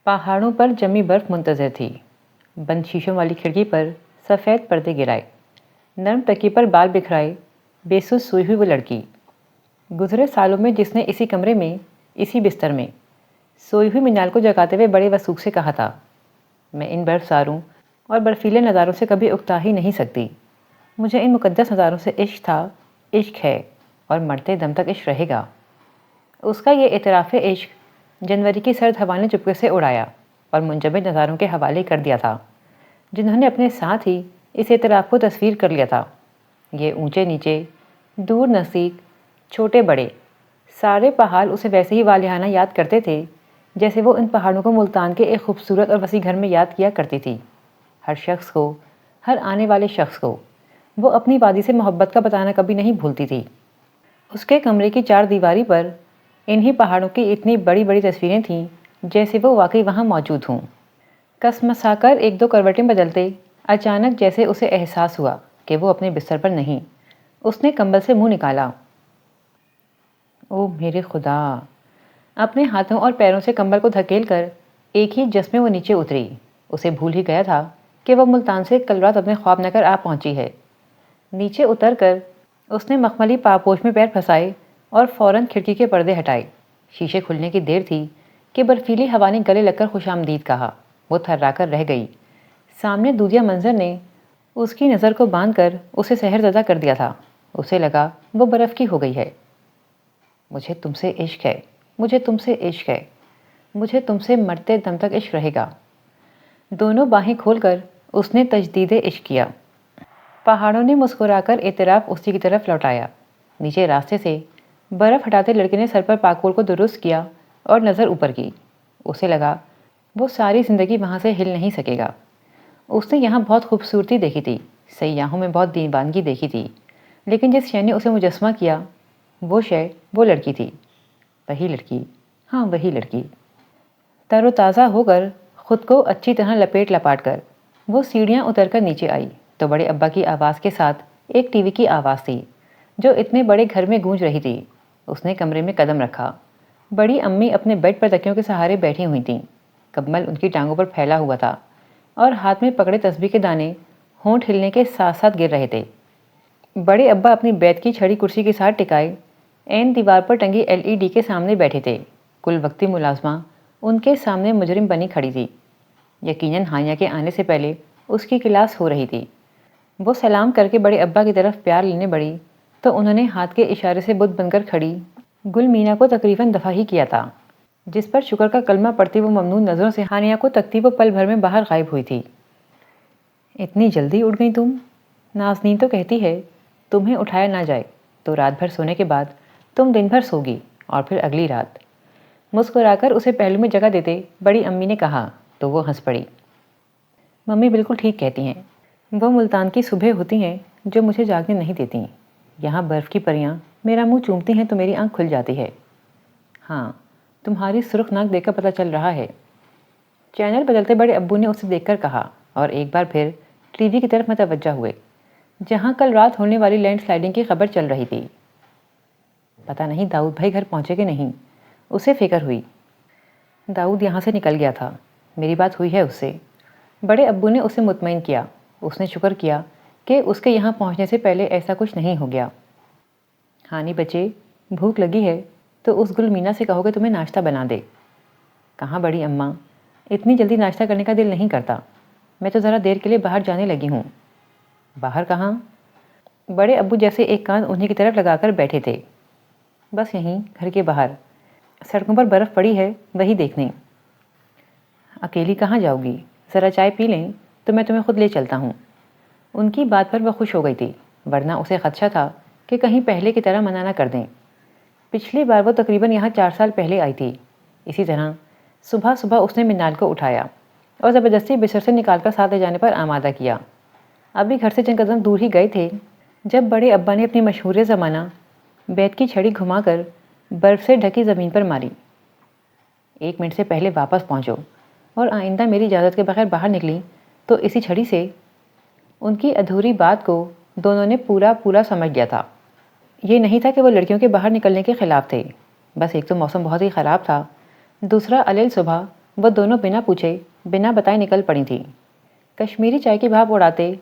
پہاڑوں پر جمی برف منتظر تھی۔ بند شیشوں والی کھڑکی پر سفید پردے گرائے، نرم تکیے پر بال بکھرائے، بے سوچ سوئی ہوئی وہ لڑکی۔ گزرے سالوں میں جس نے اسی کمرے میں، اسی بستر میں سوئی ہوئی منال کو جگاتے ہوئے بڑے وثوق سے کہا تھا، میں ان برف زاروں اور برفیلے نظاروں سے کبھی اکتا ہی نہیں سکتی۔ مجھے ان مقدس نظاروں سے عشق تھا، عشق ہے، اور مرتے دم تک عشق رہے گا۔ اس کا یہ اعتراف عشق جنوری کی سرد ہوا نے چپکے سے اڑایا اور منجمد نظاروں کے حوالے کر دیا تھا، جنہوں نے اپنے ساتھ ہی اس اعتراف کو تصویر کر لیا تھا۔ یہ اونچے نیچے، دور نزدیک، چھوٹے بڑے، سارے پہاڑ اسے ویسے ہی والہانہ یاد کرتے تھے جیسے وہ ان پہاڑوں کو ملتان کے ایک خوبصورت اور وسیع گھر میں یاد کیا کرتی تھی۔ ہر شخص کو، ہر آنے والے شخص کو وہ اپنی وادی سے محبت کا بتانا کبھی نہیں بھولتی تھی۔ اس کے کمرے کی چار دیواری پر انہی پہاڑوں کی اتنی بڑی بڑی تصویریں تھیں جیسے وہ واقعی وہاں موجود ہوں۔ کسمسا کر ایک دو کروٹیں بدلتے اچانک جیسے اسے احساس ہوا کہ وہ اپنے بستر پر نہیں۔ اس نے کمبل سے منہ نکالا۔ او میرے خدا! اپنے ہاتھوں اور پیروں سے کمبل کو دھکیل کر ایک ہی جس میں وہ نیچے اتری۔ اسے بھول ہی گیا تھا کہ وہ ملتان سے کل رات اپنے خواب نہ کر آ پہنچی ہے۔ نیچے اتر کر اس نے مخملی پاپوش میں پیر پھنسائے اور فوراً کھڑکی کے پردے ہٹائے۔ شیشے کھلنے کی دیر تھی کہ برفیلی ہوا نے گلے لگ کر خوش آمدید کہا۔ وہ تھرا کر رہ گئی۔ سامنے دودھیا منظر نے اس کی نظر کو باندھ کر اسے سحر زدہ کر دیا تھا۔ اسے لگا وہ برف کی ہو گئی ہے۔ مجھے تم سے عشق ہے، مجھے تم سے عشق ہے، مجھے تم سے مرتے دم تک عشق رہے گا۔ دونوں باہیں کھول کر اس نے تجدید عشق کیا۔ پہاڑوں نے مسکرا کر اعتراف اسی کی طرف لوٹایا۔ نیچے راستے سے برف ہٹاتے لڑکے نے سر پر پاکول کو درست کیا اور نظر اوپر کی۔ اسے لگا وہ ساری زندگی وہاں سے ہل نہیں سکے گا۔ اس نے یہاں بہت خوبصورتی دیکھی تھی، سیاحوں میں بہت دیوانگی دیکھی تھی، لیکن جس شے نے اسے مجسمہ کیا وہ شے وہ لڑکی تھی۔ وہی لڑکی، ہاں وہی لڑکی۔ تر و تازہ ہو کر، خود کو اچھی طرح لپیٹ لپاٹ کر وہ سیڑھیاں اتر کر نیچے آئی تو بڑے ابا کی آواز کے ساتھ ایک ٹی وی کی آواز تھی جو اتنے بڑے گھر میں گونج رہی تھی۔ اس نے کمرے میں قدم رکھا۔ بڑی امی اپنے بیڈ پر تکیوں کے سہارے بیٹھی ہوئی تھیں۔ کمبل ان کی ٹانگوں پر پھیلا ہوا تھا اور ہاتھ میں پکڑے تسبیح کے دانے ہونٹ ہلنے کے ساتھ ساتھ گر رہے تھے۔ بڑے ابا اپنی بیت کی چھڑی کرسی کے ساتھ ٹکائے عین دیوار پر ٹنگی LED کے سامنے بیٹھے تھے۔ کل وقتی ملازمہ ان کے سامنے مجرم بنی کھڑی تھی۔ یقیناً ہانیہ کے آنے سے پہلے اس کی کلاس ہو رہی تھی۔ وہ سلام کر کے بڑے ابا کی طرف پیار لینے بڑھی تو انہوں نے ہاتھ کے اشارے سے بت بن کر کھڑی گل مینا کو تقریباً دفع ہی کیا تھا۔ جس پر شکر کا کلمہ پڑھتی وہ ممنون نظروں سے ہانیہ کو تکتی وہ پل بھر میں باہر غائب ہوئی تھی۔ اتنی جلدی اٹھ گئی تم؟ نازنین تو کہتی ہے تمہیں اٹھایا نہ جائے تو رات بھر سونے کے بعد تم دن بھر سوگی اور پھر اگلی رات۔ مسکرا کر اسے پہلو میں جگہ دیتے بڑی امی نے کہا تو وہ ہنس پڑی۔ ممی بالکل ٹھیک کہتی ہیں، وہ ملتان کی صبح ہوتی ہیں جو مجھے جاگنے نہیں دیتی۔ یہاں برف کی پریاں میرا منہ چومتی ہیں تو میری آنکھ کھل جاتی ہے۔ ہاں، تمہاری سرخ ناک دیکھ کر پتہ چل رہا ہے۔ چینل بدلتے بڑے ابو نے اسے دیکھ کر کہا اور ایک بار پھر ٹی وی کی طرف متوجہ ہوئے جہاں کل رات ہونے والی لینڈ سلائڈنگ کی خبر چل رہی تھی۔ پتہ نہیں داؤد بھائی گھر پہنچے کہ نہیں، اسے فکر ہوئی۔ داؤد یہاں سے نکل گیا تھا، میری بات ہوئی ہے اس سے۔ بڑے ابو نے اسے مطمئن کیا۔ اس نے شکر کیا کہ اس کے یہاں پہنچنے سے پہلے ایسا کچھ نہیں ہو گیا۔ ہانی بچے، بھوک لگی ہے تو اس گل مینا سے کہو کہ تمہیں ناشتہ بنا دے۔ کہاں بڑی اماں، اتنی جلدی ناشتہ کرنے کا دل نہیں کرتا، میں تو ذرا دیر کے لیے باہر جانے لگی ہوں۔ باہر کہاں؟ بڑے ابو جیسے ایک کان انہیں کی طرف لگا کر بیٹھے تھے۔ بس یہیں گھر کے باہر، سڑکوں پر برف پڑی ہے وہی دیکھنے۔ اکیلی کہاں جاؤ گی؟ ذرا چائے پی لیں تو میں تمہیں خود لے چلتا ہوں۔ ان کی بات پر وہ خوش ہو گئی تھی، ورنہ اسے خدشہ تھا کہ کہیں پہلے کی طرح منع نہ کر دیں۔ پچھلی بار وہ تقریباً یہاں 4 سال پہلے آئی تھی۔ اسی طرح صبح صبح اس نے منال کو اٹھایا اور زبردستی بستر سے نکال کر ساتھ لے جانے پر آمادہ کیا۔ ابھی گھر سے چند قدم دور ہی گئے تھے جب بڑے ابا نے اپنی مشہور زمانہ بیت کی چھڑی گھما کر برف سے ڈھکی زمین پر ماری۔ 1 منٹ سے پہلے واپس پہنچو اور آئندہ میری اجازت کے بغیر باہر نکلی تو اسی چھڑی سے۔ ان کی ادھوری بات کو دونوں نے پورا سمجھ لیا تھا۔ یہ نہیں تھا کہ وہ لڑکیوں کے باہر نکلنے کے خلاف تھے، بس ایک تو موسم بہت ہی خراب تھا، دوسرا علیل صبح وہ دونوں بنا پوچھے بنا بتائے نکل پڑی تھیں۔ کشمیری چائے کی بھاپ اڑاتے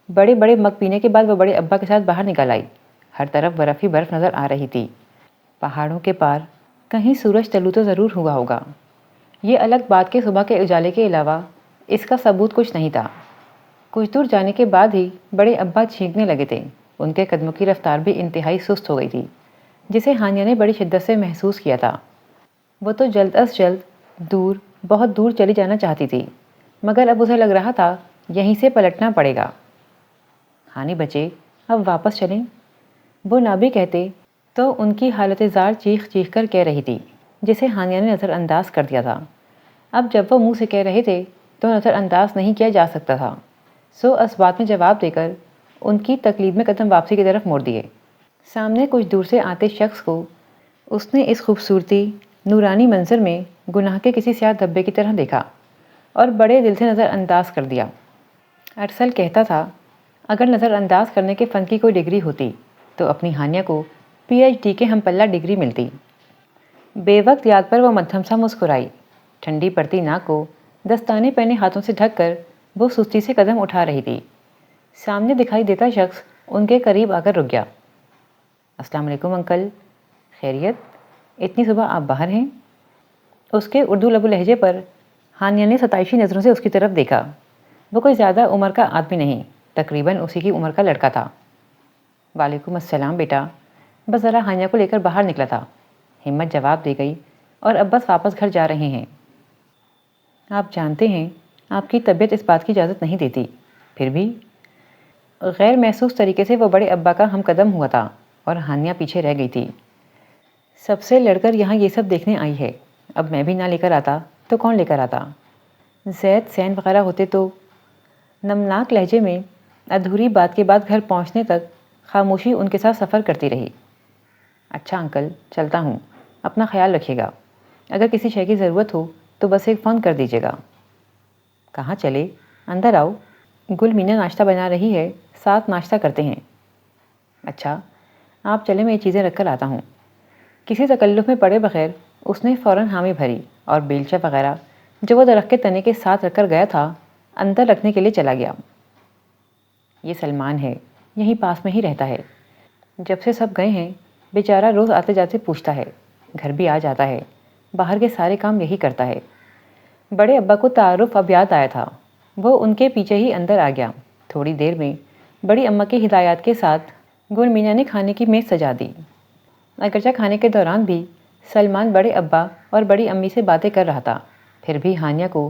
بڑے بڑے مگ پینے کے بعد وہ بڑے ابا کے ساتھ باہر نکل آئی۔ ہر طرف برف ہی برف نظر آ رہی تھی۔ پہاڑوں کے پار کہیں سورج طلوع تو ضرور ہوا ہوگا۔ یہ الگ بات کہ صبح کے اجالے کے علاوہ اس کا ثبوت کچھ نہیں تھا۔ کچھ دور جانے کے بعد ہی بڑے ابا چھینکنے لگے تھے۔ ان کے قدموں کی رفتار بھی انتہائی سست ہو گئی تھی، جسے ہانیہ نے بڑی شدت سے محسوس کیا تھا۔ وہ تو جلد از جلد دور، بہت دور چلی جانا چاہتی تھی، مگر اب اسے لگ رہا تھا یہیں سے پلٹنا پڑے گا۔ ہانی بچے، اب واپس چلیں؟ وہ نہ بھی کہتے تو ان کی حالت زار چیخ چیخ کر کہہ رہی تھی، جسے ہانیہ نے نظر انداز کر دیا تھا۔ اب جب وہ منہ سے کہہ رہے تھے تو نظر انداز نہیں کیا جا سکتا تھا، سو اسبات میں جواب دے کر ان کی تقلید میں قدم واپسی کی طرف موڑ دیے۔ سامنے کچھ دور سے آتے شخص کو اس نے اس خوبصورتی نورانی منظر میں گناہ کے کسی سیاہ دھبے کی طرح دیکھا اور بڑے دل سے نظر انداز کر دیا۔ ارسل کہتا تھا اگر نظر انداز کرنے کے فن کی کوئی ڈگری ہوتی تو اپنی ہانیہ کو پی ایچ ڈی کے ہم پلہ ڈگری ملتی۔ بے وقت یاد پر وہ مدھم سا مسکرائی۔ ٹھنڈی پڑتی ناک کو دستانے پہنے ہاتھوں سے ڈھک کر وہ سستی سے قدم اٹھا رہی تھی۔ سامنے دکھائی دیتا شخص ان کے قریب آ کر رک گیا۔ السلام علیکم انکل، خیریت؟ اتنی صبح آپ باہر ہیں؟ اس کے اردو لب و لہجے پر ہانیہ نے ستائشی نظروں سے اس کی طرف دیکھا۔ وہ کوئی زیادہ عمر کا آدمی نہیں، تقریباً اسی کی عمر کا لڑکا تھا۔ وعلیکم السلام بیٹا، بس ذرا ہانیہ کو لے کر باہر نکلا تھا، ہمت جواب دے گئی، اور اب بس واپس گھر جا رہے ہیں۔ آپ جانتے ہیں آپ کی طبیعت اس بات کی اجازت نہیں دیتی، پھر بھی؟ غیر محسوس طریقے سے وہ بڑے ابا کا ہم قدم ہوا تھا اور ہانیہ پیچھے رہ گئی تھی۔ سب سے لڑ کر یہاں یہ سب دیکھنے آئی ہے، اب میں بھی نہ لے کر آتا تو کون لے کر آتا؟ زید سین وغیرہ ہوتے تو؟ نمناک لہجے میں ادھوری بات کے بعد گھر پہنچنے تک خاموشی ان کے ساتھ سفر کرتی رہی۔ اچھا انکل، چلتا ہوں، اپنا خیال رکھیے گا، اگر کسی شے کی ضرورت ہو تو بس ایک فون کر دیجیے گا۔ کہاں چلے؟ اندر آؤ، گل مینا ناشتہ بنا رہی ہے، ساتھ ناشتہ کرتے ہیں۔ اچھا آپ چلیں، میں یہ چیزیں رکھ کر آتا ہوں۔ کسی تکلف میں پڑے بغیر اس نے فوراً حامی بھری اور بیلچہ وغیرہ جو وہ درخت کے تنے کے ساتھ رکھ کر گیا تھا اندر رکھنے کے لیے چلا گیا۔ یہ سلمان ہے، یہیں پاس میں ہی رہتا ہے، جب سے سب گئے ہیں بیچارہ روز آتے جاتے پوچھتا ہے، گھر بھی آ جاتا ہے، باہر کے سارے کام یہی کرتا ہے۔ بڑے ابا کو تعارف اب یاد آیا تھا، وہ ان کے پیچھے ہی اندر آ گیا۔ تھوڑی دیر میں بڑی اماں کی ہدایات کے ساتھ گل مینا نے کھانے کی میز سجا دی۔ اگرچہ کھانے کے دوران بھی سلمان بڑے ابا اور بڑی امی سے باتیں کر رہا تھا، پھر بھی ہانیہ کو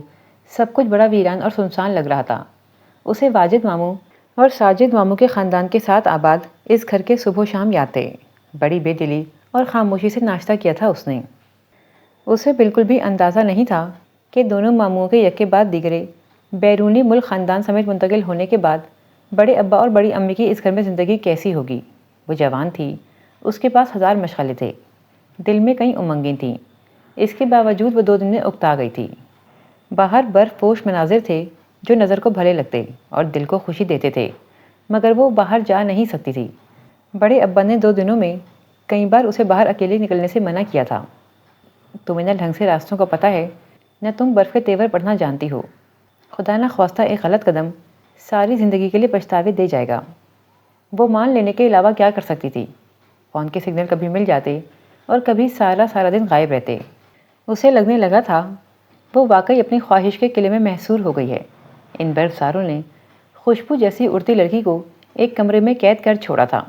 سب کچھ بڑا ویران اور سنسان لگ رہا تھا۔ اسے واجد ماموں اور ساجد ماموں کے خاندان کے ساتھ آباد اس گھر کے صبح و شام یاد تھے۔ بڑی بے دلی اور خاموشی سے ناشتہ کیا تھا اس نے۔ اسے بالکل بھی اندازہ نہیں تھا کہ دونوں ماموں کے یکے بعد دیگرے بیرونی ملک خاندان سمیت منتقل ہونے کے بعد بڑے ابا اور بڑی امی کی اس گھر میں زندگی کیسی ہوگی۔ وہ جوان تھی، اس کے پاس ہزار مشغلے تھے، دل میں کئی امنگیں تھیں، اس کے باوجود وہ 2 دن میں اکتا گئی تھی۔ باہر برف پوش مناظر تھے جو نظر کو بھلے لگتے اور دل کو خوشی دیتے تھے، مگر وہ باہر جا نہیں سکتی تھی۔ بڑے ابا نے 2 دنوں میں کئی بار اسے باہر اکیلے نکلنے سے منع کیا تھا۔ تمہیں نہ ڈھنگ سے راستوں کا پتہ ہے، نہ تم برف کے تیور پڑھنا جانتی ہو، خدا نہ خواستہ ایک غلط قدم ساری زندگی کے لیے پچھتاوے دے جائے گا۔ وہ مان لینے کے علاوہ کیا کر سکتی تھی؟ فون کے سگنل کبھی مل جاتے اور کبھی سارا دن غائب رہتے۔ اسے لگنے لگا تھا وہ واقعی اپنی خواہش کے قلعے میں محصور ہو گئی ہے۔ ان برف ساروں نے خوشبو جیسی اڑتی لڑکی کو ایک کمرے میں قید کر چھوڑا تھا۔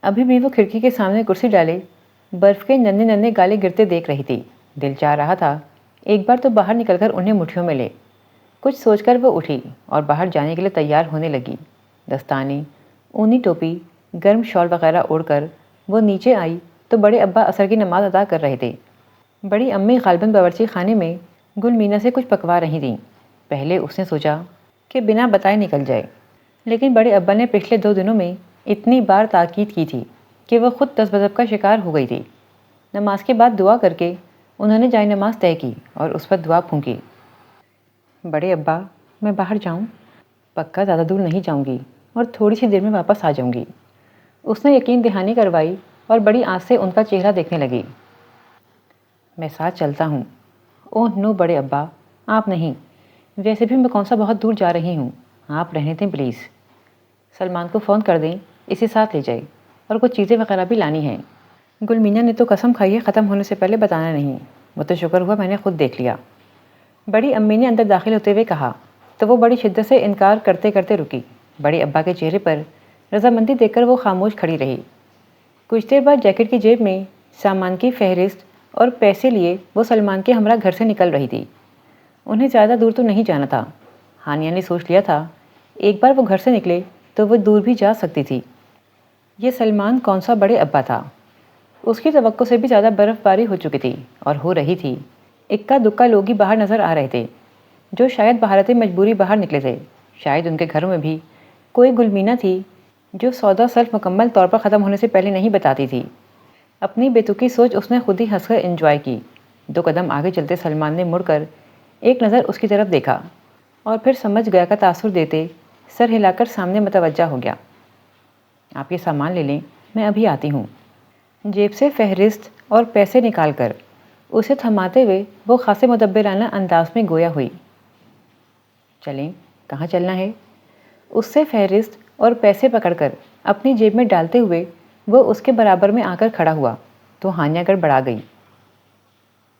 ابھی بھی وہ کھڑکی کے سامنے کرسی ڈالے برف کے ننھے ننھے گالے گرتے دیکھ رہی تھی۔ دل چاہ رہا تھا ایک بار تو باہر نکل کر انہیں مٹھیوں میں لے۔ کچھ سوچ کر وہ اٹھی اور باہر جانے کے لیے تیار ہونے لگی۔ دستانے، اونی ٹوپی، گرم شال وغیرہ اوڑھ کر وہ نیچے آئی تو بڑے ابا عصر کی نماز ادا کر رہے تھے۔ بڑی امی غالباً باورچی خانے میں گل مینا سے کچھ پکوا رہی تھیں۔ پہلے اس نے سوچا کہ بنا بتائے نکل جائے، لیکن بڑے ابا نے پچھلے 2 دنوں میں اتنی بار تاکید کی تھی کہ وہ خود دست بذب کا شکار ہو گئی تھی۔ نماز کے بعد دعا کر کے انہوں نے جائے نماز طے کی اور اس پر دعا پھونکی۔ بڑے ابا، میں باہر جاؤں؟ پکا زیادہ دور نہیں جاؤں گی اور تھوڑی سی دیر میں واپس آ جاؤں گی۔ اس نے یقین دہانی کروائی اور بڑی آس سے ان کا چہرہ دیکھنے لگی۔ میں ساتھ چلتا ہوں، اوہ نو بڑے ابا، آپ نہیں، ویسے بھی میں کون سا بہت دور جا رہی ہوں، آپ رہنے دیں پلیز۔ سلمان کو فون کر دیں، اسے ساتھ لے جائے، اور کچھ چیزیں وغیرہ بھی لانی ہیں۔ گل مینا نے تو قسم کھائی ہے ختم ہونے سے پہلے بتانا نہیں، وہ تو شکر ہوا میں نے خود دیکھ لیا۔ بڑی امی نے اندر داخل ہوتے ہوئے کہا تو وہ بڑی شدت سے انکار کرتے کرتے رکی۔ بڑے ابا کے چہرے پر رضامندی دیکھ کر وہ خاموش کھڑی رہی۔ کچھ دیر بعد جیکٹ کی جیب میں سامان کی فہرست اور پیسے لیے وہ سلمان کے ہمراہ گھر سے نکل رہی تھی۔ انہیں زیادہ دور تو نہیں جانا تھا۔ ہانیہ نے سوچ لیا تھا ایک بار وہ گھر سے نکلے تو وہ دور بھی جا سکتی تھی۔ یہ سلمان کون سا بڑے ابا تھا؟ اس کی توقع سے بھی زیادہ برف باری ہو چکی تھی اور ہو رہی تھی۔ اکا دکا لوگ ہی باہر نظر آ رہے تھے جو شاید بہارت مجبوری باہر نکلے تھے۔ شاید ان کے گھروں میں بھی کوئی گلمینا تھی جو سودا سلف مکمل طور پر ختم ہونے سے پہلے نہیں بتاتی تھی۔ اپنی بے تکی سوچ اس نے خود ہی ہنس کر انجوائے کی۔ 2 قدم آگے چلتے سلمان نے مڑ کر ایک نظر اس کی طرف دیکھا اور پھر سمجھ گیا کا تاثر دیتے سر ہلا کر سامنے متوجہ ہو گیا۔ آپ یہ سامان لے لیں، میں ابھی آتی ہوں۔ جیب سے فہرست اور پیسے نکال کر اسے تھماتے ہوئے وہ خاصے مدبرانہ انداز میں گویا ہوئی۔ چلیں، کہاں چلنا ہے؟ اس سے فہرست اور پیسے پکڑ کر اپنی جیب میں ڈالتے ہوئے وہ اس کے برابر میں آ کر کھڑا ہوا تو ہانیہ گڑبڑا گئی۔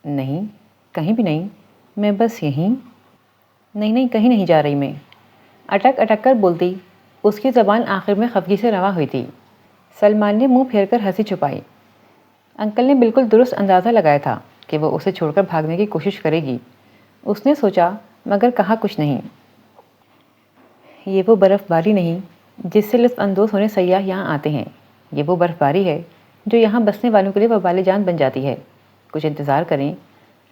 نہیں، کہیں بھی نہیں، میں بس یہیں۔ نہیں، کہیں نہیں جا رہی میں، اٹک اٹک کر بولتی۔ اس کی زبان آخر میں خفگی سے رواں ہوئی تھی۔ سلمان نے منہ پھیر کر ہنسی چھپائی۔ انکل نے بالکل درست اندازہ لگایا تھا کہ وہ اسے چھوڑ کر بھاگنے کی کوشش کرے گی۔ اس نے سوچا مگر کہا کچھ نہیں۔ یہ وہ برف باری نہیں جس سے لطف اندوز ہونے سیاح یہاں آتے ہیں، یہ وہ برف باری ہے جو یہاں بسنے والوں کے لیے وبال جان بن جاتی ہے۔ کچھ انتظار کریں،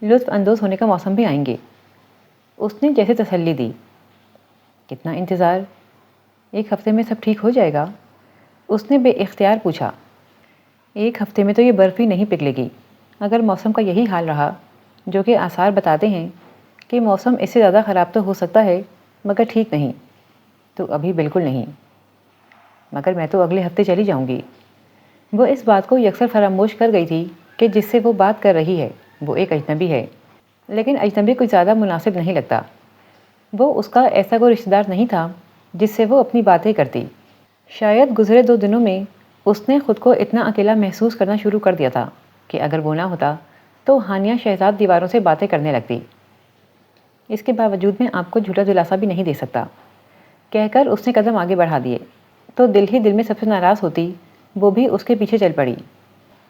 لطف اندوز ہونے کا موسم بھی آئیں گے۔ اس نے جیسے تسلی دی۔ کتنا انتظار؟ 1 ہفتے میں سب ٹھیک ہو جائے گا؟ اس نے بے اختیار پوچھا۔ 1 ہفتے میں تو یہ برف ہی نہیں پگھلے گی، اگر موسم کا یہی حال رہا، جو کہ آثار بتاتے ہیں کہ موسم اس سے زیادہ خراب تو ہو سکتا ہے مگر ٹھیک نہیں، تو ابھی بالکل نہیں۔ مگر میں تو اگلے ہفتے چلی جاؤں گی۔ وہ اس بات کو یکسر فراموش کر گئی تھی کہ جس سے وہ بات کر رہی ہے وہ ایک اجنبی ہے، لیکن اجنبی کچھ زیادہ مناسب نہیں لگتا۔ وہ اس کا ایسا کوئی رشتہ دار نہیں تھا جس سے وہ اپنی باتیں کرتی۔ شاید گزرے 2 دنوں میں اس نے خود کو اتنا اکیلا محسوس کرنا شروع کر دیا تھا کہ اگر وہ نہ ہوتا تو ہانیہ شہزاد دیواروں سے باتیں کرنے لگتی۔ اس کے باوجود میں آپ کو جھوٹا دلاسا بھی نہیں دے سکتا، کہہ کر اس نے قدم آگے بڑھا دیے تو دل ہی دل میں سب سے ناراض ہوتی وہ بھی اس کے پیچھے چل پڑی۔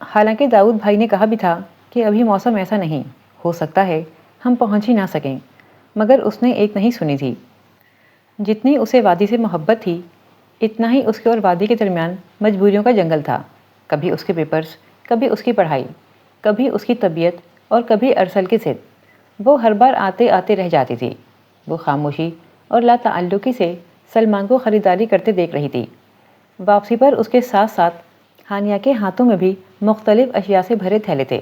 حالانکہ داؤد بھائی نے کہا بھی تھا کہ ابھی موسم ایسا نہیں، ہو سکتا ہے ہم پہنچ ہی نہ سکیں، مگر اس نے ایک نہیں سنی تھی۔ جتنی اسے وادی سے محبت تھی اتنا ہی اس کے اور وادی کے درمیان مجبوریوں کا جنگل تھا۔ کبھی اس کے پیپرز، کبھی اس کی پڑھائی، کبھی اس کی طبیعت اور کبھی ارسل کی ضد۔ وہ ہر بار آتے آتے رہ جاتی تھی۔ وہ خاموشی اور لا تعلقی سے سلمان کو خریداری کرتے دیکھ رہی تھی۔ واپسی پر اس کے ساتھ ساتھ ہانیہ کے ہاتھوں میں بھی مختلف اشیاء سے بھرے تھیلے تھے۔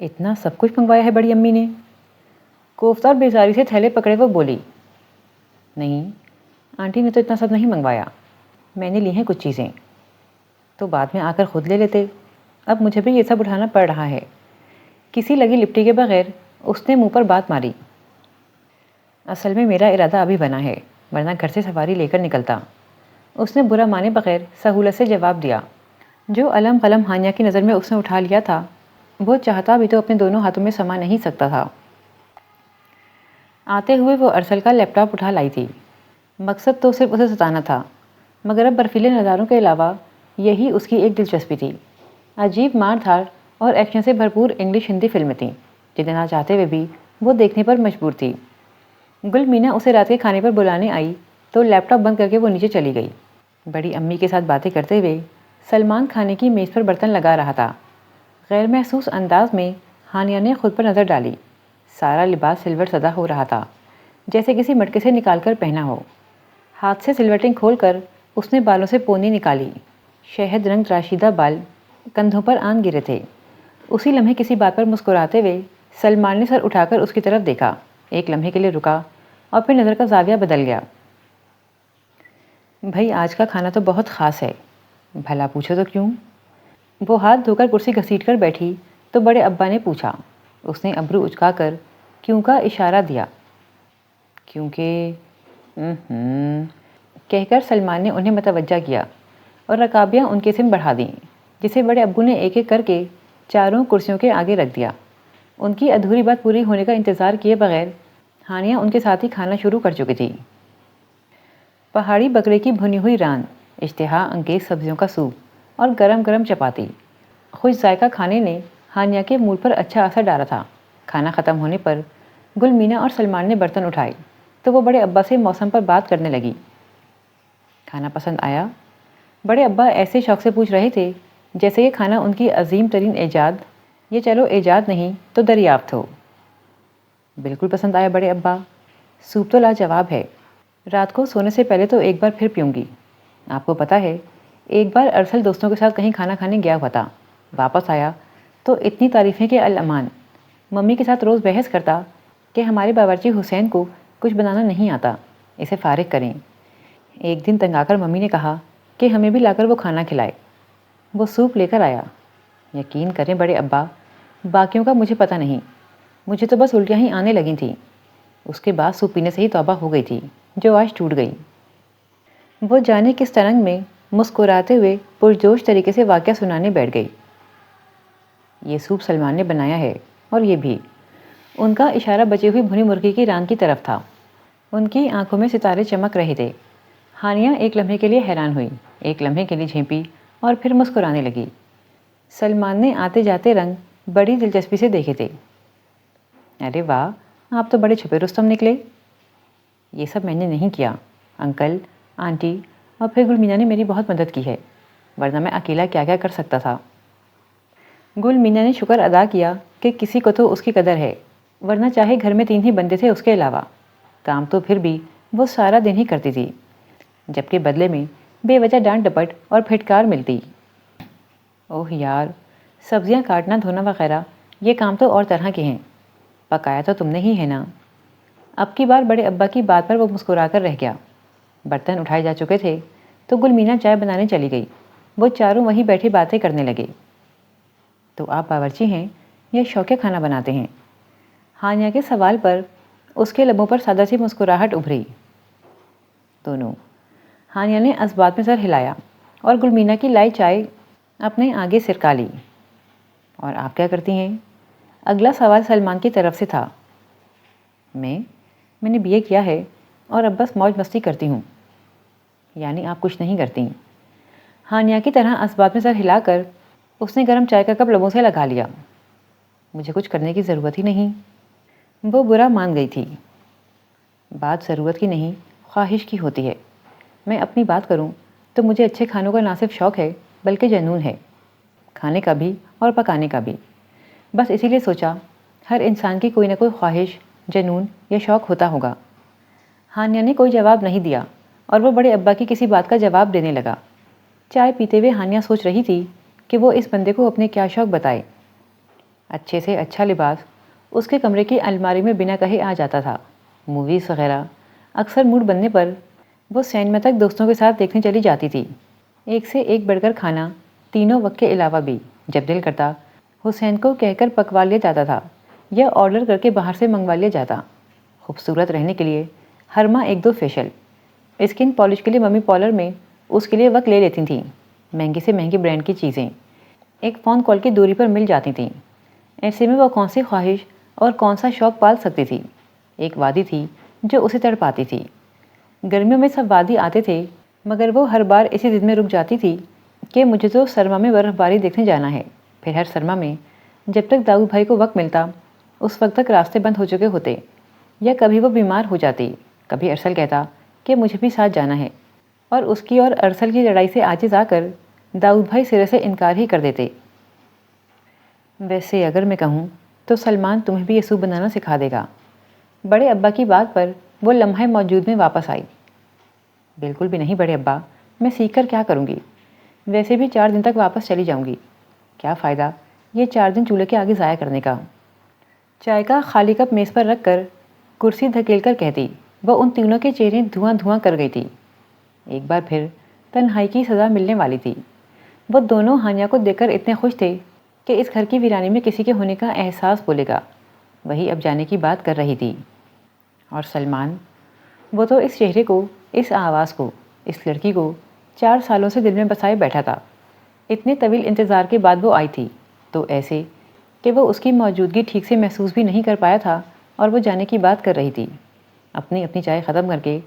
اتنا سب کچھ منگوایا ہے بڑی امی نے؟ کوفتہ اور بیزاری سے تھیلے پکڑے وہ بولی۔ نہیں، آنٹی نے تو اتنا سب نہیں منگوایا، میں نے لی ہیں کچھ چیزیں، تو بعد میں آ کر خود لے لیتے، اب مجھے بھی یہ سب اٹھانا پڑ رہا ہے۔ کسی لگی لپٹی کے بغیر اس نے منہ پر بات ماری۔ اصل میں میرا ارادہ ابھی بنا ہے، ورنہ گھر سے سواری لے کر نکلتا، اس نے برا مانے بغیر سہولت سے جواب دیا۔ جو علم قلم ہانیہ کی نظر میں اس نے اٹھا لیا تھا وہ چاہتا بھی تو اپنے دونوں ہاتھوں میں سما نہیں سکتا تھا۔ آتے ہوئے وہ ارسل کا لیپ ٹاپ اٹھا لائی تھی۔ مقصد تو صرف اسے ستانا تھا، مگر اب برفیلے نظاروں کے علاوہ یہی اس کی ایک دلچسپی تھی۔ عجیب مار دھاڑ اور ایکشن سے بھرپور انگلش ہندی فلمیں تھیں جنہیں نہ چاہتے ہوئے بھی وہ دیکھنے پر مجبور تھی۔ گل مینا اسے رات کے کھانے پر بلانے آئی تو لیپ ٹاپ بند کر کے وہ نیچے چلی گئی۔ بڑی امی کے ساتھ باتیں کرتے ہوئے سلمان کھانے کی میز پر برتن لگا رہا تھا۔ غیر محسوس انداز میں ہانیہ نے خود پر نظر ڈالی۔ سارا لباس سلور سدا ہو رہا تھا، جیسے کسی مٹکے سے نکال کر پہنا ہو۔ ہاتھ سے سلوٹنگ کھول کر اس نے بالوں سے پونی نکالی۔ شہد رنگ تراشیدہ بال کندھوں پر آن گرے تھے۔ اسی لمحے کسی بات پر مسکراتے ہوئے سلمان نے سر اٹھا کر اس کی طرف دیکھا، ایک لمحے کے لیے رکا اور پھر نظر کا زاویہ بدل گیا۔ بھائی آج کا کھانا تو بہت خاص ہے، بھلا پوچھو تو کیوں؟ وہ ہاتھ دھو کر کرسی گھسیٹ کر بیٹھی تو بڑے ابا نے پوچھا۔ اس نے ابرو اچکا کر کیوں کا اشارہ دیا۔ کیونکہ کہہ کر سلمان نے انہیں متوجہ کیا اور رکابیاں ان کے سن بڑھا دیں، جسے بڑے ابو نے ایک ایک کر کے چاروں کرسیوں کے آگے رکھ دیا۔ ان کی ادھوری بات پوری ہونے کا انتظار کیے بغیر ہانیہ ان کے ساتھ ہی کھانا شروع کر چکی تھی۔ پہاڑی بکرے کی بھنی ہوئی ران، اشتہا انگیز سبزیوں کا سوپ اور گرم گرم چپاتی، خوش ذائقہ کھانے نے ہانیہ کے موڈ پر اچھا اثر ڈالا تھا۔ کھانا ختم ہونے پر گل مینا اور سلمان نے برتن اٹھائے تو وہ بڑے ابا سے موسم پر بات کرنے لگی۔ کھانا پسند آیا؟ بڑے ابا ایسے شوق سے پوچھ رہے تھے جیسے یہ کھانا ان کی عظیم ترین ایجاد، یہ چلو ایجاد نہیں تو دریافت ہو۔ بالکل پسند آیا بڑے ابا، سوپ تو لاجواب ہے، رات کو سونے سے پہلے تو ایک بار پھر پیوں گی۔ آپ کو پتہ ہے ایک بار ارسل دوستوں کے ساتھ کہیں کھانا کھانے گیا ہوا تھا، واپس آیا تو اتنی تعریفیں کہ الامان، ممی کے ساتھ روز بحث کرتا کہ ہمارے باورچی حسین کو کچھ بنانا نہیں آتا، اسے فارغ کریں۔ ایک دن تنگ آ کر ممی نے کہا کہ ہمیں بھی لا کر وہ کھانا کھلائے۔ وہ سوپ لے کر آیا۔ یقین کریں بڑے ابا، باقیوں کا مجھے پتہ نہیں، مجھے تو بس الٹیاں ہی آنے لگی تھیں۔ اس کے بعد سوپ پینے سے ہی توبہ ہو گئی تھی، جو آج ٹوٹ گئی۔ وہ جانے کس ترنگ میں مسکراتے ہوئے پرجوش طریقے سے واقعہ سنانے بیٹھ گئی۔ یہ سوپ سلمان نے بنایا ہے، اور یہ بھی۔ ان کا اشارہ بچی ہوئی بھنی مرغی کی ران کی طرف تھا۔ ان کی آنکھوں میں ستارے چمک رہے تھے۔ ہانیہ ایک لمحے کے لیے حیران ہوئی، ایک لمحے کے لیے جھینپی اور پھر مسکرانے لگی۔ سلمان نے آتے جاتے رنگ بڑی دلچسپی سے دیکھے تھے۔ ارے واہ، آپ تو بڑے چھپے رستم نکلے۔ یہ سب میں نے نہیں کیا، انکل، آنٹی اور پھر گل مینا نے میری بہت مدد کی ہے، ورنہ میں اکیلا کیا کیا کر سکتا تھا۔ گل مینا نے شکر ادا کیا کہ کسی کو تو اس کی قدر ہے، ورنہ چاہے گھر میں 3 ہی بندے تھے اس کے علاوہ، کام تو پھر بھی وہ سارا دن ہی کرتی تھی، جبکہ بدلے میں بے وجہ ڈانٹ ڈپٹ اور پھٹکار ملتی۔ اوہ یار، سبزیاں کاٹنا دھونا وغیرہ یہ کام تو اور طرح کے ہیں، پکایا تو تم نے ہی ہے نا۔ اب کی بار بڑے ابا کی بات پر وہ مسکرا کر رہ گیا۔ برتن اٹھائے جا چکے تھے تو گل مینا چائے بنانے چلی گئی۔ وہ چاروں وہیں بیٹھے باتیں کرنے لگے۔ تو آپ باورچی ہیں یا شوقیہ کھانا بناتے ہیں؟ ہانیہ کے سوال پر اس کے لبوں پر سادہ سی مسکراہٹ ابھری۔ دونوں۔ ہانیہ نے اسبات میں سر ہلایا اور گل مینا کی لائی چائے اپنے آگے سرکا لی۔ اور آپ کیا کرتی ہیں؟ اگلا سوال سلمان کی طرف سے تھا۔ میں نے BA کیا ہے اور اب بس موج مستی کرتی ہوں۔ یعنی آپ کچھ نہیں کرتی؟ ہانیہ کی طرح اسبات میں سر ہلا کر اس نے گرم چائے کا کپ لبوں سے لگا لیا۔ مجھے کچھ کرنے کی ضرورت ہی نہیں۔ وہ برا مان گئی تھی۔ بات ضرورت کی نہیں، خواہش کی ہوتی ہے۔ میں اپنی بات کروں تو مجھے اچھے کھانوں کا نہ صرف شوق ہے بلکہ جنون ہے، کھانے کا بھی اور پکانے کا بھی۔ بس اسی لیے سوچا ہر انسان کی کوئی نہ کوئی خواہش، جنون یا شوق ہوتا ہوگا۔ ہانیہ نے کوئی جواب نہیں دیا اور وہ بڑے ابا کی کسی بات کا جواب دینے لگا۔ چائے پیتے ہوئے ہانیہ سوچ رہی تھی کہ وہ اس بندے کو اپنے کیا شوق بتائے۔ اچھے سے اچھا لباس اس کے کمرے کی الماری میں بنا کہے آ جاتا تھا، موویز وغیرہ اکثر موڈ بننے پر وہ سینما تک دوستوں کے ساتھ دیکھنے چلی جاتی تھی۔ ایک سے ایک بڑھ کر کھانا، تینوں وقت کے علاوہ بھی جب دل کرتا حسین کو کہہ کر پکوا لیا جاتا تھا یا آرڈر کر کے باہر سے منگوا لیا جاتا۔ خوبصورت رہنے کے لیے ہر ماہ 1-2 فیشل، اسکن پالش کے لیے ممی پارلر میں اس کے لیے وقت لے لیتی تھیں، مہنگی سے مہنگی برانڈ کی چیزیں ایک فون کال کی دوری پر مل جاتی تھیں۔ ایسے میں وہ کون سی خواہش اور کون سا شوق پال سکتی تھی؟ ایک وادی تھی جو اسے تڑپاتی تھی۔ گرمیوں میں سب وادی آتے تھے مگر وہ ہر بار اسی ضد میں رک جاتی تھی کہ مجھے تو سرما میں برف باری دیکھنے جانا ہے۔ پھر ہر سرما میں جب تک داؤد بھائی کو وقت ملتا اس وقت تک راستے بند ہو چکے ہوتے، یا کبھی وہ بیمار ہو جاتی، کبھی ارسل کہتا کہ مجھے بھی ساتھ جانا ہے، اور اس کی اور ارسل کی لڑائی سے عاجز آ کر داؤد بھائی سرے سے انکار ہی کر دیتے۔ ویسے اگر میں کہوں تو سلمان تمہیں بھی یہ سوپ بنانا سکھا دے گا۔ بڑے ابا کی بات پر وہ لمحہ موجود میں واپس آئی۔ بالکل بھی نہیں بڑے ابا، میں سیکھ کر کیا کروں گی؟ ویسے بھی 4 دن تک واپس چلی جاؤں گی، کیا فائدہ یہ 4 دن چولہے کے آگے ضائع کرنے کا؟ چائے کا خالی کپ میز پر رکھ کر کرسی دھکیل کر کہتی وہ ان تینوں کے چہرے دھواں دھواں کر گئی تھی۔ ایک بار پھر تنہائی کی سزا ملنے والی تھی۔ وہ دونوں ہانیہ کو دیکھ کر اتنے خوش تھے کہ اس گھر کی ویرانی میں کسی کے ہونے کا احساس بولے گا، وہی اب جانے کی بات کر رہی تھی۔ اور سلمان، وہ تو اس چہرے کو، اس آواز کو، اس لڑکی کو 4 سالوں سے دل میں بسائے بیٹھا تھا۔ اتنے طویل انتظار کے بعد وہ آئی تھی، تو ایسے کہ وہ اس کی موجودگی ٹھیک سے محسوس بھی نہیں کر پایا تھا، اور وہ جانے کی بات کر رہی تھی۔ اپنی چائے ختم کر کے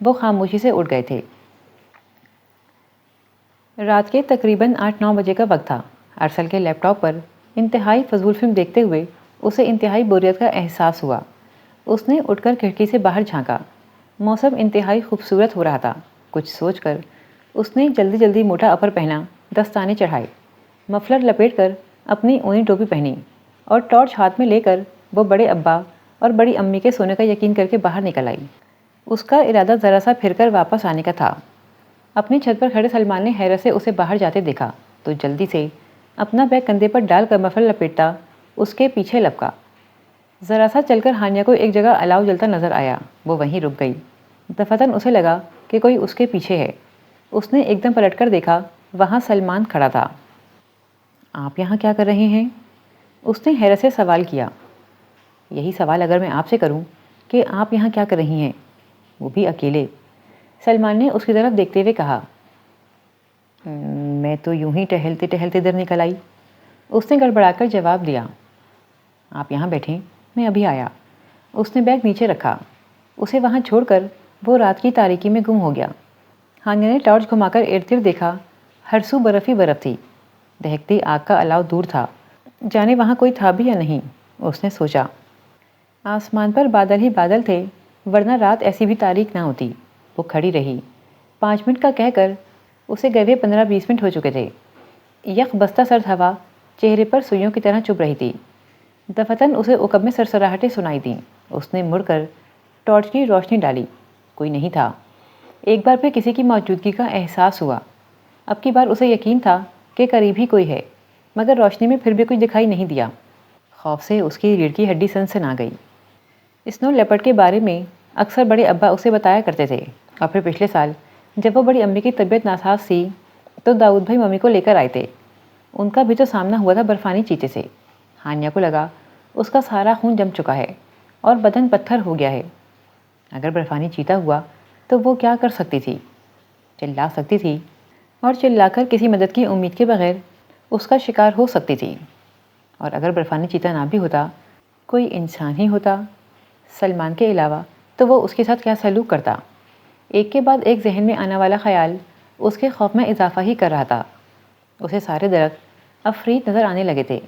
وہ خاموشی سے اٹھ گئے تھے۔ رات کے تقریباً 8-9 بجے کا وقت تھا۔ ارسل کے لیپ ٹاپ پر انتہائی فضول فلم دیکھتے ہوئے اسے انتہائی بوریت کا احساس ہوا۔ اس نے اٹھ کر کھڑکی سے باہر جھانکا۔ موسم انتہائی خوبصورت ہو رہا تھا۔ کچھ سوچ کر اس نے جلدی جلدی موٹا اپر پہنا، دستانے چڑھائے، مفلر لپیٹ کر اپنی اونی ٹوپی پہنی، اور ٹارچ ہاتھ میں لے کر وہ بڑے ابا اور بڑی امی کے سونے کا یقین کر کے باہر نکل آئی۔ اس کا ارادہ ذرا سا پھر کر واپس آنے کا تھا۔ اپنی چھت پر کھڑے سلمان نے حیرت سے اسے باہر جاتے دیکھا تو جلدی سے اپنا بیگ کندھے پر ڈال کر مفلر لپیٹتا اس کے پیچھے لپکا۔ ذرا سا چل کر ہانیہ کو ایک جگہ الاؤ جلتا نظر آیا۔ وہ وہیں رک گئی۔ دفتن اسے لگا کہ کوئی اس کے پیچھے ہے۔ اس نے ایک دم پلٹ کر دیکھا، وہاں سلمان کھڑا تھا۔ آپ یہاں کیا کر رہے ہیں؟ اس نے حیرت سے سوال کیا۔ یہی سوال اگر میں آپ سے کروں کہ آپ یہاں کیا کر رہی ہیں، وہ بھی اکیلے؟ سلمان نے اس کی طرف دیکھتے ہوئے کہا۔ میں تو یوں ہی ٹہلتے ٹہلتے ادھر نکل آئی، اس نے گڑبڑا کر جواب دیا۔ آپ یہاں بیٹھیں، میں ابھی آیا۔ اس نے بیگ نیچے رکھا۔ اسے وہاں چھوڑ کر وہ رات کی تاریکی میں گم ہو گیا۔ ہانیہ نے ٹارچ گھما کر ارد گرد دیکھا۔ ہر سو برف ہی برف تھی۔ دہکتی آگ کا الاؤ دور تھا، جانے وہاں کوئی تھا بھی یا نہیں، اس نے سوچا۔ آسمان پر بادل ہی بادل تھے، ورنہ رات ایسی بھی تاریک نہ ہوتی۔ وہ کھڑی رہی۔ 5 منٹ کا کہہ کر اسے گئے ہوئے 15-20 منٹ ہو چکے تھے۔ یک بستہ سرد ہوا چہرے پر سوئیوں کی طرح چبھ رہی تھی۔ دفتن اسے عقب میں سرسراہٹیں سنائی دیں۔ اس نے مڑ کر ٹارچ کی روشنی ڈالی۔ کوئی نہیں تھا۔ ایک بار پھر کسی کی موجودگی کا احساس ہوا۔ اب کی بار اسے یقین تھا کہ قریب ہی کوئی ہے، مگر روشنی میں پھر بھی کچھ دکھائی نہیں دیا۔ خوف سے اس کی ریڑھ کی ہڈی سنسن آ گئی۔ اسنو لیپرڈ کے بارے میں اکثر بڑے ابا اسے بتایا کرتے تھے، اور پھر پچھلے سال جب وہ بڑی امی کی طبیعت ناساز تھی تو داؤد بھائی ممی کو لے کر آئے تھے۔ ان کا بھی تو سامنا ہوا تھا برفانی چیتے سے۔ ہانیہ کو لگا اس کا سارا خون جم چکا ہے اور بدن پتھر ہو گیا ہے۔ اگر برفانی چیتا ہوا تو وہ کیا کر سکتی تھی؟ چلا سکتی تھی، اور چلا کر کسی مدد کی امید کے بغیر اس کا شکار ہو سکتی تھی۔ اور اگر برفانی چیتا نہ بھی ہوتا، کوئی انسان ہی ہوتا سلمان کے علاوہ، تو وہ اس کے ساتھ کیا سلوک کرتا؟ ایک کے بعد ایک ذہن میں آنے والا خیال اس کے خوف میں اضافہ ہی کر رہا تھا۔ اسے سارے درخت افرید نظر آنے لگے تھے۔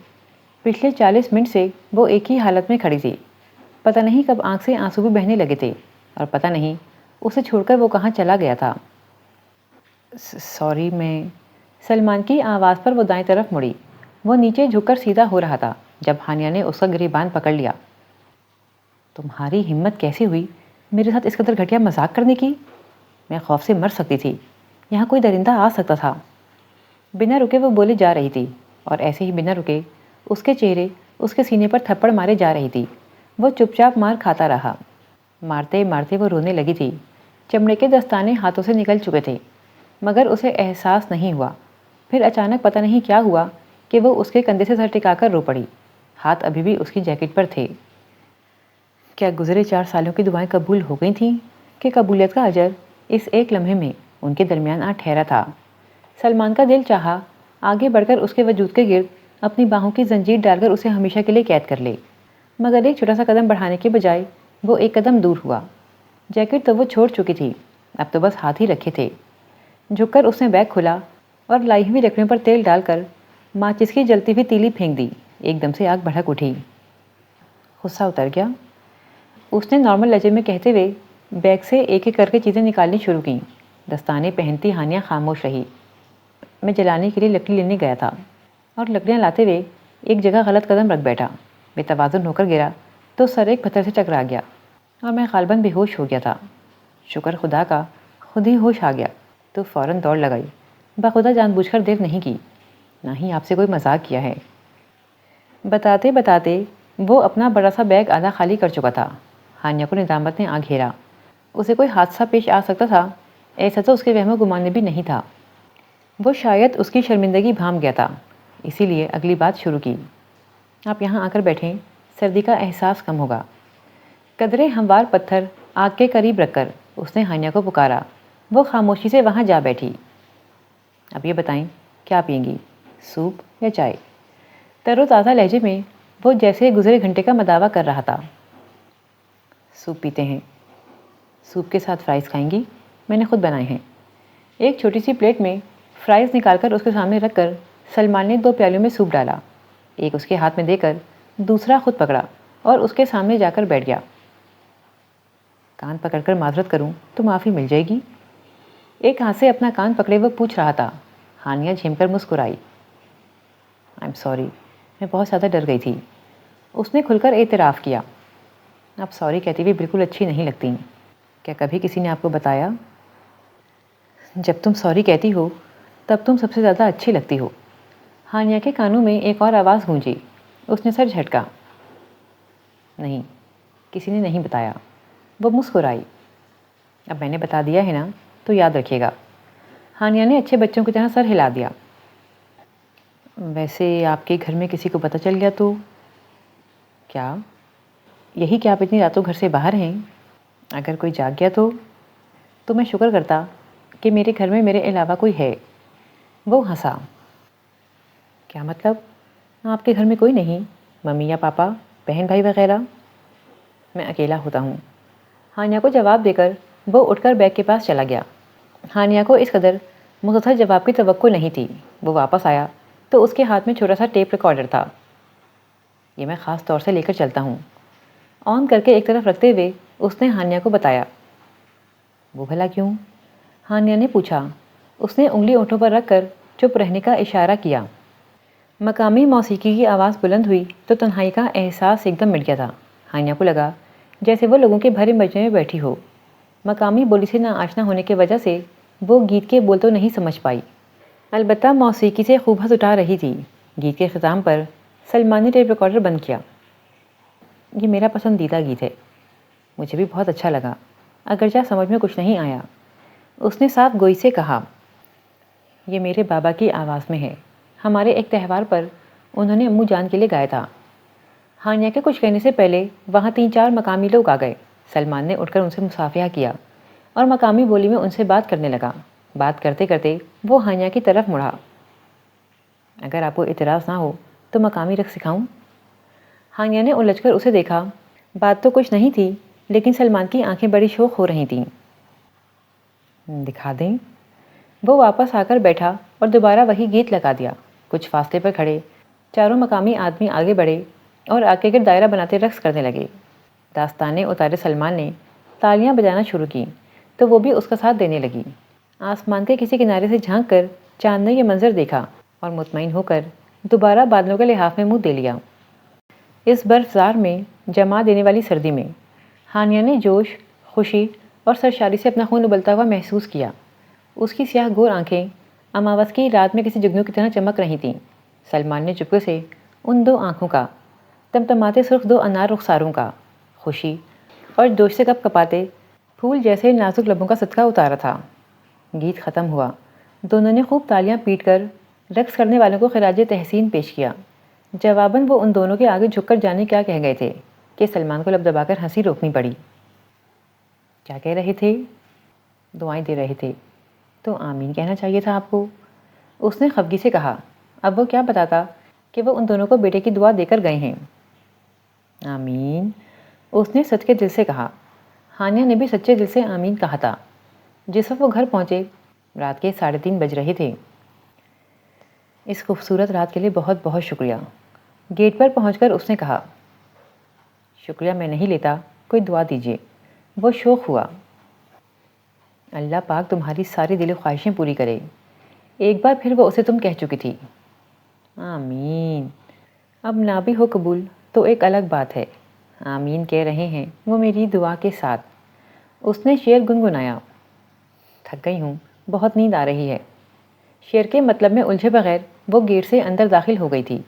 پچھلے 40 منٹ سے وہ ایک ہی حالت میں کھڑی تھی۔ پتہ نہیں کب آنکھ سے آنسو بھی بہنے لگے تھے، اور پتہ نہیں اسے چھوڑ کر وہ کہاں چلا گیا تھا۔ سوری، میں… سلمان کی آواز پر وہ دائیں طرف مڑی۔ وہ نیچے جھک کر سیدھا ہو رہا تھا جب ہانیہ نے اس کا گریبان پکڑ لیا۔ تمہاری ہمت کیسے ہوئی میرے ساتھ اس قدر گھٹیا مذاق کرنے کی؟ میں خوف سے مر سکتی تھی، یہاں کوئی درندہ آ سکتا تھا۔ بنا رکے وہ بولے جا رہی تھی، اور ایسے ہی بنا رکے اس کے چہرے اس کے سینے پر تھپڑ مارے جا رہی تھی۔ وہ چپ چاپ مار کھاتا رہا۔ مارتے مارتے وہ رونے لگی تھی۔ چمڑے کے دستانے ہاتھوں سے نکل چکے تھے، مگر اسے احساس نہیں ہوا۔ پھر اچانک پتہ نہیں کیا ہوا کہ وہ اس کے کندھے سے سر ٹکا کر رو پڑی۔ ہاتھ ابھی بھی اس کی جیکٹ پر تھے۔ کیا گزرے 4 سالوں کی دعائیں قبول ہو گئی تھیں کہ قبولیت کا اجر اس ایک لمحے میں ان کے درمیان آ ٹھہرا تھا؟ سلمان کا دل چاہا آگے بڑھ کر اس کے وجود کے گرد اپنی باہوں کی زنجیر ڈال کر اسے ہمیشہ کے لیے قید کر لے، مگر ایک چھوٹا سا قدم بڑھانے کے بجائے وہ ایک قدم دور ہوا۔ جیکٹ تو وہ چھوڑ چکی تھی، اب تو بس ہاتھ ہی رکھے تھے۔ جھک کر اس نے بیگ کھولا اور لائی ہوئی لکڑیوں پر تیل ڈال کر ماچس کی جلتی ہوئی تیلی پھینک دی۔ ایک دم سے آگ بھڑک اٹھی۔ غصہ اتر گیا، اس نے نارمل لہجے میں کہتے ہوئے بیگ سے ایک ایک کر کے چیزیں نکالنی شروع کیں۔ دستانے پہنتی ہانیہ خاموش رہی۔ میں جلانے کے لیے لکڑی لینے گیا تھا، اور لکڑیاں لاتے ہوئے ایک جگہ غلط قدم رکھ بیٹھا۔ بے توازن ہو کر گرا تو سر ایک پتھر سے ٹکرا گیا، اور میں غالباً بے ہوش ہو گیا تھا۔ شکر خدا کا خود ہی ہوش آ گیا تو فوراً دوڑ لگائی۔ بخدا جان بوجھ کر دیر نہیں کی، نہ ہی آپ سے کوئی مذاق کیا ہے۔ بتاتے بتاتے وہ اپنا بڑا سا بیگ آدھا خالی کر چکا تھا۔ ہانیہ کو ندامت نے آ گھیرا۔ اسے کوئی حادثہ پیش آ سکتا تھا، ایسا تو اس کے وہم و گمان میں بھی نہیں تھا۔ وہ شاید اس کی شرمندگی بھانپ گیا تھا، اسی لیے اگلی بات شروع کی۔ آپ یہاں آ کر بیٹھیں، سردی کا احساس کم ہوگا۔ قدرے ہموار پتھر آگ کے قریب رکھ کر اس نے ہانیہ کو پکارا۔ وہ خاموشی سے وہاں جا بیٹھی۔ اب یہ بتائیں کیا پئیں گی، سوپ یا چائے؟ تر و تازہ لہجے میں وہ جیسے گزرے گھنٹے کا مداوع کر رہا تھا۔ سوپ پیتے ہیں۔ سوپ کے ساتھ فرائز کھائیں گی؟ میں نے خود بنائے ہیں۔ ایک چھوٹی سی پلیٹ میں فرائز نکال کر اس کے سامنے رکھ کر سلمان نے 2 پیالوں میں سوپ ڈالا۔ ایک اس کے ہاتھ میں دے کر دوسرا خود پکڑا اور اس کے سامنے جا کر بیٹھ گیا۔ کان پکڑ کر معذرت کروں تو معافی مل جائے گی؟ ایک ہاتھ سے اپنا کان پکڑے وہ پوچھ رہا تھا۔ ہانیہ جھم کر مسکرائی۔ آئی ایم سوری، میں بہت زیادہ ڈر گئی تھی۔ اس نے کھل کر اعتراف کیا۔ آپ سوری کہتی ہوئی بالکل اچھی نہیں لگتی۔ کیا کبھی کسی نے آپ کو بتایا؟ جب تم سوری کہتی ہو تب تم سب سے زیادہ اچھی لگتی ہو۔ ہانیہ کے کانوں میں ایک اور آواز گونجی۔ اس نے سر جھٹکا۔ نہیں، کسی نے نہیں بتایا۔ وہ مسکرائی۔ اب میں نے بتا دیا ہے نا تو یاد رکھیے گا۔ ہانیہ نے اچھے بچوں کی طرح سر ہلا دیا۔ ویسے آپ کے گھر میں کسی کو پتہ چل گیا تو؟ کیا؟ یہی کہ آپ اتنی راتوں گھر سے باہر ہیں؟ اگر کوئی جاگ گیا تو میں شکر کرتا کہ میرے گھر میں میرے علاوہ کوئی ہے۔ وہ ہنسا۔ کیا مطلب؟ آپ کے گھر میں کوئی نہیں؟ ممی یا پاپا، بہن بھائی وغیرہ؟ میں اکیلا ہوتا ہوں۔ ہانیہ کو جواب دے کر وہ اٹھ کر بیگ کے پاس چلا گیا۔ ہانیہ کو اس قدر مختصر جواب کی توقع نہیں تھی۔ وہ واپس آیا تو اس کے ہاتھ میں چھوٹا سا ٹیپ ریکارڈر تھا۔ یہ میں خاص طور سے لے کر چلتا ہوں، آن کر کے ایک طرف رکھتے ہوئے اس نے ہانیہ کو بتایا۔ وہ بھلا کیوں؟ ہانیہ نے پوچھا۔ اس نے انگلی ہونٹوں پر رکھ کر چپ رہنے کا اشارہ کیا۔ مقامی موسیقی کی آواز بلند ہوئی تو تنہائی کا احساس ایک دم مٹ گیا تھا۔ ہانیہ کو لگا جیسے وہ لوگوں کے بھرے مجمع میں بیٹھی ہو۔ مقامی بولی سے ناآشنا ہونے کی وجہ سے وہ گیت کے بول تو نہیں سمجھ پائی، البتہ موسیقی سے خوب ہنس اٹھا رہی تھی۔ گیت کے اختتام پر سلمان نے ٹیپ ریکارڈر بند کیا۔ یہ میرا پسندیدہ گیت ہے، مجھے بھی بہت اچھا لگا، اگرچہ سمجھ میں کچھ نہیں آیا۔ اس نے صاف گوئی سے کہا۔ یہ میرے بابا کی آواز میں ہے، ہمارے ایک تہوار پر انہوں نے امو جان کے لیے گایا تھا۔ ہانیہ کے کچھ کہنے سے پہلے وہاں 3-4 مقامی لوگ آ گئے۔ سلمان نے اٹھ کر ان سے مصافحہ کیا اور مقامی بولی میں ان سے بات کرنے لگا۔ بات کرتے کرتے وہ ہانیہ کی طرف مڑا۔ اگر آپ کو اعتراض نہ ہو تو مقامی رقص سکھاؤں؟ ہانیہ نے الجھ کر اسے دیکھا۔ بات تو کچھ نہیں تھی، لیکن سلمان کی آنکھیں بڑی شوق ہو رہی تھیں۔ دکھا دیں؟ وہ واپس آ کر بیٹھا اور دوبارہ وہی گیت لگا دیا۔ کچھ فاصلے پر کھڑے 4 مقامی آدمی آگے بڑھے اور آگ کے گرد دائرہ بناتے رقص کرنے لگے۔ داستانے اتارے سلمان نے تالیاں بجانا شروع کی تو وہ بھی اس کا ساتھ دینے لگی۔ آسمان کے کسی کنارے سے جھانک کر چاند نے یہ منظر دیکھا اور مطمئن ہو کر دوبارہ بادلوں کے لحاف میں منہ دے لیا۔ اس برف زار میں جما دینے والی سردی میں ہانیہ نے جوش، خوشی اور سرشاری سے اپنا خون ابلتا ہوا محسوس کیا۔ اس کی سیاہ گور آنکھیں اماوس کی رات میں کسی جگنو کی طرح چمک رہی تھیں۔ سلمان نے چپکے سے ان 2 آنکھوں کا، تمتماتے سرخ 2 انار رخساروں کا، خوشی اور جوش سے کپ کپاتے پھول جیسے نازک لبوں کا صدقہ اتارا تھا۔ گیت ختم ہوا۔ دونوں نے خوب تالیاں پیٹ کر رقص کرنے والوں کو خراج تحسین پیش کیا۔ جواباً وہ ان دونوں کے آگے جھک کر جانے کیا کہہ گئے تھے کہ سلمان کو لب دبا کر ہنسی روکنی پڑی۔ کیا کہہ رہے تھے؟ دعائیں دے رہے تھے۔ تو آمین کہنا چاہیے تھا آپ کو، اس نے خفگی سے کہا۔ اب وہ کیا بتاتا کہ وہ ان دونوں کو بیٹے کی دعا دے کر گئے ہیں۔ آمین، اس نے سچ کے دل سے کہا۔ ہانیہ نے بھی سچے دل سے آمین کہا تھا۔ جس وقت وہ گھر پہنچے رات کے 3:30 بج رہے تھے۔ اس خوبصورت رات کے لیے بہت بہت شکریہ، گیٹ پر پہنچ کر اس نے کہا۔ شکریہ میں نہیں لیتا، کوئی دعا دیجیے۔ وہ شوق ہوا۔ اللہ پاک تمہاری ساری دلی خواہشیں پوری کرے۔ ایک بار پھر وہ اسے تم کہہ چکی تھی۔ آمین۔ اب نہ بھی ہو قبول تو ایک الگ بات ہے، آمین کہہ رہے ہیں وہ میری دعا کے ساتھ۔ اس نے شعر گنگنایا۔ تھک گئی ہوں، بہت نیند آ رہی ہے۔ شعر کے مطلب میں الجھے بغیر وہ گیٹ سے اندر داخل ہو گئی تھی۔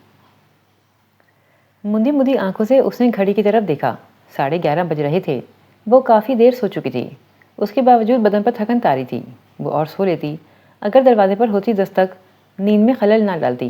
مندی مندی آنکھوں سے اس نے گھڑی کی طرف دیکھا۔ 11:30 بج رہے تھے۔ وہ کافی دیر سو چکی تھی۔ اس کے باوجود بدن پر تھکن طاری تھی۔ وہ اور سو لیتی اگر دروازے پر ہوتی دستک نیند میں خلل نہ ڈالتی۔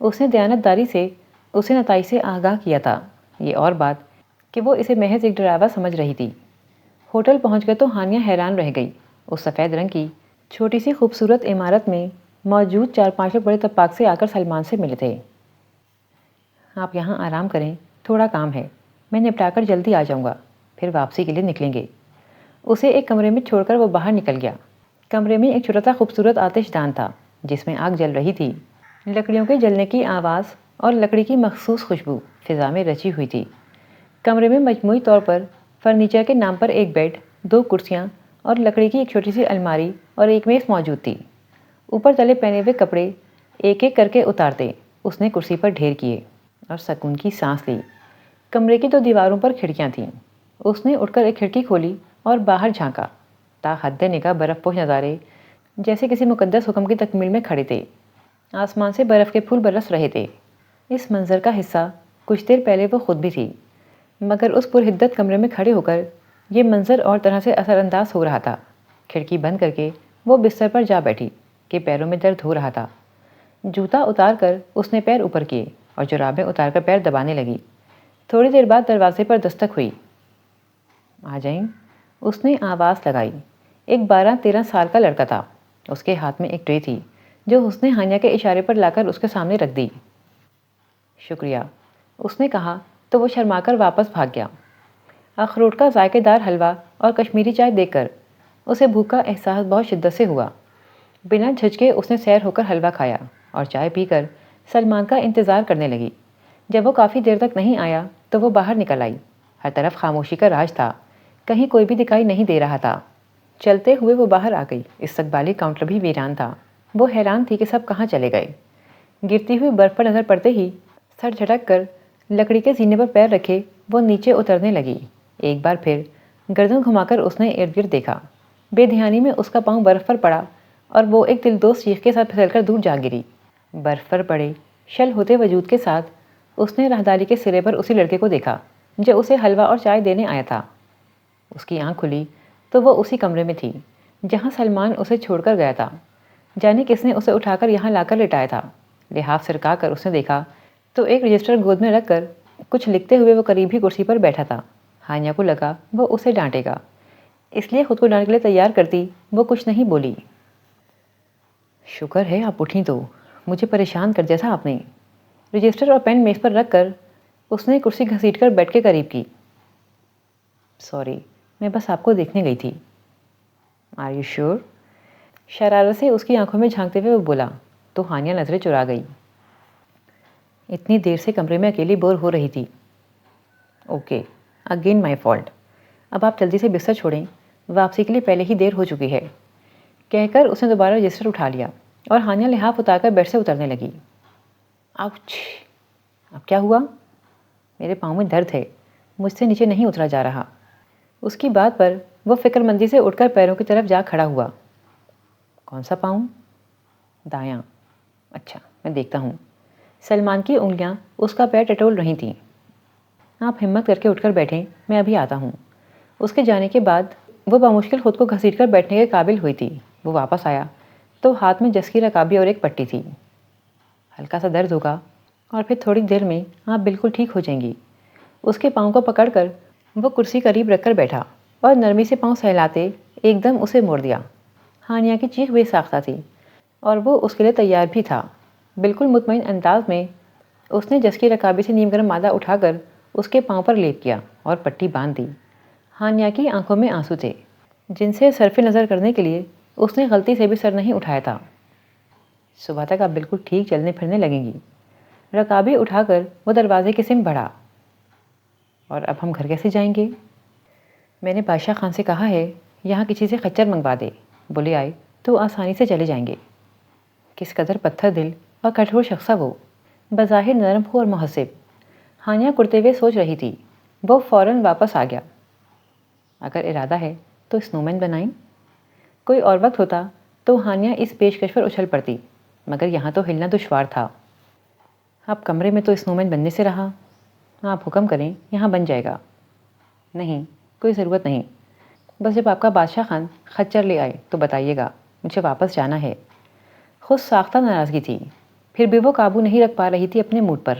اس نے دیانتداری سے اسے نتائج سے آگاہ کیا تھا، یہ اور بات کہ وہ اسے محض ایک ڈراوا سمجھ رہی تھی۔ ہوٹل پہنچ گئے تو ہانیہ حیران رہ گئی۔ اس سفید رنگ کی چھوٹی سی خوبصورت عمارت میں موجود 4-5 لوگ بڑے اتفاق سے آ کر سلمان سے ملے تھے۔ آپ یہاں آرام کریں، تھوڑا کام ہے، میں نپٹا کر جلدی آ جاؤں گا، پھر واپسی کے لیے نکلیں گے۔ اسے ایک کمرے میں چھوڑ کر وہ باہر نکل گیا۔ کمرے میں ایک چھوٹا سا خوبصورت آتش دان تھا جس میں آگ جل رہی تھی۔ لکڑیوں کے جلنے کی آواز اور لکڑی کی مخصوص خوشبو فضا میں رچی ہوئی تھی۔ کمرے میں مجموعی طور پر فرنیچر کے نام پر ایک بیڈ، 2 کرسیاں اور لکڑی کی ایک چھوٹی سی الماری اور ایک میز موجود تھی۔ اوپر تلے پہنے ہوئے کپڑے ایک ایک کر کے اتارتے اس نے کرسی پر ڈھیر کیے اور سکون کی سانس لی۔ کمرے کی 2 دیواروں پر کھڑکیاں تھیں۔ اس نے اٹھ کر ایک کھڑکی کھولی اور باہر جھانکا۔ تا حد نگاہ برف پوش نظارے جیسے کسی مقدس حکم کی تکمیل میں کھڑے تھے۔ آسمان سے برف کے پھول برس رہے تھے۔ اس منظر کا حصہ کچھ دیر پہلے وہ خود بھی تھی، مگر اس پرحدت کمرے میں کھڑے ہو کر یہ منظر اور طرح سے اثر انداز ہو رہا تھا۔ کھڑکی بند کر کے وہ بستر پر جا بیٹھی کہ پیروں میں درد ہو رہا تھا۔ جوتا اتار کر اس نے پیر اوپر کیے اور جرابیں اتار کر پیر دبانے لگی۔ تھوڑی دیر بعد دروازے پر دستک ہوئی۔ آ جائیں، اس نے آواز لگائی۔ ایک 12-13 سال کا لڑکا تھا۔ اس کے ہاتھ میں ایک ٹرے تھی جو اس نے ہانیہ کے اشارے پر لا کر اس کے سامنے رکھ دی۔ شکریہ، اس نے کہا تو وہ شرما کر واپس بھاگ گیا۔ اخروٹ کا ذائقے دار حلوہ اور کشمیری چائے دیکھ کر اسے بھوک کا احساس بہت شدت سے ہوا۔ بنا جھجکے اس نے سیر ہو کر حلوہ کھایا اور چائے پی کر سلمان کا انتظار کرنے لگی۔ جب وہ کافی دیر تک نہیں آیا تو وہ باہر نکل آئی۔ ہر طرف خاموشی کا راج تھا، کہیں کوئی بھی دکھائی نہیں دے رہا تھا۔ چلتے ہوئے وہ باہر آ گئی۔ استقبالی کاؤنٹر بھی ویران تھا۔ وہ حیران تھی کہ سب کہاں چلے گئے۔ گرتی ہوئی برف پر نظر پڑتے ہی سر جھٹک کر لکڑی کے زینے پر پیر رکھے وہ نیچے اترنے لگی۔ ایک بار پھر گردن گھما کر اس نے ارد گرد دیکھا۔ بے دھیانی میں اس کا پاؤں برف پر پڑا اور وہ ایک دلدوز چیخ کے ساتھ پھسل کر دور جا گری۔ برف پر پڑے شل ہوتے وجود کے ساتھ اس نے راہداری کے سرے پر اسی لڑکے کو دیکھا جو اسے حلوہ اور چائے دینے آیا تھا۔ اس کی آنکھ کھلی تو وہ اسی کمرے میں تھی جہاں سلمان اسے چھوڑ کر گیا تھا۔ جانے کس نے اسے اٹھا کر یہاں لا کر لٹایا تھا۔ لحاف سرکا کر اس نے دیکھا تو ایک رجسٹر گود میں رکھ کر کچھ لکھتے ہوئے وہ قریب ہی کرسی پر بیٹھا تھا۔ ہانیہ کو لگا وہ اسے ڈانٹے گا، اس لیے خود کو ڈانٹ کے لیے تیار کرتی وہ کچھ نہیں بولی۔ شکر ہے آپ اٹھیں تو، مجھے پریشان کر دیا تھا آپ نے۔ رجسٹر اور پین میز پر رکھ کر اس نے کرسی گھسیٹ کر بیڈ کے قریب کی۔ سوری، میں بس آپ کو دیکھنے گئی تھی۔ Are you sure? شرارت سے اس کی آنکھوں میں جھانکتے ہوئے وہ بولا تو ہانیہ نظریں چرا گئی۔ اتنی دیر سے کمرے میں اکیلی بور ہو رہی تھی۔ Okay, again my fault. اب آپ جلدی سے بستر چھوڑیں، واپسی کے لیے پہلے ہی دیر ہو چکی ہے، کہہ کر اس نے دوبارہ رجسٹر اٹھا لیا اور ہانیہ لحاف اتار کر بیڈ سے اترنے لگی۔ آؤچ! اب کیا ہوا؟ میرے پاؤں میں درد ہے، مجھ سے نیچے نہیں اترا جا رہا۔ اس کی بات پر وہ فکر مندی سے اٹھ کر پیروں کی طرف جا کھڑا ہوا۔ کون سا پاؤں؟ دایاں۔ اچھا، میں دیکھتا ہوں۔ سلمان کی انگلیاں اس کا پیر ٹٹول رہی تھیں۔ آپ ہمت کر کے اٹھ کر بیٹھیں، میں ابھی آتا ہوں۔ اس کے جانے کے بعد وہ بمشکل خود کو گھسیٹ کر بیٹھنے کے قابل ہوئی تھی۔ وہ واپس آیا تو ہاتھ میں جس کی رکابی اور ایک پٹی تھی۔ ہلکا سا درد ہوگا اور پھر تھوڑی دیر میں آپ بالکل ٹھیک ہو جائیں گی۔ اس کے پاؤں کو پکڑ کر وہ کرسی قریب رکھ کر بیٹھا اور نرمی سے پاؤں سہلاتے ایک دم اسے موڑ دیا۔ ہانیہ کی چیخ بے ساختہ تھی اور وہ اس کے لیے تیار بھی تھا۔ بالکل مطمئن انداز میں اس نے جس کی رکابی سے نیم گرم مادہ اٹھا کر اس کے پاؤں پر لیپ کیا اور پٹی باندھ دی۔ ہانیہ کی آنکھوں میں آنسو تھے جن سے صرف نظر کرنے کے لیے اس نے غلطی سے بھی سر نہیں اٹھایا تھا۔ صبح تک آپ بالکل ٹھیک چلنے پھرنے لگیں گی۔ رکابی اٹھا کر وہ دروازے کی سمت بڑھا۔ اور اب ہم گھر کیسے جائیں گے؟ میں نے بادشاہ خان سے کہا ہے یہاں کسی سے خچر منگوا دے، بولے آئے تو آسانی سے چلے جائیں گے۔ کس قدر پتھر دل اور کٹھور شخص وہ، بظاہر نرم ہو اور مہذب۔ ہانیہ کرتے ہوئے سوچ رہی تھی۔ وہ فوراً واپس آ گیا۔ اگر ارادہ ہے تو اسنومین بنائیں؟ کوئی اور وقت ہوتا تو ہانیہ اس پیشکش پر اچھل پڑتی، مگر یہاں تو ہلنا دشوار تھا۔ اب کمرے میں تو اسنومین بننے سے رہا۔ آپ حکم کریں، یہاں بن جائے گا۔ نہیں، کوئی ضرورت نہیں، بس جب آپ کا بادشاہ خان خچر لے آئے تو بتائیے گا، مجھے واپس جانا ہے۔ خود ساختہ ناراضگی تھی، پھر بھی وہ قابو نہیں رکھ پا رہی تھی اپنے موڈ پر۔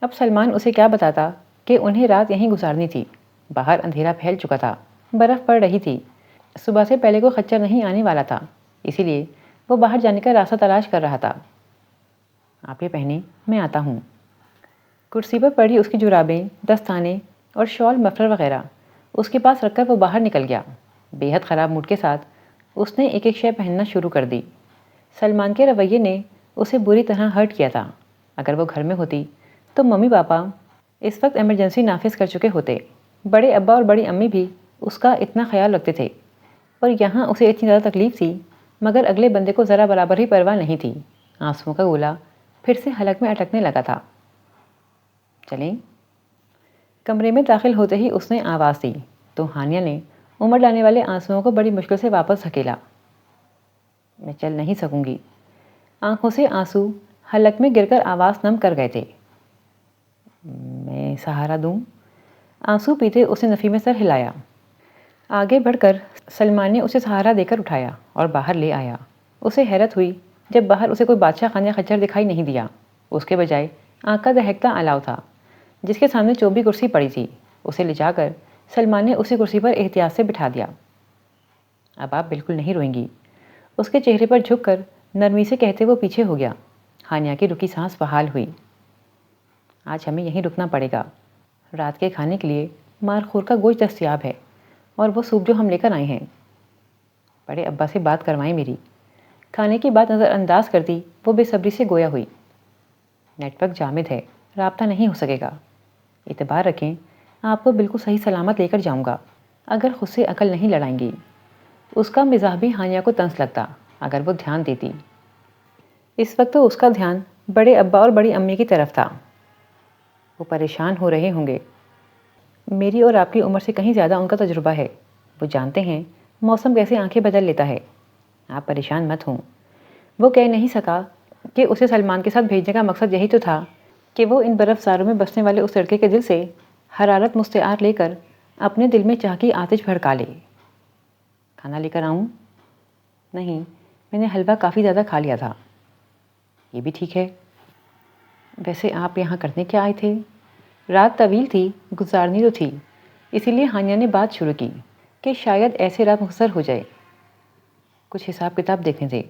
اب سلمان اسے کیا بتاتا کہ انہیں رات یہیں گزارنی تھی۔ باہر اندھیرا پھیل چکا تھا، برف پڑ رہی تھی، صبح سے پہلے کوئی خچر نہیں آنے والا تھا، اسی لیے وہ باہر جانے کا راستہ تلاش کر رہا تھا۔ آپ یہ پہنیں، میں آتا ہوں۔ کرسی پر پڑی اس کی جرابیں، دستانے اور شال مفلر وغیرہ اس کے پاس رکھ کر وہ باہر نکل گیا۔ بے حد خراب موڈ کے ساتھ اس نے ایک ایک شے پہننا شروع کر دی۔ سلمان کے رویے نے اسے بری طرح ہرٹ کیا تھا۔ اگر وہ گھر میں ہوتی تو ممی پاپا اس وقت ایمرجنسی نافذ کر چکے ہوتے۔ بڑے ابا اور بڑی امی بھی اس کا اتنا خیال رکھتے تھے، اور یہاں اسے اتنی زیادہ تکلیف تھی، مگر اگلے بندے کو ذرا برابر ہی پرواہ نہیں تھی۔ آنسوؤں کا گولا پھر سے حلق میں اٹکنے لگا تھا۔ چلیں۔ کمرے میں داخل ہوتے ہی اس نے آواز دی تو ہانیہ نے امڑ لانے والے آنسوؤں کو بڑی مشکل سے واپس دھکیلا۔ میں چل نہیں سکوں گی۔ آنکھوں سے آنسو حلق میں گر کر آواز نم کر گئے تھے۔ میں سہارا دوں؟ آنسو پیتے اس نے نفی میں سر ہلایا۔ آگے بڑھ کر سلمان نے اسے سہارا دے کر اٹھایا اور باہر لے آیا۔ اسے حیرت ہوئی جب باہر اسے کوئی بادشاہ خانہ خچر دکھائی نہیں دیا۔ اس کے بجائے آنکھ کا دہکتا الاؤ تھا، جس کے سامنے چوبی کرسی پڑی تھی۔ اسے لے جا کر سلمان نے اسی کرسی پر احتیاط سے بٹھا دیا۔ اب آپ بالکل نہیں روئیں گی، اس کے چہرے پر جھک کر نرمی سے کہتے وہ پیچھے ہو گیا۔ ہانیہ کی رکی سانس بحال ہوئی۔ آج ہمیں یہیں رکنا پڑے گا۔ رات کے کھانے کے لیے مارخور کا گوشت دستیاب ہے، اور وہ سوپ جو ہم لے کر آئے ہیں۔ بڑے ابا سے بات کروائیں میری۔ کھانے کی بات نظر انداز کرتی وہ بے صبری سے گویا ہوئی۔ نیٹ ورک جامد ہے، رابطہ نہیں ہو سکے گا۔ اعتبار رکھیں، آپ کو بالکل صحیح سلامت لے کر جاؤں گا، اگر خود سے عقل نہیں لڑائیں گی۔ اس کا مزاح بھی ہانیہ کو طنز لگتا اگر وہ دھیان دیتی۔ اس وقت تو اس کا دھیان بڑے ابا اور بڑی امی کی طرف تھا۔ وہ پریشان ہو رہے ہوں گے۔ میری اور آپ کی عمر سے کہیں زیادہ ان کا تجربہ ہے۔ وہ جانتے ہیں موسم کیسے آنکھیں بدل لیتا ہے۔ آپ پریشان مت ہوں۔ وہ کہہ نہیں سکا کہ اسے سلمان کے ساتھ بھیجنے کا مقصد یہی تو تھا کہ وہ ان برف زاروں میں بسنے والے اس لڑکے کے دل سے حرارت مستعار لے کر اپنے دل میں چاہ کی آتش بھڑکا لے۔ کھانا لے کر آؤں؟ نہیں، میں نے حلوہ کافی زیادہ کھا لیا تھا۔ یہ بھی ٹھیک ہے۔ ویسے آپ یہاں کرنے کیا آئے تھے؟ رات طویل تھی، گزارنی تو تھی، اسی لیے ہانیہ نے بات شروع کی کہ شاید ایسے رات مختصر ہو جائے۔ کچھ حساب کتاب دیکھنے تھے۔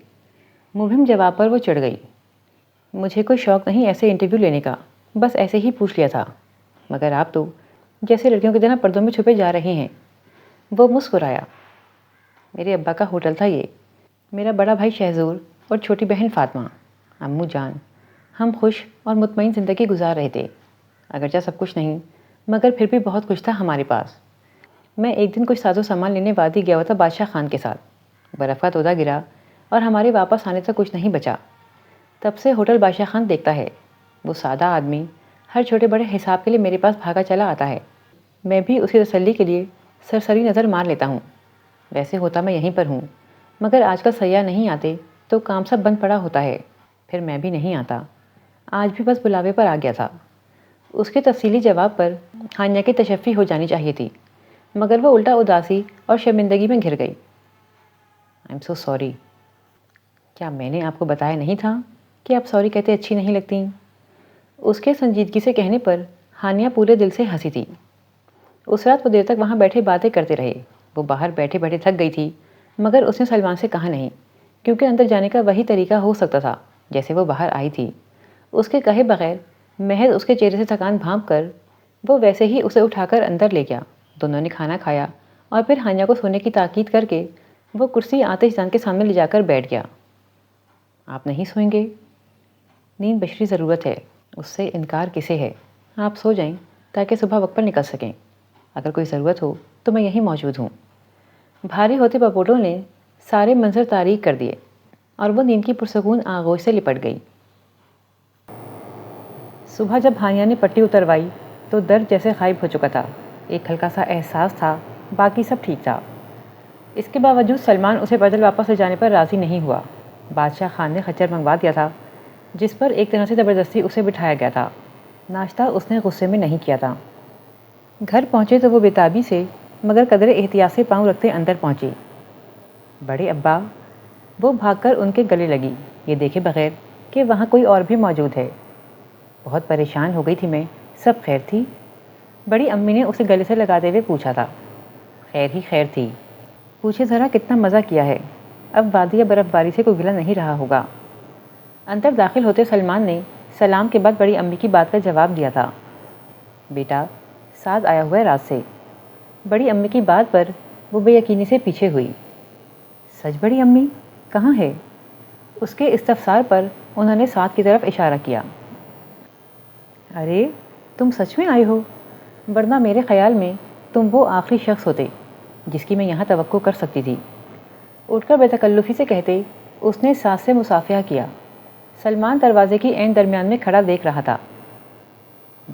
مبہم جواب پر وہ چڑھ گئی۔ مجھے کوئی شوق نہیں ایسے انٹرویو لینے کا، بس ایسے ہی پوچھ لیا تھا، مگر آپ تو جیسے لڑکیوں کی طرح پردوں میں چھپے جا رہے ہیں۔ وہ مسکرایا۔ میرے ابا کا ہوٹل تھا یہ، میرا بڑا بھائی شہزور اور چھوٹی بہن فاطمہ، امو جان، ہم خوش اور مطمئن زندگی گزار رہے تھے، اگرچہ سب کچھ نہیں، مگر پھر بھی بہت کچھ تھا ہمارے پاس۔ میں ایک دن کچھ ساز و سامان لینے وادی گیا ہوا تھا بادشاہ خان کے ساتھ۔ برف کا تودہ گرا اور ہمارے واپس آنے تک کچھ نہیں بچا۔ تب سے ہوٹل بادشاہ خان دیکھتا ہے۔ وہ سادہ آدمی ہر چھوٹے بڑے حساب کے لیے میرے پاس بھاگا چلا آتا ہے۔ میں بھی اسی تسلی کے لیے سرسری نظر مار لیتا ہوں۔ ویسے ہوتا میں یہیں پر ہوں، مگر آج کل سیاح نہیں آتے تو کام سب بند پڑا ہوتا ہے، پھر میں بھی نہیں آتا۔ آج بھی بس بلاوے پر آ گیا تھا۔ اس کے تفصیلی جواب پر ہانیہ کی تشفی ہو جانی چاہیے تھی، مگر وہ الٹا اداسی اور شرمندگی میں گھر گئی۔ I am so sorry. کیا میں نے آپ کو بتایا نہیں تھا کہ آپ سوری کہتے اچھی نہیں لگتیں؟ اس کے سنجیدگی سے کہنے پر ہانیہ پورے دل سے ہنسی تھی۔ اس رات وہ دیر تک وہاں بیٹھے باتیں کرتے رہے۔ وہ باہر بیٹھے بیٹھے تھک گئی تھی، مگر اس نے سلمان سے کہا نہیں، کیونکہ اندر جانے کا وہی طریقہ ہو سکتا تھا جیسے وہ باہر آئی تھی۔ اس کے کہے بغیر محض اس کے چہرے سے تھکان بھانپ کر وہ ویسے ہی اسے اٹھا کر اندر لے گیا۔ دونوں نے کھانا کھایا اور پھر ہانیہ کو سونے کی تاکید کر کے وہ کرسی آتش جان کے سامنے لے جا کر بیٹھ گیا۔ آپ نہیں سوئیں گے؟ نیند بشری ضرورت ہے، اس سے انکار کسے ہے؟ آپ سو جائیں تاکہ صبح وقت پر نکل سکیں۔ اگر کوئی ضرورت ہو تو میں یہیں موجود ہوں۔ بھاری ہوتے پپوٹوں نے سارے منظر تاریک کر دیے اور وہ نیند کی پرسکون آغوش سے لپٹ گئی۔ صبح جب ہانیہ نے پٹی اتروائی تو درد جیسے غائب ہو چکا تھا۔ ایک ہلکا سا احساس تھا، باقی سب ٹھیک تھا۔ اس کے باوجود سلمان اسے پیدل واپس لے جانے پر راضی نہیں ہوا۔ بادشاہ خان نے خچر منگوا دیا تھا، جس پر ایک طرح سے زبردستی اسے بٹھایا گیا تھا۔ ناشتہ اس نے غصے میں نہیں کیا تھا۔ گھر پہنچے تو وہ بےتابی سے مگر قدر احتیاط سے پاؤں رکھتے اندر پہنچی۔ بڑے ابا، وہ بھاگ کر ان کے گلے لگی، یہ دیکھے بغیر کہ وہاں کوئی اور بھی موجود ہے۔ بہت پریشان ہو گئی تھی میں، سب خیر تھی؟ بڑی امی نے اسے گلے سے لگاتے ہوئے پوچھا تھا۔ خیر ہی خیر تھی، پوچھے ذرا کتنا مزہ کیا ہے، اب وادی یا برف باری سے کوئی گلہ نہیں رہا ہوگا۔ اندر داخل ہوتے سلمان نے سلام کے بعد بڑی امی کی بات کا جواب دیا تھا۔ بیٹا، سعد آیا ہوا ہے رات سے۔ بڑی امی کی بات پر وہ بے یقینی سے پیچھے ہوئی۔ سچ بڑی امی؟ کہاں ہے؟ اس کے استفسار پر انہوں نے سعد کی طرف اشارہ کیا۔ ارے تم سچ میں آئے ہو، ورنہ میرے خیال میں تم وہ آخری شخص ہوتے جس کی میں یہاں توقع کر سکتی تھی، اٹھ کر بے تکلفی سے کہتے اس نے سعد سے مصافحہ کیا۔ سلمان دروازے کی عین درمیان میں کھڑا دیکھ رہا تھا۔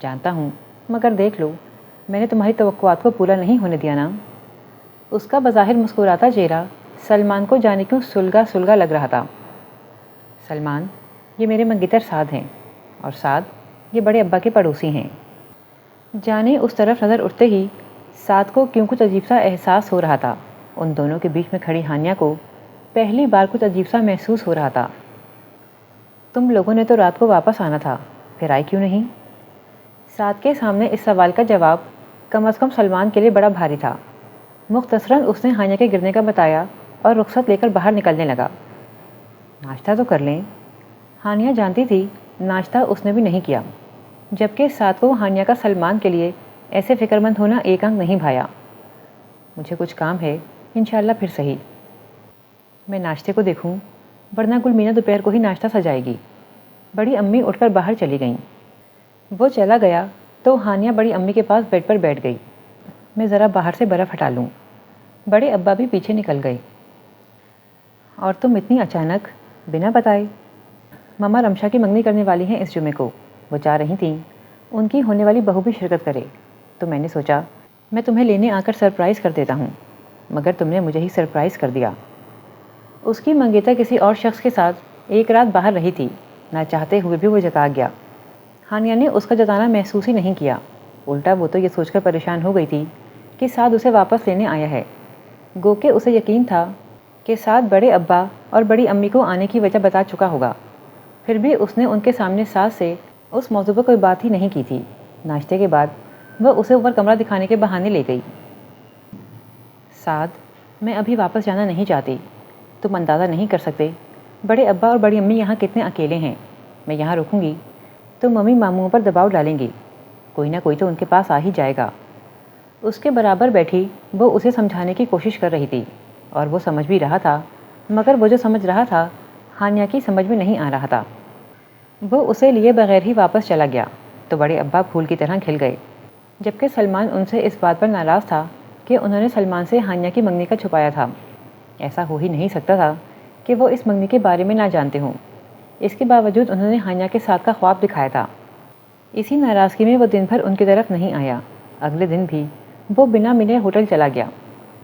جانتا ہوں، مگر دیکھ لو، میں نے تمہاری توقعات کو پورا نہیں ہونے دیا نا۔ اس کا بظاہر مسکراتا چہرہ سلمان کو جانے کیوں سلگا سلگا لگ رہا تھا۔ سلمان، یہ میرے منگیتر سعد ہیں، اور سعد یہ بڑے ابا کے پڑوسی ہیں۔ جانے اس طرف نظر اٹھتے ہی سعد کو کیوں کچھ عجیب سا احساس ہو رہا تھا۔ ان دونوں کے بیچ میں کھڑی ہانیہ کو پہلی بار کچھ عجیب سا محسوس ہو رہا تھا۔ تم لوگوں نے تو رات کو واپس آنا تھا، پھر آئی کیوں نہیں؟ سعد کے سامنے اس سوال کا جواب کم از کم سلمان کے لیے بڑا بھاری تھا۔ مختصراً اس نے ہانیہ کے گرنے کا بتایا اور رخصت لے کر باہر نکلنے لگا۔ ناشتہ تو کر لیں۔ ہانیہ جانتی تھی ناشتہ اس نے بھی نہیں کیا، جبکہ سعد کو ہانیہ کا سلمان کے لیے ایسے فکر مند ہونا ایک انگ نہیں بھایا۔ مجھے کچھ کام ہے، انشاءاللہ پھر صحیح۔ میں ناشتے کو دیکھوں، ورنہ گلمینہ دوپہر کو ہی ناشتہ سجائے گی۔ بڑی امی اٹھ کر باہر چلی گئیں۔ وہ چلا گیا تو ہانیہ بڑی امی کے پاس بیڈ پر بیٹھ گئی۔ میں ذرا باہر سے برف ہٹا لوں۔ بڑے ابا بھی پیچھے نکل گئے۔ اور تم اتنی اچانک، بنا بتائے؟ ماما رمشا کی منگنی کرنے والی ہیں اس جمعے کو، وہ چاہ رہی تھیں ان کی ہونے والی بہو بھی شرکت کرے، تو میں نے سوچا میں تمہیں لینے آ کر سرپرائز کر دیتا ہوں، مگر تم نے مجھے ہی سرپرائز کر دیا۔ اس کی منگیتر کسی اور شخص کے ساتھ ایک رات باہر رہی تھی، نہ چاہتے ہوئے بھی وہ جتا گیا۔ ہانیہ نے اس کا جتانا محسوس ہی نہیں کیا، الٹا وہ تو یہ سوچ کر پریشان ہو گئی تھی کہ سعد اسے واپس لینے آیا ہے۔ گو کہ اسے یقین تھا کہ سعد بڑے ابا اور بڑی امی کو آنے کی وجہ بتا چکا ہوگا، پھر بھی اس نے ان کے سامنے سعد سے اس موضوع پر کوئی بات ہی نہیں کی تھی۔ ناشتے کے بعد وہ اسے اوپر کمرہ دکھانے کے بہانے لے گئی۔ سعد، میں ابھی واپس جانا نہیں چاہتی، تم اندازہ نہیں کر سکتے بڑے ابا اور بڑی امی یہاں کتنے اکیلے ہیں۔ میں یہاں رکوں گی تو ممی ماموں پر دباؤ ڈالیں گی، کوئی نہ کوئی تو ان کے پاس آ ہی جائے گا۔ اس کے برابر بیٹھی وہ اسے سمجھانے کی کوشش کر رہی تھی، اور وہ سمجھ بھی رہا تھا، مگر وہ جو سمجھ رہا تھا ہانیہ کی سمجھ میں نہیں آ رہا تھا۔ وہ اسے لیے بغیر ہی واپس چلا گیا تو بڑے ابا پھول کی طرح کھل گئے، جبکہ سلمان ان سے اس بات پر ناراض تھا کہ انہوں نے سلمان سے ہانیہ کی منگنی کا چھپایا تھا۔ ایسا ہو ہی نہیں سکتا تھا کہ وہ اس منگنی کے بارے میں نہ جانتے ہوں۔ اس کے باوجود انہوں نے ہانیہ کے ساتھ کا خواب دکھایا تھا۔ اسی ناراضگی میں وہ دن بھر ان کی طرف نہیں آیا۔ اگلے دن بھی وہ بنا ملے ہوٹل چلا گیا۔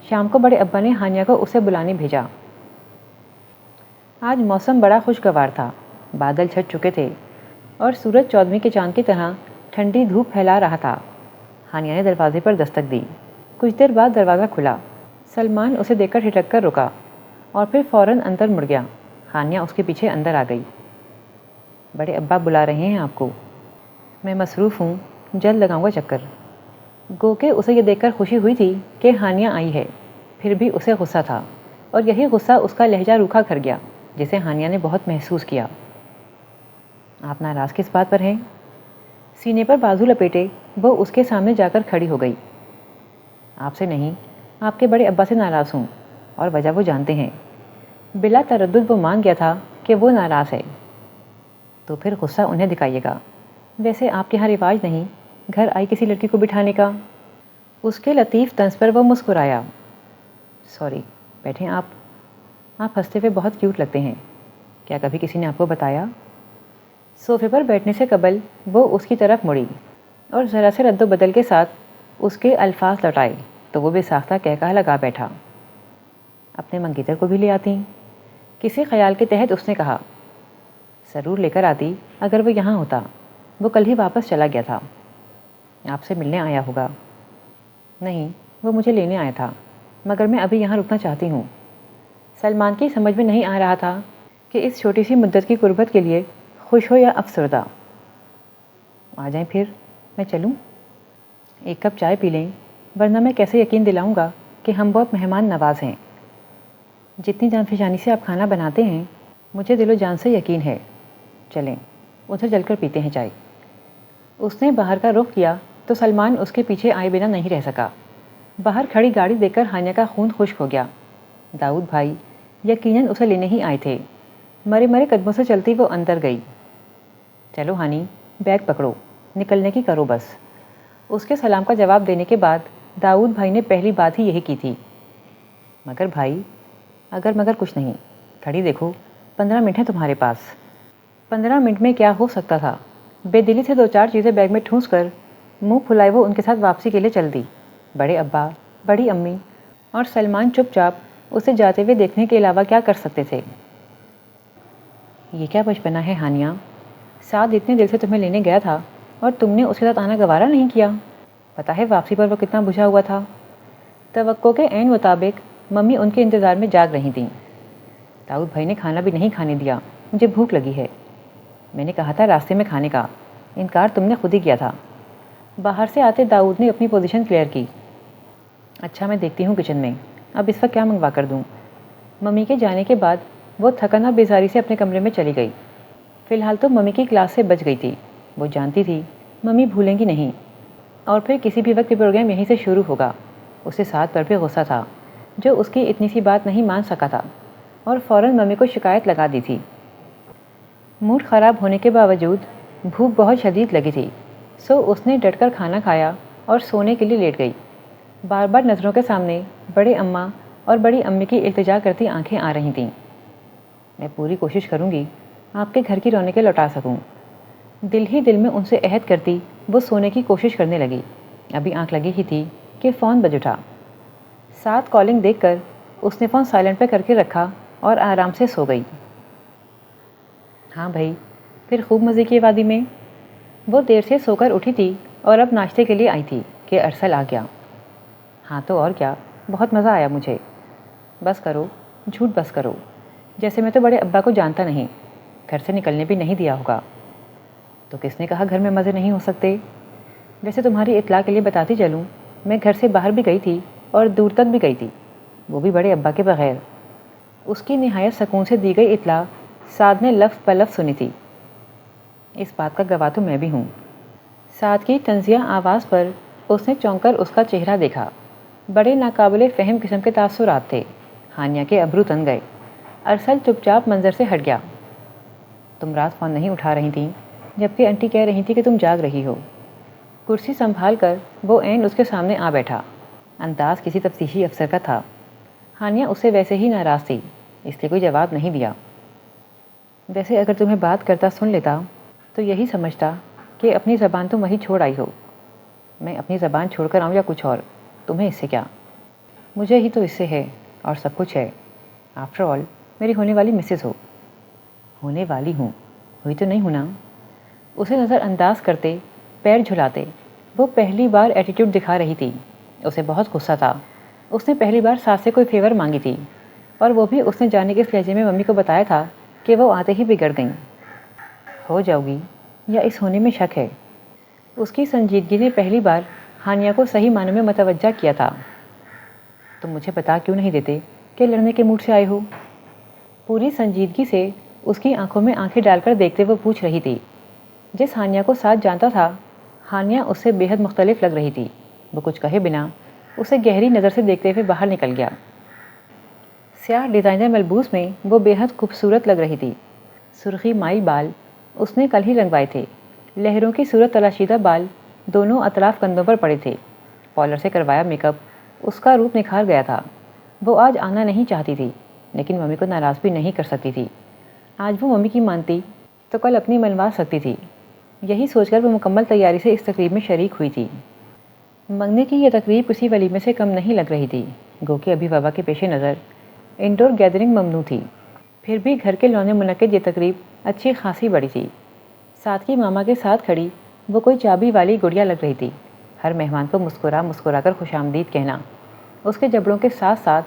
شام کو بڑے ابا نے ہانیہ کو اسے بلانے بھیجا۔ آج موسم بڑا خوشگوار تھا، بادل چھٹ چکے تھے اور سورج 14ویں کے چاند کی طرح ٹھنڈی دھوپ پھیلا رہا تھا۔ ہانیہ نے دروازے پر دستک دی۔ کچھ دیر بعد دروازہ کھلا۔ سلمان اسے دیکھ کر ہٹک کر رکا اور پھر فوراً اندر مڑ گیا۔ ہانیہ اس کے پیچھے اندر آ گئی۔ بڑے ابا بلا رہے ہیں آپ کو۔ میں مصروف ہوں، جلد لگاؤں گا چکر۔ گو کہ اسے یہ دیکھ کر خوشی ہوئی تھی کہ ہانیہ آئی ہے، پھر بھی اسے غصہ تھا، اور یہی غصہ اس کا لہجہ روکھا کر گیا جسے ہانیہ نے بہت محسوس کیا۔ آپ ناراض کس بات پر ہیں؟ سینے پر بازو لپیٹے وہ اس کے سامنے جا کر کھڑی ہو گئی۔ آپ سے نہیں، آپ کے بڑے ابا سے ناراض ہوں، اور وجہ وہ جانتے ہیں۔ بلا تردد وہ مان گیا تھا کہ وہ ناراض ہے۔ تو پھر غصہ انہیں دکھائیے گا۔ ویسے آپ کے یہاں رواج نہیں گھر آئی کسی لڑکی کو بٹھانے کا۔ اس کے لطیف طنز پر وہ مسکرایا۔ سوری، بیٹھیں آپ ہنستے ہوئے بہت کیوٹ لگتے ہیں۔ کیا کبھی کسی نے آپ کو بتایا؟ صوفے پر بیٹھنے سے قبل وہ اس کی طرف مڑی اور ذرا سے رد و بدل کے ساتھ اس کے الفاظ لوٹائے تو وہ بے ساختہ کہا لگا بیٹھا۔ اپنے منگیتر کو بھی لے آتی؟ کسی خیال کے تحت اس نے کہا۔ ضرور لے کر آتی اگر وہ یہاں ہوتا، وہ کل ہی واپس چلا گیا تھا۔ آپ سے ملنے آیا ہوگا۔ نہیں، وہ مجھے لینے آیا تھا، مگر میں ابھی یہاں رکنا چاہتی ہوں۔ سلمان کی سمجھ میں نہیں آ رہا تھا کہ اس چھوٹی سی مدت کی قربت کے لیے خوش ہو یا افسردہ؟ آ جائیں پھر، میں چلوں؟ ایک کپ چائے پی لیں، ورنہ میں کیسے یقین دلاؤں گا کہ ہم بہت مہمان نواز ہیں۔ جتنی جان فشانی سے آپ کھانا بناتے ہیں مجھے دل و جان سے یقین ہے۔ چلیں ادھر چل کر پیتے ہیں چائے۔ اس نے باہر کا رخ کیا تو سلمان اس کے پیچھے آئے بنا نہیں رہ سکا۔ باہر کھڑی گاڑی دیکھ کر ہانیہ کا خون خشک ہو گیا۔ داؤد بھائی یقیناً اسے لینے ہی آئے تھے۔ مرے مرے قدموں سے چلتی وہ اندر گئی۔ چلو ہانی، بیگ پکڑو، نکلنے کی کرو بس۔ اس کے سلام کا جواب دینے کے بعد داؤد بھائی نے پہلی بات ہی یہی کی تھی۔ مگر بھائی، اگر مگر کچھ نہیں، گھڑی دیکھو، 15 منٹ ہیں تمہارے پاس۔ 15 منٹ میں کیا ہو سکتا تھا؟ بے دلی سے 2-4 چیزیں بیگ میں ٹھونس کر منہ پھلائے وہ ان کے ساتھ واپسی کے لیے چل دی۔ بڑے ابا، بڑی امی اور سلمان چپ چاپ اسے جاتے ہوئے دیکھنے کے علاوہ کیا کر سکتے تھے؟ یہ کیا بچپنا ہے ہانیہ؟ سعد اتنے دل سے تمہیں لینے گیا تھا اور تم نے اس کے ساتھ آنا گوارا نہیں کیا۔ پتہ ہے واپسی پر وہ کتنا بجھا ہوا تھا؟ توقع کے عین مطابق ممی ان کے انتظار میں جاگ رہی تھیں۔ داؤد بھائی نے کھانا بھی نہیں کھانے دیا، مجھے بھوک لگی ہے۔ میں نے کہا تھا راستے میں کھانے کا، انکار تم نے خود ہی کیا تھا۔ باہر سے آتے داؤد نے اپنی پوزیشن کلیئر کی۔ اچھا میں دیکھتی ہوں کچن میں، اب اس وقت کیا منگوا کر دوں؟ ممی کے جانے کے بعد وہ تھکنا بیزاری سے اپنے کمرے میں چلی گئی۔ فی الحال تو ممی کی کلاس سے بچ گئی تھی۔ وہ جانتی تھی ممی بھولیں گی نہیں، اور پھر کسی بھی وقت یہ پروگرام یہیں سے شروع ہوگا۔ اسے سعد پر بھی غصہ تھا جو اس کی اتنی سی بات نہیں مان سکا تھا، اور فوراً ممی کو شکایت لگا دی تھی۔ موڈ خراب ہونے کے باوجود بھوک بہت شدید لگی تھی، سو اس نے ڈٹ کر کھانا کھایا اور سونے کے لیے لیٹ گئی۔ بار بار نظروں کے سامنے بڑے اماں اور بڑی امی کی التجا کرتی آنکھیں آ رہی تھیں۔ میں پوری کوشش کروں گی آپ کے گھر کی رونقیں لوٹا سکوں۔ دل ہی دل میں ان سے عہد کرتی وہ سونے کی کوشش کرنے لگی۔ ابھی آنکھ لگی ہی تھی کہ فون بج اٹھا۔ ساتھ کالنگ دیکھ کر اس نے فون سائلنٹ پہ کر کے رکھا اور آرام سے سو گئی۔ ہاں بھائی، پھر خوب مزے کی وادی میں؟ وہ دیر سے سو کر اٹھی تھی اور اب ناشتے کے لیے آئی تھی کہ ارسل آ گیا۔ ہاں تو اور کیا، بہت مزہ آیا مجھے۔ بس کرو، جھوٹ بس کرو، جیسے میں تو بڑے ابا کو جانتا نہیں، گھر سے نکلنے بھی نہیں دیا ہوگا۔ تو کس نے کہا گھر میں مزے نہیں ہو سکتے؟ ویسے تمہاری اطلاع کے لیے بتاتی چلوں، میں گھر سے باہر بھی گئی تھی اور دور تک بھی گئی تھی، وہ بھی بڑے ابا کے بغیر۔ اس کی نہایت سکون سے دی گئی اطلاع سعد نے لفظ بلفظ سنی تھی۔ اس بات کا گواہ تو میں بھی ہوں۔ سعد کی طنزیہ آواز پر اس نے چونک کر اس کا چہرہ دیکھا۔ بڑے ناقابل فہم قسم کے تاثرات تھے۔ ہانیہ کے ابرو تن گئے۔ ارسل چپ چاپ منظر سے ہٹ گیا۔ تم رات فون نہیں اٹھا رہی تھیں، جبکہ انٹی کہہ رہی تھی کہ تم جاگ رہی ہو۔ کرسی سنبھال کر وہ عین اس کے سامنے آ بیٹھا۔ انداز کسی تفتیشی افسر کا تھا۔ ہانیہ اس سے ویسے ہی ناراض تھی، اس لیے کوئی جواب نہیں دیا۔ ویسے اگر تمہیں بات کرتا سن لیتا تو یہی سمجھتا کہ اپنی زبان تم وہی چھوڑ آئی ہو۔ میں اپنی زبان چھوڑ کر آؤں یا کچھ اور، تمہیں اس سے کیا؟ مجھے ہی تو اس سے ہے اور سب کچھ ہے۔ آفٹر آل میری ہونے والی مسز ہو۔ ہونے والی ہوں، ہوئی تو نہیں ہونا؟ اسے نظر انداز کرتے، پیر جھلاتے وہ پہلی بار ایٹیٹیوڈ دکھا رہی تھی۔ اسے بہت غصہ تھا۔ اس نے پہلی بار ساس سے کوئی فیور مانگی تھی، اور وہ بھی اس نے جانے کے اس لہجے میں ممی کو بتایا تھا کہ وہ آتے ہی بگڑ گئیں۔ ہو جاؤ گی یا اس ہونے میں شک ہے؟ اس کی سنجیدگی نے پہلی بار ہانیہ کو صحیح معنوں میں متوجہ کیا تھا۔ تم مجھے بتا کیوں نہیں دیتے کہ لڑنے کے موڈ سے آئے ہو؟ پوری سنجیدگی سے اس کی آنکھوں میں آنکھیں ڈال کر دیکھتے وہ پوچھ رہی تھی۔ جس ہانیہ کو ساتھ جانتا تھا، ہانیہ اس سے بے حد مختلف لگ رہی تھی۔ وہ کچھ کہے بنا اسے گہری نظر سے دیکھتے ہوئے باہر نکل گیا۔ سیاہ ڈیزائنر ملبوس میں وہ بے حد خوبصورت لگ رہی تھی۔ سرخی مائل بال اس نے کل ہی رنگوائے تھے۔ لہروں کی صورت تلاشیدہ بال دونوں اطراف کندھوں پر پڑے تھے۔ پارلر سے کروایا میک اپ اس کا روپ نکھار گیا تھا۔ وہ آج آنا نہیں چاہتی تھی، لیکن ممی کو ناراض بھی نہیں کر سکتی تھی۔ آج وہ ممی کی مانتی تو کل اپنی منوا سکتی تھی۔ یہی سوچ کر وہ مکمل تیاری سے اس تقریب میں شریک ہوئی تھی۔ منگنے کی یہ تقریب کسی ولیمے سے کم نہیں لگ رہی تھی، گو کہ ابھی وبا کے پیش نظر انڈور گیدرنگ ممنوع تھی۔ پھر بھی گھر کے لونے منعقد یہ تقریب اچھی خاصی بڑی تھی۔ ساتھ کی ماما کے ساتھ کھڑی وہ کوئی چابی والی گڑیا لگ رہی تھی۔ ہر مہمان کو مسکرا کر خوش آمدید کہنا اس کے جبڑوں کے ساتھ ساتھ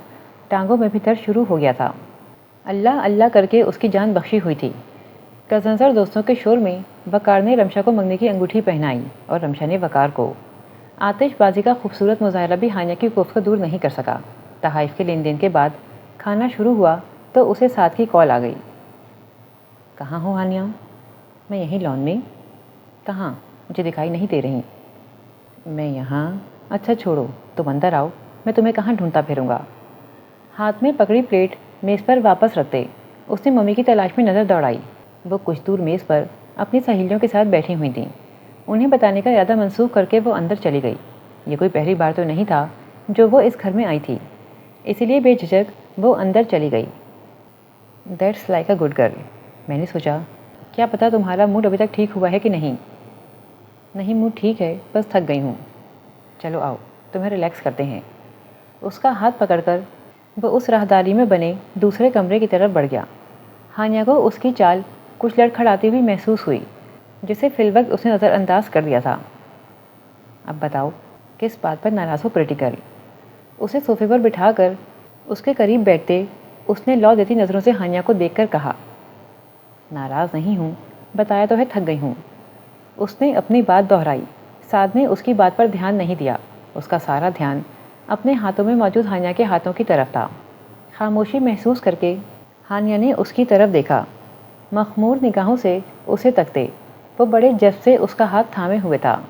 ٹانگوں میں بھی درد شروع ہو گیا تھا۔ اللہ اللہ کر کے اس کی جان بخشی ہوئی تھی۔ کزنز اور دوستوں کے شور میں وقار نے رمشا کو منگنی کی انگوٹھی پہنائی اور رمشا نے وقار کو۔ آتش بازی کا خوبصورت مظاہرہ بھی ہانیہ کی کوفت کو دور نہیں کر سکا۔ تحائف کے لین دین کے بعد کھانا شروع ہوا تو اسے ساتھ کی کال آ گئی۔ کہاں ہو ہانیہ؟ میں یہیں لان میں۔ کہاں؟ مجھے دکھائی نہیں دے رہی۔ میں یہاں۔ اچھا چھوڑو، تم اندر آؤ، میں تمہیں کہاں ڈھونڈتا پھروں گا۔ ہاتھ میں پکڑی پلیٹ میز پر واپس رکھتے اس نے ممی کی تلاش میں نظر دوڑائی۔ وہ کچھ دور میز پر اپنی سہیلیوں کے ساتھ بیٹھی ہوئی تھیں۔ انہیں بتانے کا ارادہ منسوخ کر کے وہ اندر چلی گئی۔ یہ کوئی پہلی بار تو نہیں تھا جو وہ اس گھر میں آئی تھی، اسی لیے بے جھجک وہ اندر چلی گئی۔ That's like a good girl. میں نے سوچا کیا پتہ تمہارا موڈ ابھی تک ٹھیک ہوا ہے کہ نہیں۔ نہیں، موڈ ٹھیک ہے، بس تھک گئی ہوں۔ چلو آؤ، تمہیں ریلیکس کرتے ہیں۔ اس کا ہاتھ پکڑ کر وہ اس راہداری میں بنے دوسرے کمرے کی طرف بڑھ گیا۔ ہانیہ کو اس کی چال کچھ لڑکھڑاتی ہوئی محسوس ہوئی، جسے فی الوقت اس نے نظر انداز کر دیا تھا۔ اب بتاؤ کس بات پر ناراض ہو پریٹی گرل؟ اسے صوفے پر بٹھا کر اس کے قریب بیٹھتے اس نے لو دیتی نظروں سے ہانیہ کو دیکھ کر کہا۔ ناراض نہیں ہوں، بتایا تو ہے تھک گئی ہوں۔ اس نے اپنی بات دہرائی۔ سعد نے اس کی بات پر دھیان نہیں دیا۔ اس کا سارا دھیان اپنے ہاتھوں میں موجود ہانیہ کے ہاتھوں کی طرف تھا۔ خاموشی محسوس کر کے ہانیہ نے اس کی طرف دیکھا۔ مخمور نگاہوں سے اسے تکتے وہ بڑے جذب سے اس کا ہاتھ تھامے ہوئے تھا۔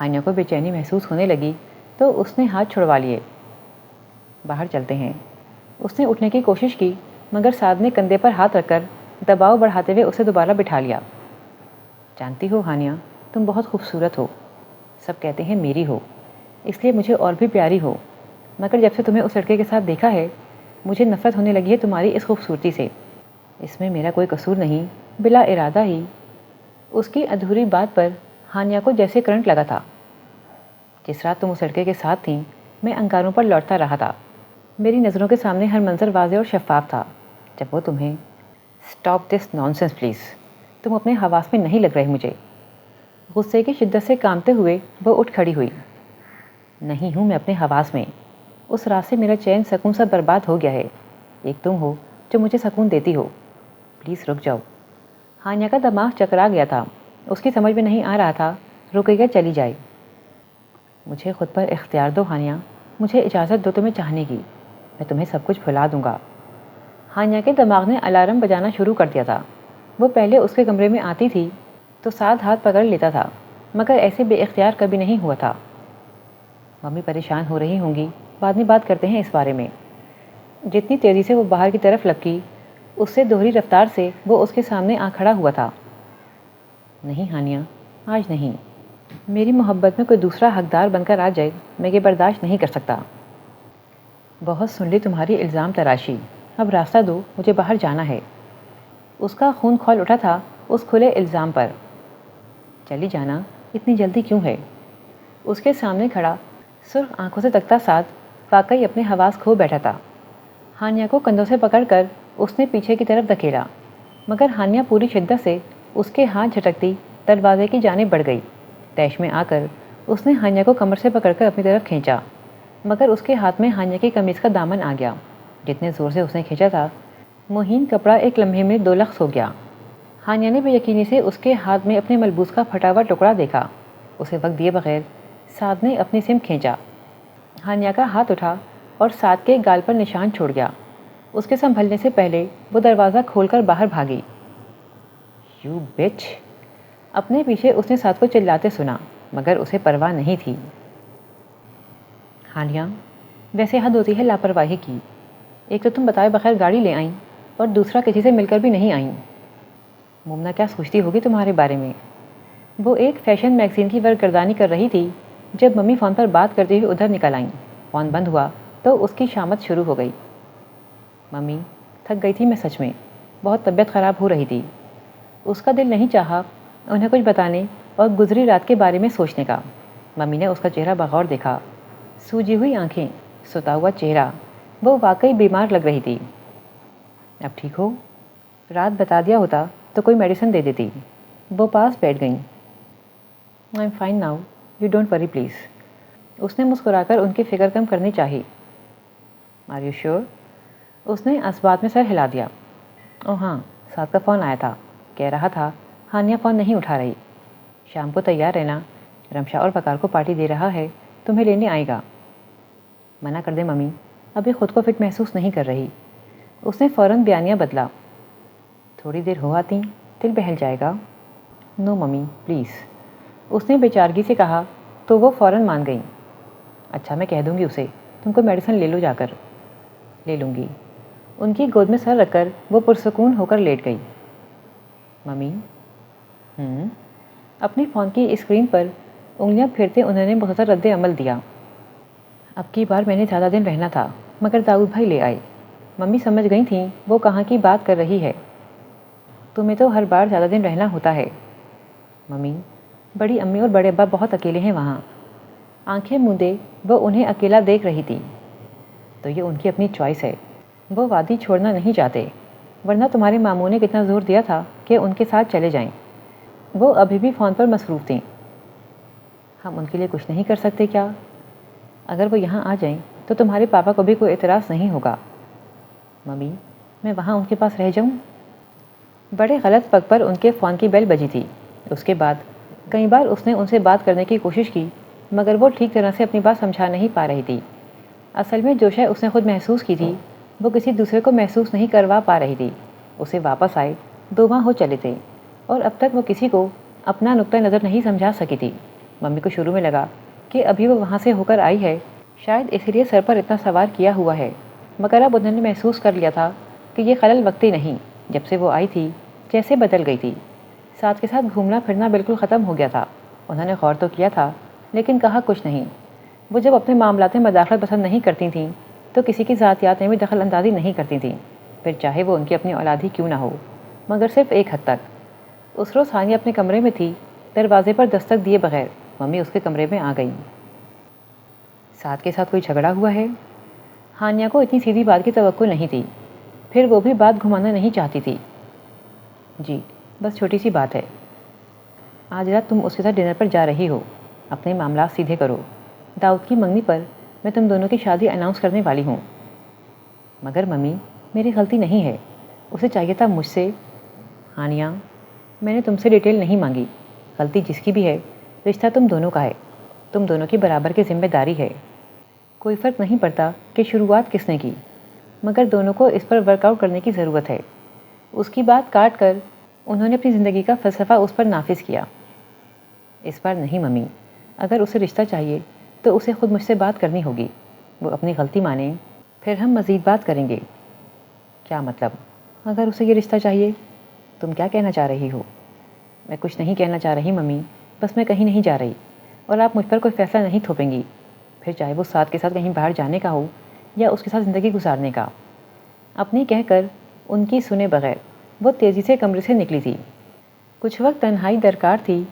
ہانیہ کو بے چینی محسوس ہونے لگی تو اس نے ہاتھ چھڑوا لیے۔ باہر چلتے ہیں۔ اس نے اٹھنے کی کوشش کی مگر سعد نے کندھے پر ہاتھ رکھ کر دباؤ بڑھاتے ہوئے اسے دوبارہ بٹھا لیا۔ جانتی ہو ہانیہ، تم بہت خوبصورت ہو۔ سب کہتے ہیں میری ہو، اس لیے مجھے اور بھی پیاری ہو، مگر جب سے تمہیں اس لڑکے کے ساتھ دیکھا ہے مجھے نفرت ہونے لگی ہے تمہاری اس خوبصورتی سے۔ اس میں میرا کوئی قصور نہیں، بلا ارادہ ہی۔ اس کی ادھوری بات پر ہانیہ کو جیسے کرنٹ لگا تھا۔ جس رات تم اس لڑکے کے ساتھ تھیں میں انگاروں پر لوٹتا رہا تھا۔ میری نظروں کے سامنے ہر منظر واضح اور شفاف تھا۔ جب وہ تمہیں اسٹاپ دس نانسنس پلیز، تم اپنے حواس میں نہیں لگ رہے مجھے۔ غصے کی شدت سے کانپتے ہوئے وہ اٹھ کھڑی ہوئی۔ نہیں ہوں میں اپنے حواس میں، اس رات سے میرا چین سکون سب برباد ہو گیا ہے۔ ایک تم ہو جو مجھے سکون دیتی ہو، پلیز رک جاؤ۔ ہانیہ کا دماغ چکرا گیا تھا۔ اس کی سمجھ میں نہیں آ رہا تھا رکے یا چلی جائے۔ مجھے خود پر اختیار دو ہانیہ، مجھے اجازت دو تمہیں چاہنے کی، میں تمہیں سب کچھ بھلا دوں گا۔ ہانیہ کے دماغ نے الارم بجانا شروع کر دیا تھا۔ وہ پہلے اس کے کمرے میں آتی تھی تو ساتھ ہاتھ پکڑ لیتا تھا، مگر ایسے بے اختیار کبھی نہیں ہوا تھا۔ ممی پریشان ہو رہی ہوں گی، بعد میں بات کرتے ہیں اس بارے میں۔ جتنی تیزی سے وہ باہر کی طرف لپکی اس سے دوہری رفتار سے وہ اس کے سامنے آ کھڑا ہوا تھا۔ نہیں ہانیہ، آج نہیں۔ میری محبت میں کوئی دوسرا حقدار بن کر آ جائے میں یہ برداشت نہیں کر سکتا۔ بہت سن لی تمہاری الزام تراشی، اب راستہ دو، مجھے باہر جانا ہے۔ اس کا خون کھول اٹھا تھا اس کھلے الزام پر۔ چلی جانا، اتنی جلدی کیوں ہے؟ اس کے سامنے کھڑا سرخ آنکھوں سے تکتا سعد واقعی اپنے حواس کھو بیٹھا تھا۔ ہانیہ کو کندھوں سے پکڑ کر اس نے پیچھے کی طرف دھکیلا، مگر ہانیہ پوری شدت سے اس کے ہاتھ جھٹکتی دروازے کی جانب بڑھ گئی۔ طیش میں آ کر اس نے ہانیہ کو کمر سے پکڑ کر اپنی طرف کھینچا، مگر اس کے ہاتھ میں ہانیہ کی قمیض کا دامن آ گیا۔ جتنے زور سے اس نے کھینچا تھا مہین کپڑا ایک لمحے میں دو لخت ہو گیا۔ ہانیہ نے بے یقینی سے اس کے ہاتھ میں اپنے ملبوس کا پھٹا ہوا ٹکڑا دیکھا۔ اسے وقت دیے بغیر سعد نے اپنی سمت کھینچا۔ ہانیہ کا ہاتھ اٹھا اور سعد کے گال پر نشان چھوڑ گیا۔ اس کے سنبھلنے سے پہلے وہ دروازہ کھول کر باہر بھاگی۔ یو بچ! اپنے پیچھے اس نے سعد کو چلاتے سنا، مگر اسے پرواہ نہیں تھی۔ ہانیہ، ویسے حد ہوتی ہے لاپرواہی کی۔ ایک تو تم بتائے بغیر گاڑی لے آئیں اور دوسرا کسی سے مل کر بھی نہیں آئیں۔ مومنہ کیا سوچتی ہوگی تمہارے بارے میں؟ وہ ایک فیشن میگزین کی ورگردانی کر رہی تھی جب ممی فون پر بات کرتے ہوئے ادھر نکل آئیں۔ فون بند ہوا تو اس کی شامت شروع ہو گئی۔ ممی، تھک گئی تھی میں سچ میں، بہت طبیعت خراب ہو رہی تھی۔ اس کا دل نہیں چاہا انہیں کچھ بتانے اور گزری رات کے بارے میں سوچنے کا۔ ممی نے اس کا چہرہ بغور دیکھا، سوجی ہوئی آنکھیں، سوتا ہوا چہرہ، وہ واقعی بیمار لگ رہی تھی۔ اب ٹھیک ہو؟ رات بتا دیا ہوتا تو کوئی میڈیسن دے دیتی۔ وہ پاس بیٹھ گئیں۔ I am fine now, you don't worry please. اس نے مسکرا کر ان کی فکر کم کرنی چاہی۔ Are you sure? اس نے اسبات میں سر ہلا دیا۔ اوہ ہاں، سعد کا فون آیا تھا، کہہ رہا تھا ہانیہ فون نہیں اٹھا رہی۔ شام کو تیار رہنا، رمشا اور وقار کو پارٹی دے رہا ہے، تمہیں لینے آئے گا۔ منع کر دے ممی، ابھی خود کو فٹ محسوس نہیں کر رہی۔ اس نے فوراً بیانیہ بدلا۔ تھوڑی دیر ہو آتی، دل بہل جائے گا۔ نو ممی پلیز، اس نے بیچارگی سے کہا تو وہ فوراً مان گئیں۔ اچھا میں کہہ دوں گی اسے، تم کو میڈیسن لے لو جا کر۔ لے لوں گی۔ ان کی گود میں سر رکھ کر وہ پرسکون ہو کر لیٹ گئی۔ ممی اپنے فون کی اسکرین پر انگلیاں پھیرتے انہوں نے مختصر رد عمل دیا۔ اب کی بار میں نے زیادہ دن رہنا تھا مگر داؤد بھائی لے آئے۔ ممی سمجھ گئی تھیں وہ کہاں کی بات کر رہی ہے۔ تمہیں تو ہر بار زیادہ دن رہنا ہوتا ہے۔ ممی بڑی امی اور بڑے ابا بہت اکیلے ہیں وہاں۔ آنکھیں موندے وہ انہیں اکیلا دیکھ رہی تھی۔ تو یہ ان کی اپنی چوائس ہے، وہ وادی چھوڑنا نہیں چاہتے، ورنہ تمہارے ماموں نے کتنا زور دیا تھا کہ ان کے ساتھ چلے جائیں۔ وہ ابھی بھی فون پر مصروف تھیں۔ ہم ان کے لیے کچھ نہیں کر سکتے کیا؟ اگر وہ یہاں آ جائیں تو تمہارے پاپا کو بھی کوئی اعتراض نہیں ہوگا۔ ممی میں وہاں ان کے پاس رہ جاؤں؟ بڑے غلط وقت پر ان کے فون کی بیل بجی تھی۔ اس کے بعد کئی بار اس نے ان سے بات کرنے کی کوشش کی مگر وہ ٹھیک طرح سے اپنی بات سمجھا نہیں پا رہی تھی۔ اصل میں جو شے اس نے خود محسوس کی تھی وہ کسی دوسرے کو محسوس نہیں کروا پا رہی تھی۔ اسے واپس آئے 2 ماہ ہو چلے تھے اور اب تک وہ کسی کو اپنا نقطہ نظر نہیں سمجھا سکی تھی۔ ممی کو شروع میں لگا کہ ابھی وہ وہاں سے ہو کر آئی ہے، شاید اسی لیے سر پر اتنا سوار کیا ہوا ہے، مگر اب انہوں نے محسوس کر لیا تھا کہ یہ خلل وقتی نہیں، جب سے وہ آئی تھی جیسے بدل گئی تھی۔ ساتھ کے ساتھ گھومنا پھرنا بالکل ختم ہو گیا تھا۔ انہوں نے غور تو کیا تھا لیکن کہا کچھ نہیں۔ وہ جب اپنے معاملات میں مداخلت پسند نہیں کرتی تھیں تو کسی کی ذاتیات میں بھی دخل اندازی نہیں کرتی تھیں، پھر چاہے وہ ان کی اپنی اولاد ہی کیوں نہ ہو، مگر صرف ایک حد تک۔ اس روز ہانیہ اپنے کمرے میں تھی، دروازے پر دستک دیے بغیر ممی اس کے کمرے میں آ گئیں۔ ساتھ کے ساتھ کوئی جھگڑا ہوا ہے؟ ہانیہ کو اتنی سیدھی بات کی توقع نہیں تھی، پھر وہ بھی بات گھمانا نہیں چاہتی تھی۔ جی بس چھوٹی سی بات ہے، آج رات تم اس کے ساتھ ڈنر پر جا رہی ہو، اپنے معاملات سیدھے کرو۔ داؤد کی منگنی پر میں تم دونوں کی شادی اناؤنس کرنے والی ہوں۔ مگر ممی میری غلطی نہیں ہے، اسے چاہیے تھا مجھ سے۔ ہانیہ میں نے تم سے ڈیٹیل نہیں مانگی، غلطی جس کی بھی ہے رشتہ تم دونوں کا ہے، تم دونوں کی برابر کی ذمہ داری ہے۔ کوئی فرق نہیں پڑتا کہ شروعات کس نے کی، مگر دونوں کو اس پر ورک آؤٹ کرنے کی ضرورت ہے۔ اس کی بات کاٹ کر انہوں نے اپنی زندگی کا فلسفہ اس پر نافذ کیا۔ اس بار نہیں ممی، اگر اسے رشتہ چاہیے تو اسے خود مجھ سے بات کرنی ہوگی، وہ اپنی غلطی مانے، پھر ہم مزید بات کریں گے۔ کیا مطلب؟ اگر اسے یہ رشتہ چاہیے؟ تم کیا کہنا چاہ رہی ہو؟ میں کچھ نہیں کہنا چاہ رہی ممی، بس میں کہیں نہیں جا رہی اور آپ مجھ پر کوئی فیصلہ نہیں تھوپیں گی، پھر چاہے وہ ساتھ کے ساتھ کہیں باہر جانے کا ہو یا اس کے ساتھ زندگی گزارنے کا۔ اپنی کہہ کر ان کی سنے بغیر وہ تیزی سے کمرے سے نکلی تھی۔ کچھ وقت تنہائی درکار تھی،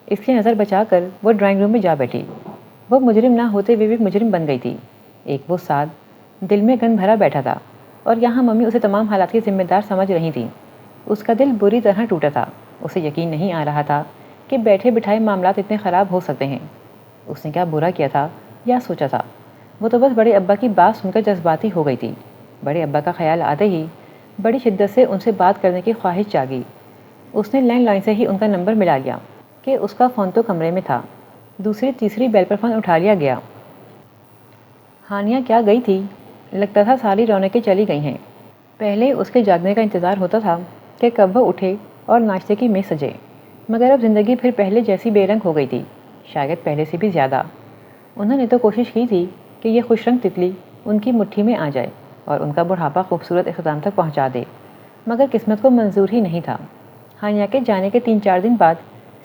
اس لیے نظر بچا کر وہ ڈرائنگ روم میں جا بیٹھی۔ وہ مجرم نہ ہوتے ہوئے بھی مجرم بن گئی تھی۔ ایک وہ سعد دل میں گند بھرا بیٹھا تھا اور یہاں ممی اسے تمام حالات کی ذمہ دار سمجھ رہی تھیں۔ اس کا دل بری طرح ٹوٹا تھا، اسے یقین نہیں آ رہا تھا کہ بیٹھے بٹھائے معاملات اتنے خراب ہو سکتے ہیں۔ اس نے کیا برا کیا تھا یا سوچا تھا؟ وہ تو بس بڑے ابا کی بات سن کر جذباتی ہو گئی تھی۔ بڑے ابا کا خیال آتے ہی بڑی شدت سے ان سے بات کرنے کی خواہش جاگی۔ اس نے لینڈ لائن سے ہی ان کا نمبر ملا لیا کہ اس کا فون تو کمرے میں تھا۔ دوسری تیسری بیل پر فون اٹھا لیا گیا۔ ہانیہ کیا گئی تھی، لگتا تھا ساری رونقیں چلی گئی ہیں۔ پہلے اس کے جاگنے کا انتظار ہوتا تھا کہ کب وہ اٹھے اور ناشتے کی میز سجے، مگر اب زندگی پھر پہلے جیسی بے رنگ ہو گئی تھی، شاید پہلے سے بھی زیادہ۔ انہوں نے تو کوشش کی تھی کہ یہ خوش رنگ تتلی ان کی مٹھی میں آ جائے اور ان کا بڑھاپا خوبصورت اختتام تک پہنچا دے، مگر قسمت کو منظور ہی نہیں تھا۔ ہانیہ کے جانے کے 3-4 دن بعد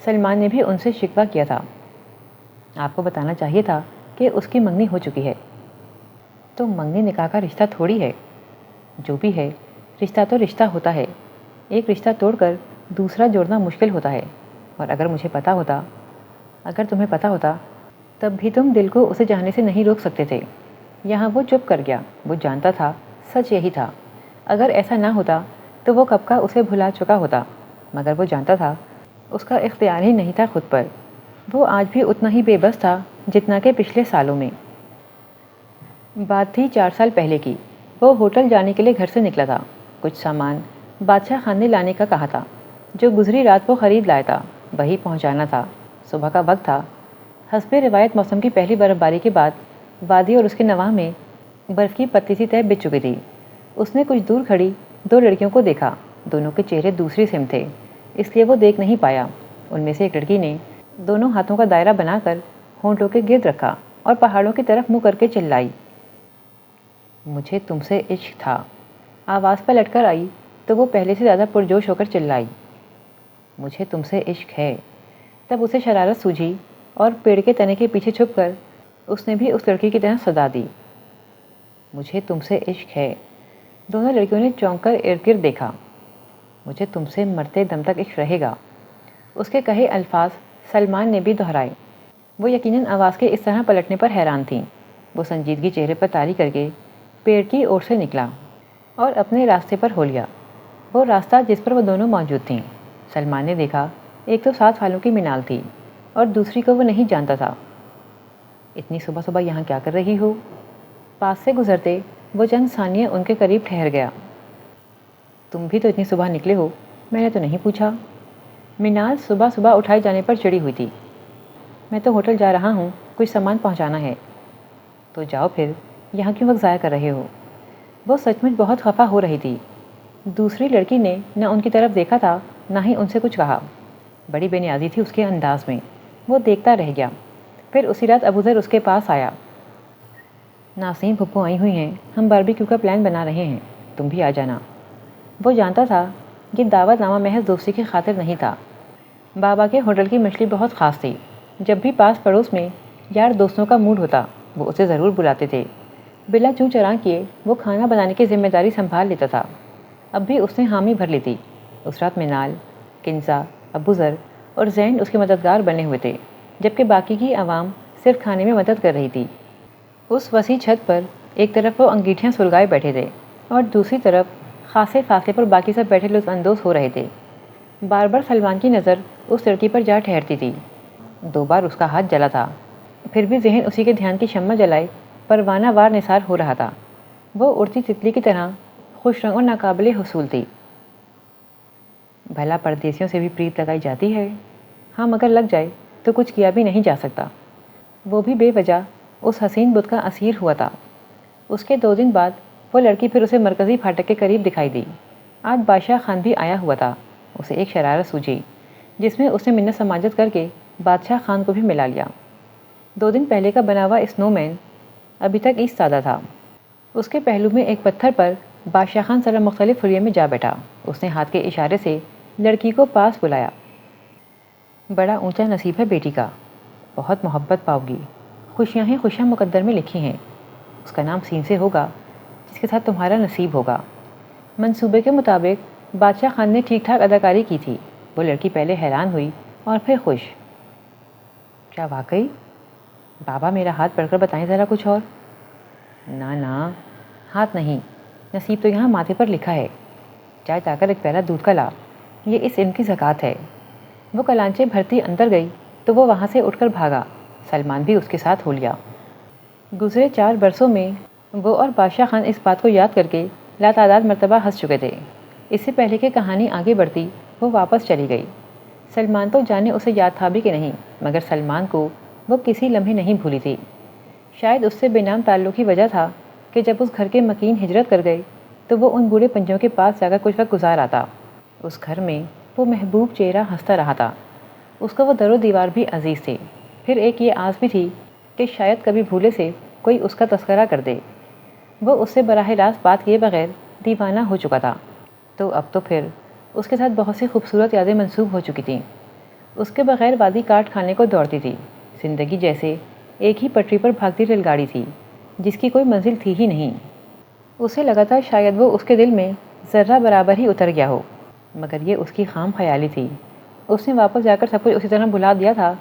سلمان نے بھی ان سے شکوہ کیا تھا۔ آپ کو بتانا چاہیے تھا کہ اس کی منگنی ہو چکی ہے۔ تو منگنی نکاح کا رشتہ تھوڑی ہے، جو بھی ہے رشتہ تو رشتہ ہوتا ہے، ایک رشتہ توڑ کر دوسرا جوڑنا مشکل ہوتا ہے۔ اور اگر مجھے پتہ ہوتا، اگر تمہیں پتہ ہوتا، تب بھی تم دل کو اسے جانے سے نہیں روک سکتے تھے۔ یہاں وہ چپ کر گیا، وہ جانتا تھا سچ یہی تھا۔ اگر ایسا نہ ہوتا تو وہ کب کا اسے بھلا چکا ہوتا، مگر وہ جانتا تھا اس کا اختیار ہی نہیں تھا خود پر۔ وہ آج بھی اتنا ہی بے بس تھا جتنا کہ پچھلے سالوں میں۔ بات تھی 4 سال پہلے کی۔ وہ ہوٹل جانے کے لیے گھر سے نکلا تھا، کچھ سامان بادشاہ خان نے لانے کا کہا تھا۔ جو گزری رات کو خرید لایا تھا وہی پہنچانا تھا۔ صبح کا وقت تھا۔ حسب روایت موسم کی پہلی برف باری کے بعد وادی اور اس کے نواح میں برف کی پتلی سی تہ بچھ چکی تھی۔ اس نے کچھ دور کھڑی 2 لڑکیوں کو دیکھا۔ دونوں کے چہرے دوسری سمت تھے، اس لیے وہ دیکھ نہیں پایا۔ ان میں سے ایک لڑکی نے دونوں ہاتھوں کا دائرہ بنا کر ہونٹوں کے گرد رکھا اور پہاڑوں کی طرف منہ کر کے چلائی، مجھے تم سے عشق تھا۔ آواز پر لٹ کر آئی تو وہ پہلے سے زیادہ پرجوش ہو کر چلائی، مجھے تم سے عشق ہے۔ تب اسے شرارت سوجھی اور پیڑ کے تنے کے پیچھے چھپ کر اس نے بھی اس لڑکی کی طرح صدا دی، مجھے تم سے عشق ہے۔ دونوں لڑکیوں نے چونک کر ارد گرد دیکھا۔ مجھے تم سے مرتے دم تک عشق رہے گا۔ اس کے کہے الفاظ سلمان نے بھی دہرائے۔ وہ یقیناً آواز کے اس طرح پلٹنے پر حیران تھیں۔ وہ سنجیدگی چہرے پر طاری کر کے پیڑ کی اور سے نکلا اور اپنے راستے پر ہو لیا، وہ راستہ جس پر وہ دونوں موجود تھیں۔ سلمان نے دیکھا ایک تو 7 سالوں کی منال تھی اور دوسری کو وہ نہیں جانتا تھا۔ اتنی صبح صبح یہاں کیا کر رہی ہو؟ پاس سے گزرتے وہ چند ثانیے ان کے قریب ٹھہر گیا۔ تم بھی تو اتنی صبح نکلے ہو، میں نے تو نہیں پوچھا۔ منال صبح صبح اٹھائے جانے پر چڑی ہوئی تھی۔ میں تو ہوٹل جا رہا ہوں، کچھ سامان پہنچانا ہے۔ تو جاؤ پھر، یہاں کیوں وقت ضائع کر رہے ہو؟ وہ سچ مچ بہت خفا ہو رہی تھی۔ دوسری لڑکی نے نہ ان کی طرف دیکھا تھا نہ ہی ان سے کچھ کہا۔ بڑی بے نیازی تھی اس کے انداز میں۔ وہ دیکھتا رہ گیا۔ پھر اسی رات ابوذر اس کے پاس آیا۔ ناسین پھپھو آئی ہوئی ہیں، ہم باربیکیو کا پلان بنا رہے ہیں، تم بھی آ جانا۔ وہ جانتا تھا یہ دعوت نامہ محض دوستی کی خاطر نہیں تھا۔ بابا کے ہوٹل کی مچھلی بہت خاص تھی۔ جب بھی پاس پڑوس میں یار دوستوں کا موڈ ہوتا وہ اسے ضرور بلاتے تھے۔ بلا چوں چراں کیے وہ کھانا بنانے کی ذمہ داری سنبھال لیتا تھا۔ اب بھی اس نے حامی بھر لی تھی۔ اس رات منال، کنزا، ابوذر اور زین اس کے مددگار بنے ہوئے تھے، جبکہ باقی کی عوام صرف کھانے میں مدد کر رہی تھی۔ اس وسیع چھت پر ایک طرف وہ انگیٹھیاں سلگائے بیٹھے تھے اور دوسری طرف خاصے فاصلے پر باقی سب بیٹھے لطف اندوز ہو رہے تھے۔ بار بار سلمان کی نظر اس لڑکی پر جا ٹھہرتی تھی۔ 2 بار اس کا ہاتھ جلا تھا، پھر بھی ذہن اسی کے دھیان کی شمع جلائے پروانہ وار نثار ہو رہا تھا۔ وہ اڑتی تتلی کی طرح خوش رنگ اور ناقابل حصول تھی۔ بھلا پردیسیوں سے بھی پریت لگائی جاتی ہے؟ ہاں، مگر لگ جائے تو کچھ کیا بھی نہیں جا سکتا۔ وہ بھی بے وجہ اس حسین بت کا اسیر ہوا تھا۔ اس کے 2 دن بعد وہ لڑکی پھر اسے مرکزی پھاٹک کے قریب دکھائی دی۔ آج بادشاہ خان بھی آیا ہوا تھا۔ اسے ایک شرارت سوجھی جس میں اس نے منت سماجت کر کے بادشاہ خان کو بھی ملا لیا۔ 2 دن پہلے کا بنا ہوا اسنو مین ابھی تک ایستادہ تھا۔ اس کے پہلو میں ایک پتھر پر بادشاہ خان ذرا مختلف حلیے میں جا بیٹھا۔ اس نے ہاتھ کے اشارے سے لڑکی کو پاس بلایا۔ بڑا اونچا نصیب ہے بیٹی کا، بہت محبت پاؤ گی، خوشیاں ہی خوشیاں مقدر میں لکھی ہیں۔ اس کا نام سین سے ہوگا جس کے ساتھ تمہارا نصیب ہوگا۔ منصوبے کے مطابق بادشاہ خان نے ٹھیک ٹھاک اداکاری کی تھی۔ وہ لڑکی پہلے حیران ہوئی اور پھر خوش۔ کیا واقعی؟ بابا میرا ہاتھ پڑھ کر بتائیں ذرا کچھ اور۔ نا، ہاتھ نہیں، نصیب تو یہاں ماتھے پر لکھا ہے۔ جا کر ایک پیالہ دودھ کا لا، یہ اس علم کی زکوٰۃ ہے۔ وہ کلانچے بھرتی اندر گئی تو وہ وہاں سے اٹھ کر بھاگا۔ سلمان بھی اس کے ساتھ ہو لیا۔ گزرے 4 برسوں میں وہ اور بادشاہ خان اس بات کو یاد کر کے لاتعداد مرتبہ ہنس چکے تھے۔ اس سے پہلے کہ کہانی آگے بڑھتی وہ واپس چلی گئی۔ سلمان تو جانے اسے یاد تھا بھی کہ نہیں، مگر سلمان کو وہ کسی لمحے نہیں بھولی تھی۔ شاید اس سے بے نام تعلق کی وجہ تھا کہ جب اس گھر کے مکین ہجرت کر گئے تو وہ ان بوڑھے پنجوں کے پاس جا کر کچھ وقت گزار آتا۔ اس گھر میں وہ محبوب چہرہ ہنستا رہا تھا۔ اس کو وہ در و دیوار بھی عزیز تھے۔ پھر ایک یہ آس بھی تھی کہ شاید کبھی بھولے سے کوئی اس کا تذکرہ کر دے۔ وہ اس سے براہ راست بات کیے بغیر دیوانہ ہو چکا تھا، تو اب تو پھر اس کے ساتھ بہت سی خوبصورت یادیں منسوب ہو چکی تھیں۔ اس کے بغیر وادی کاٹ کھانے کو دوڑتی تھی۔ زندگی جیسے ایک ہی پٹری پر بھاگتی ریل گاڑی تھی جس کی کوئی منزل تھی ہی نہیں۔ اسے لگا تھا شاید وہ اس کے دل میں ذرہ برابر ہی اتر گیا ہو، مگر یہ اس کی خام خیالی تھی۔ اس نے واپس جا کر سب کچھ اسی طرح بھلا دیا تھا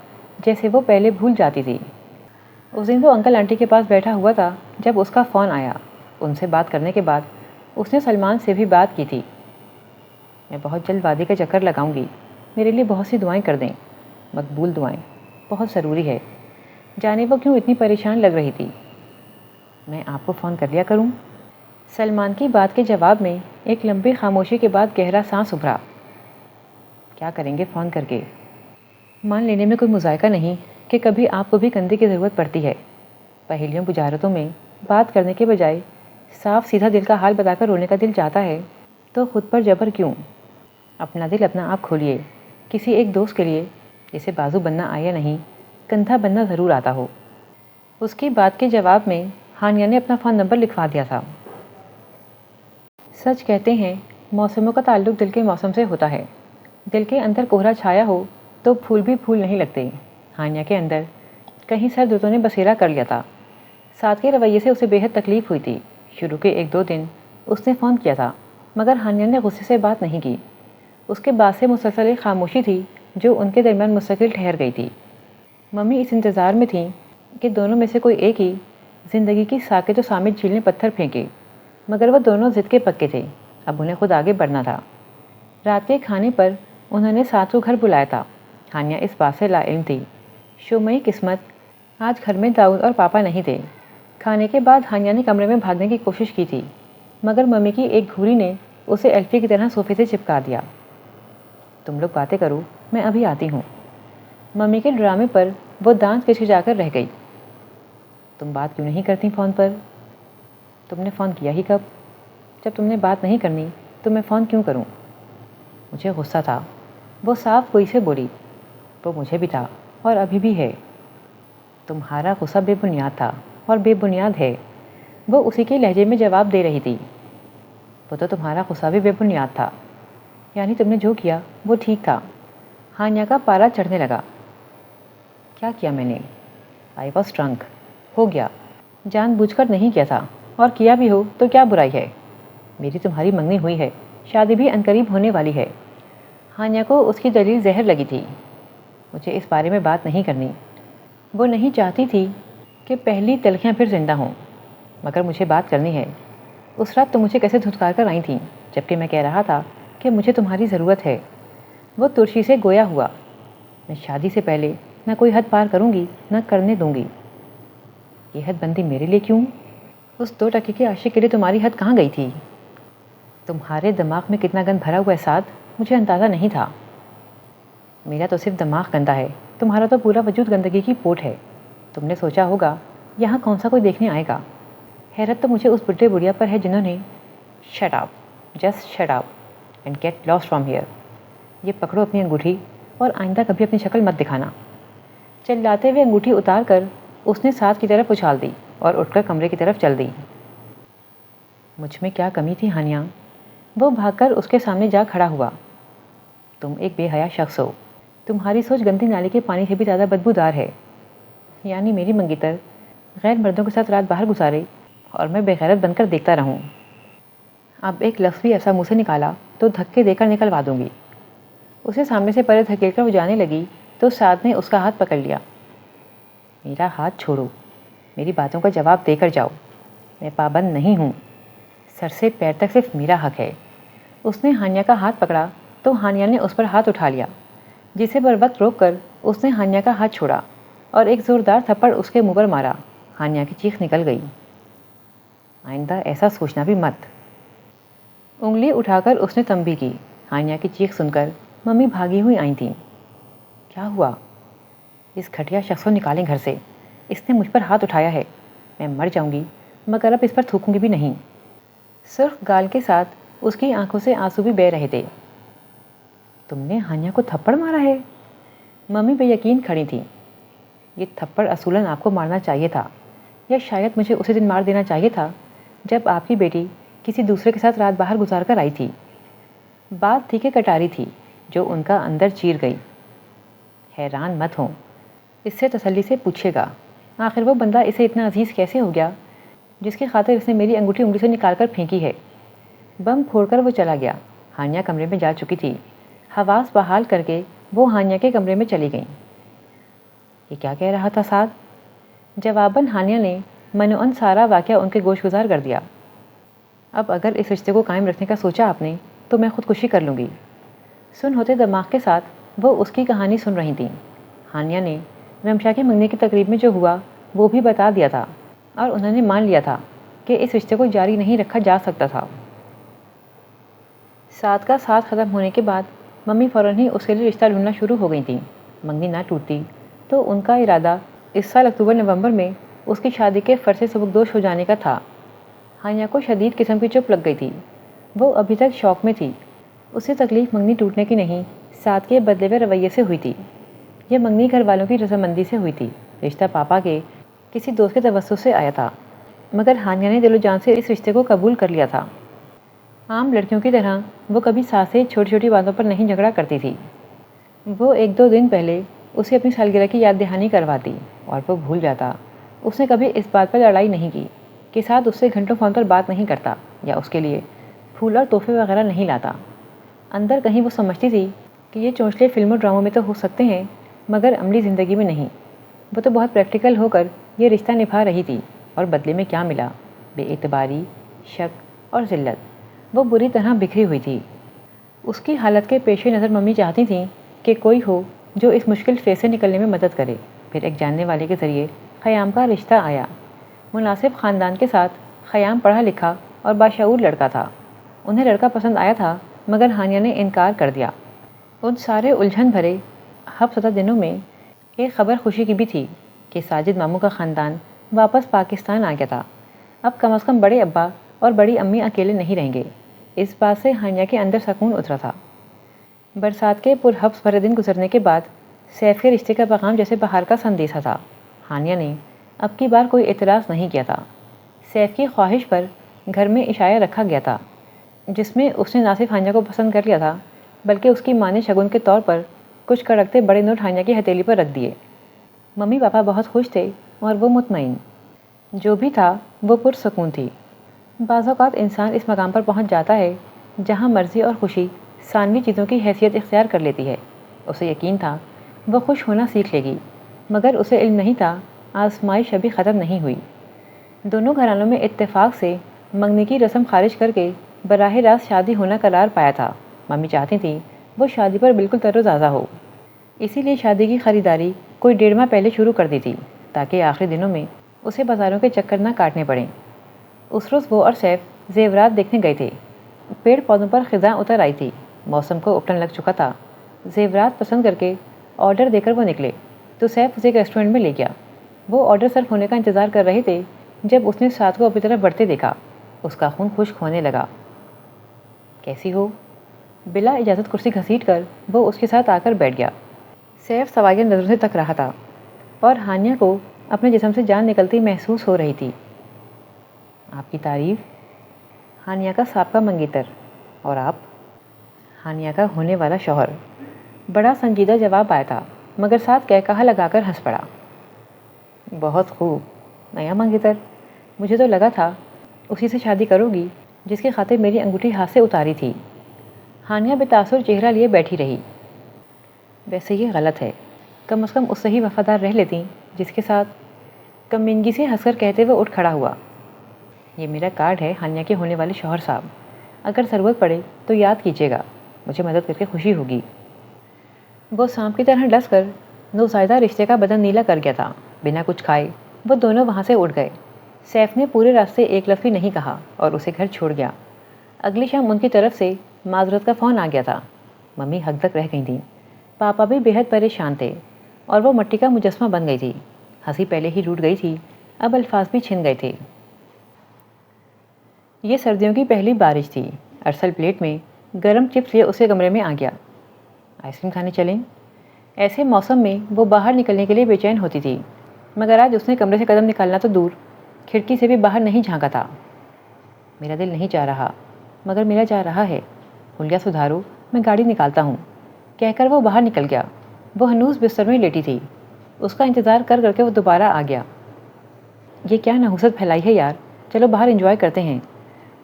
جیسے وہ پہلے بھول جاتی تھی۔ اس دن وہ انکل آنٹی کے پاس بیٹھا ہوا تھا جب اس کا فون آیا۔ ان سے بات کرنے کے بعد اس نے سلمان سے بھی بات کی تھی۔ میں بہت جلد وادی کا چکر لگاؤں گی، میرے لیے بہت سی دعائیں کر دیں، مقبول دعائیں، بہت ضروری ہے۔ جانے وہ کیوں اتنی پریشان لگ رہی تھی۔ میں آپ کو فون کر لیا کروں؟ سلمان کی بات کے جواب میں ایک لمبی خاموشی کے بعد گہرا سانس ابھرا۔ کیا کریں گے فون کر کے؟ مان لینے میں کوئی مذائقہ نہیں کہ کبھی آپ کو بھی کندھے کی ضرورت پڑتی ہے۔ پہیلیوں بجارتوں میں بات کرنے کے بجائے صاف سیدھا دل کا حال بتا کر رونے کا دل چاہتا ہے تو خود پر جبر کیوں؟ اپنا دل اپنا آپ کھولیے، کسی ایک دوست کے لیے جسے بازو بننا آیا نہیں، کندھا بننا ضرور آتا ہو۔ اس کی بات کے جواب میں ہانیہ نے اپنا فون نمبر لکھوا دیا تھا۔ سچ کہتے ہیں موسموں کا تعلق دل کے موسم سے ہوتا ہے۔ دل کے اندر کوہرا چھایا ہو تو پھول بھی پھول نہیں لگتے۔ ہانیہ کے اندر کہیں سر دردوں نے بسیرا کر لیا تھا۔ سعد کے رویے سے اسے بے حد تکلیف ہوئی تھی۔ شروع کے 1-2 دن اس نے فون کیا تھا مگر ہانیہ نے غصے سے بات نہیں کی۔ اس کے بعد سے مسلسل ایک خاموشی تھی جو ان کے درمیان مستقل ٹھہر گئی تھی۔ ممی اس انتظار میں تھیں کہ دونوں میں سے کوئی ایک ہی زندگی کی ساکت و صامت جھیل میں پتھر پھینکے، مگر وہ دونوں ضد کے پکے تھے۔ اب انہیں خود آگے بڑھنا تھا۔ رات کے کھانے پر انہوں نے سعد کو گھر بلایا تھا۔ ہانیہ اس بات سے لا علم تھی۔ شومئی قسمت آج گھر میں داؤد اور پاپا نہیں تھے۔ کھانے کے بعد ہانیہ نے کمرے میں بھاگنے کی کوشش کی تھی مگر ممی کی ایک گھوری نے اسے الفی کی طرح صوفے سے چپکا دیا۔ تم لوگ باتیں کرو، میں ابھی آتی ہوں۔ ممی کے ڈرامے پر وہ دانت کچکچا کر رہ گئی۔ تم بات کیوں نہیں کرتی فون پر؟ تم نے فون کیا ہی کب؟ جب تم نے بات نہیں کرنی تو میں فون کیوں کروں؟ مجھے غصہ تھا، وہ صاف گوئی سے بولی۔ وہ مجھے بھی تھا اور ابھی بھی ہے۔ تمہارا غصہ بے بنیاد تھا اور بے بنیاد ہے، وہ اسی کے لہجے میں جواب دے رہی تھی۔ وہ تو تمہارا غصہ بھی بے بنیاد تھا، یعنی تم نے جو کیا وہ ٹھیک تھا۔ ہانیہ کا پارا چڑھنے لگا۔ کیا کیا میں نے؟ I was drink. ہو گیا، جان بوجھ کر نہیں کیا تھا، اور کیا بھی ہو تو کیا برائی ہے؟ میری تمہاری منگنی ہوئی ہے، شادی بھی عنقریب ہونے والی ہے۔ ہانیہ کو اس کی دلیل زہر لگی تھی۔ مجھے اس بارے میں بات نہیں کرنی۔ وہ نہیں چاہتی تھی کہ پہلی تلخیاں پھر زندہ ہوں، مگر مجھے بات کرنی ہے۔ اس رات تم مجھے کیسے دھتکار کر آئی تھیں جبکہ میں کہہ رہا تھا کہ مجھے تمہاری ضرورت ہے؟ وہ ترشی سے گویا ہوا۔ میں شادی سے پہلے نہ کوئی حد پار کروں گی نہ کرنے دوں گی۔ یہ حد بندی میرے لیے کیوں؟ اس 2 ٹکے کے عاشق کے لیے تمہاری حد کہاں گئی تھی؟ تمہارے دماغ میں کتنا گند بھرا ہوا ہے سعد، مجھے اندازہ نہیں تھا۔ میرا تو صرف دماغ گندا ہے، تمہارا تو پورا وجود گندگی کی پوٹ ہے۔ تم نے سوچا ہوگا یہاں کون سا کوئی دیکھنے آئے گا۔ حیرت تو مجھے اس بڈھے بڑھیا پر ہے جنہوں نے shut up, just shut up and get lost from here. یہ پکڑو اپنی انگوٹھی اور آئندہ کبھی اپنی شکل مت دکھانا۔ چلاتے ہوئے انگوٹھی اتار کر اس نے سعد کی طرف اچھال دی اور اٹھ کر کمرے کی طرف چل دی۔ مجھ میں کیا کمی تھی ہانیہ؟ وہ بھاگ کر اس کے سامنے جا کھڑا ہوا۔ تم ایک بے حیا شخص ہو، تمہاری سوچ گندی نالی کے پانی سے بھی زیادہ بدبودار ہے۔ یعنی میری منگیتر غیر مردوں کے ساتھ رات باہر گزارے اور میں بے غیرت بن کر دیکھتا رہوں۔ اب ایک لفظ بھی ایسا منہ سے نکالا تو دھکے دے کر نکلوا دوں گی۔ اسے سامنے سے پرے دھکیل کر وہ جانے لگی تو سعد نے اس کا ہاتھ پکڑ لیا۔ میرا ہاتھ چھوڑو، میری باتوں کا جواب دے کر جاؤ۔ میں پابند نہیں ہوں، سر سے پیر تک صرف میرا حق ہے۔ اس نے ہانیہ کا ہاتھ پکڑا تو ہانیہ نے اس پر ہاتھ اٹھا لیا، جسے بر وقت روک کر اس نے ہانیہ کا ہاتھ چھوڑا اور ایک زوردار تھپڑ اس کے منہ پر مارا۔ ہانیہ کی چیخ نکل گئی۔ آئندہ ایسا سوچنا بھی مت۔ انگلی اٹھا کر اس نے تنبیہ کی۔ ہانیہ کی چیخ سن کر ممی بھاگی ہوئی آئی تھیں۔ کیا ہوا؟ اس گھٹیا شخص کو نکالیں گھر سے، اس نے مجھ پر ہاتھ اٹھایا ہے۔ میں مر جاؤں گی مگر اب اس پر تھوکوں گی بھی نہیں۔ سرخ گال کے ساتھ اس کی آنکھوں سے آنسو بھی بہہ رہے تھے۔ تم نے ہانیہ کو تھپڑ مارا ہے؟ ممی بے یقین کھڑی تھیں۔ یہ تھپڑ اصولاً آپ کو مارنا چاہیے تھا، یا شاید مجھے اسی دن مار دینا چاہیے تھا جب آپ کی بیٹی کسی دوسرے کے ساتھ رات باہر گزار کر آئی تھی۔ بات تھی کہ کٹاری تھی جو ان کا اندر چیر گئی۔ حیران مت ہوں، اس سے تسلی سے پوچھے گا آخر وہ بندہ اسے اتنا عزیز کیسے ہو گیا جس کی خاطر اس نے میری انگوٹھی انگلی سے نکال کر پھینکی ہے۔ بم پھوڑ کر وہ چلا گیا۔ ہانیہ کمرے میں جا چکی تھی۔ حواس بحال کر کے وہ ہانیہ کے کمرے میں چلی گئیں۔ یہ کیا کہہ رہا تھا سعد؟ جواباً ہانیہ نے منوعن سارا واقعہ ان کے گوش گزار کر دیا۔ اب اگر اس رشتے کو قائم رکھنے کا سوچا آپ نے تو میں خودکشی کر لوں گی۔ سن ہوتے دماغ کے ساتھ وہ اس کی کہانی سن رہی تھیں۔ ہانیہ نے رمشا کے منگنی کی تقریب میں جو ہوا وہ بھی بتا دیا تھا اور انہوں نے مان لیا تھا کہ اس رشتے کو جاری نہیں رکھا جا سکتا تھا۔ سعد کا ساتھ ختم ہونے کے بعد ممی فوراً ہی اس کے لیے رشتہ ڈھونڈنا شروع ہو گئی تھیں۔ منگنی نہ ٹوٹتی تو ان کا ارادہ اس سال اکتوبر نومبر میں اس کی شادی کے فرض سے سبکدوش ہو جانے کا تھا۔ ہانیہ کو شدید قسم کی چپ لگ گئی تھی۔ وہ ابھی تک شوق میں تھی۔ اسے تکلیف منگنی ٹوٹنے کی نہیں، سعد کے بدلے ہوئے رویے سے ہوئی تھی۔ یہ منگنی گھر والوں کی رضامندی سے ہوئی تھی۔ رشتہ پاپا کے کسی دوست کے توسط سے آیا تھا، مگر ہانیہ نے دل و جان سے اس رشتے کو قبول کر لیا تھا۔ عام لڑکیوں کی طرح وہ کبھی ساس سے چھوٹی چھوٹی باتوں پر نہیں جھگڑا کرتی تھی۔ وہ ایک دو دن پہلے اسے اپنی سالگرہ کی یاد دہانی کرواتی اور وہ بھول جاتا۔ اس نے کبھی اس بات پر لڑائی نہیں کی کہ سعد اس سے گھنٹوں فون پر بات نہیں کرتا یا اس کے لیے پھول اور تحفے وغیرہ نہیں لاتا۔ اندر کہیں وہ سمجھتی تھی کہ یہ چونچلے فلم و ڈراموں میں تو ہو سکتے ہیں، مگر عملی زندگی میں نہیں۔ وہ تو بہت پریکٹیکل ہو کر یہ رشتہ نبھا رہی تھی، اور بدلے میں کیا ملا؟ بے اعتباری، شک اور ذلت۔ وہ بری طرح بکھری ہوئی تھی۔ اس کی حالت کے پیش نظر ممی چاہتی تھیں کہ کوئی ہو جو اس مشکل فیز سے نکلنے میں مدد کرے۔ پھر ایک جاننے والے کے ذریعے خیام کا رشتہ آیا۔ مناسب خاندان کے ساتھ خیام پڑھا لکھا اور باشعور لڑکا تھا۔ انہیں لڑکا پسند آیا تھا، مگر ہانیہ نے انکار کر دیا۔ ان سارے الجھن بھرے ہفتہ دنوں میں ایک خبر خوشی کی بھی تھی کہ ساجد ماموں کا خاندان واپس پاکستان آ گیا تھا۔ اب کم از کم بڑے ابا اور بڑی امی اکیلے نہیں رہیں گے۔ اس بات سے ہانیہ کے اندر سکون اترا تھا۔ برسات کے پرحبس بھرے دن گزرنے کے بعد سیف کے رشتے کا پیغام جیسے بہار کا سندیسہ تھا۔ ہانیہ نے اب کی بار کوئی اعتراض نہیں کیا تھا۔ سیف کی خواہش پر گھر میں عشایہ رکھا گیا تھا، جس میں اس نے نہ صرف ہانیہ کو پسند کر لیا تھا، بلکہ اس کی ماں نے شگن کے طور پر کچھ کڑکتے بڑے نوٹ ہانیہ کی ہتھیلی پر رکھ دیے۔ ممی پاپا بہت خوش تھے اور وہ مطمئن۔ جو بھی تھا وہ پرسکون تھی۔ بعض اوقات انسان اس مقام پر پہنچ جاتا ہے جہاں مرضی اور خوشی ثانوی چیزوں کی حیثیت اختیار کر لیتی ہے۔ اسے یقین تھا وہ خوش ہونا سیکھ لے گی، مگر اسے علم نہیں تھا آزمائش ابھی ختم نہیں ہوئی۔ دونوں گھرانوں میں اتفاق سے منگنی کی رسم خارج کر کے براہ راست شادی ہونا قرار پایا تھا۔ ممی چاہتی تھیں وہ شادی پر بالکل تر و تازہ ہو، اسی لیے شادی کی خریداری کوئی 1.5 ماہ پہلے شروع کر دی تھی تاکہ آخری دنوں میں اسے بازاروں کے چکر نہ کاٹنے پڑیں۔ اس روز وہ اور سیف زیورات دیکھنے گئے تھے۔ پیڑ پودوں پر خزاں اتر آئی تھی، موسم کو اپٹن لگ چکا تھا۔ زیورات پسند کر کے آرڈر دے کر وہ نکلے تو سیف اسے ایک ریسٹورنٹ میں لے گیا۔ وہ آرڈر سرو ہونے کا انتظار کر رہے تھے جب اس نے سعد کو اپنی طرف بڑھتے دیکھا۔ اس کا خون خشک ہونے لگا۔ کیسی ہو؟ بلا اجازت کرسی گھسیٹ کر وہ اس کے ساتھ آ کر بیٹھ گیا۔ سیف سوائے نظروں سے تک رہا تھا اور ہانیہ کو اپنے جسم سے جان نکلتی محسوس ہو رہی تھی۔ آپ کی تعریف؟ ہانیہ کا سابقہ منگیتر۔ اور آپ؟ ہانیہ کا ہونے والا شوہر۔ بڑا سنجیدہ جواب آیا تھا، مگر ساتھ کہا لگا کر ہنس پڑا۔ بہت خوب، نیا منگیتر؟ مجھے تو لگا تھا اسی سے شادی کرو گی جس کی خاطر میری انگوٹھی ہاتھ سے اتاری تھی۔ ہانیہ بے تاثر چہرہ لیے بیٹھی رہی۔ ویسے یہ غلط ہے، کم از کم اس سے ہی وفادار رہ لیتی جس کے ساتھ۔ کمینگی سے ہنس کر کہتے ہوئے اٹھ کھڑا ہوا۔ یہ میرا کارڈ ہے ہانیہ کے ہونے والے شوہر صاحب، اگر ضرورت پڑے تو یاد کیجیے گا، مجھے مدد کر کے خوشی ہوگی۔ وہ سانپ کی طرح ڈس کر نوزائیدہ رشتے کا بدن نیلا کر گیا تھا۔ بنا کچھ کھائے وہ دونوں وہاں سے اٹھ گئے۔ سیف نے پورے راستے ایک لفظ بھی نہیں کہا اور اسے گھر چھوڑ گیا۔ اگلی شام ان کی طرف سے معذرت کا فون آ گیا تھا۔ ممی حد تک رہ گئی تھیں۔ پاپا بھی بے حد پریشان تھے اور وہ مٹی کا مجسمہ بن گئی تھی۔ ہنسی پہلے ہی روٹ گئی تھی، اب الفاظ بھی چھن گئے تھے۔ یہ سردیوں کی پہلی بارش تھی۔ ارسل پلیٹ میں گرم چپس لیے اس کے کمرے میں آ گیا۔ آئس کریم کھانے چلیں؟ ایسے موسم میں وہ باہر نکلنے کے لیے بے چین ہوتی تھی، مگر آج اس نے کمرے سے قدم نکالنا تو دور، کھڑکی سے بھی باہر نہیں جھانکا تھا۔ میرا دل نہیں چاہ رہا، مگر میرا چاہ رہا ہے۔ حلیہ سدھارو، میں گاڑی نکالتا ہوں، کہہ کر وہ باہر نکل گیا۔ وہ ہنوز بستر میں لیٹی تھی۔ اس کا انتظار کر کر کے وہ دوبارہ آ گیا۔ یہ کیا نحوست پھیلائی ہے یار، چلو باہر انجوائے کرتے ہیں۔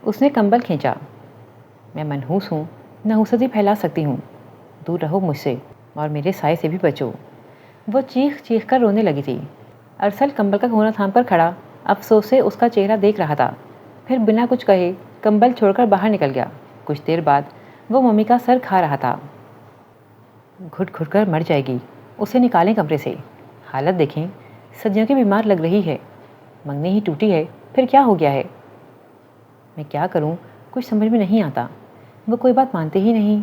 اس نے کمبل کھینچا۔ میں منحوس ہوں، نحوست ہی پھیلا سکتی ہوں، دور رہو مجھ سے اور میرے سائے سے بھی بچو۔ وہ چیخ چیخ کر رونے لگی تھی۔ ارسل کمبل کا کونا تھام کر کھڑا افسوس سے اس کا چہرہ دیکھ رہا تھا، پھر بنا کچھ کہے کمبل چھوڑ کر باہر نکل گیا۔ کچھ دیر بعد وہ ممی کا سر کھا رہا تھا۔ گھٹ گھٹ کر مر جائے گی، اسے نکالیں کمرے سے۔ حالت دیکھیں، صدیوں کی بیمار لگ رہی ہے۔ منگنی ہی ٹوٹی ہے، پھر کیا ہو گیا ہے؟ میں کیا کروں، کچھ سمجھ میں نہیں آتا۔ وہ کوئی بات مانتے ہی نہیں۔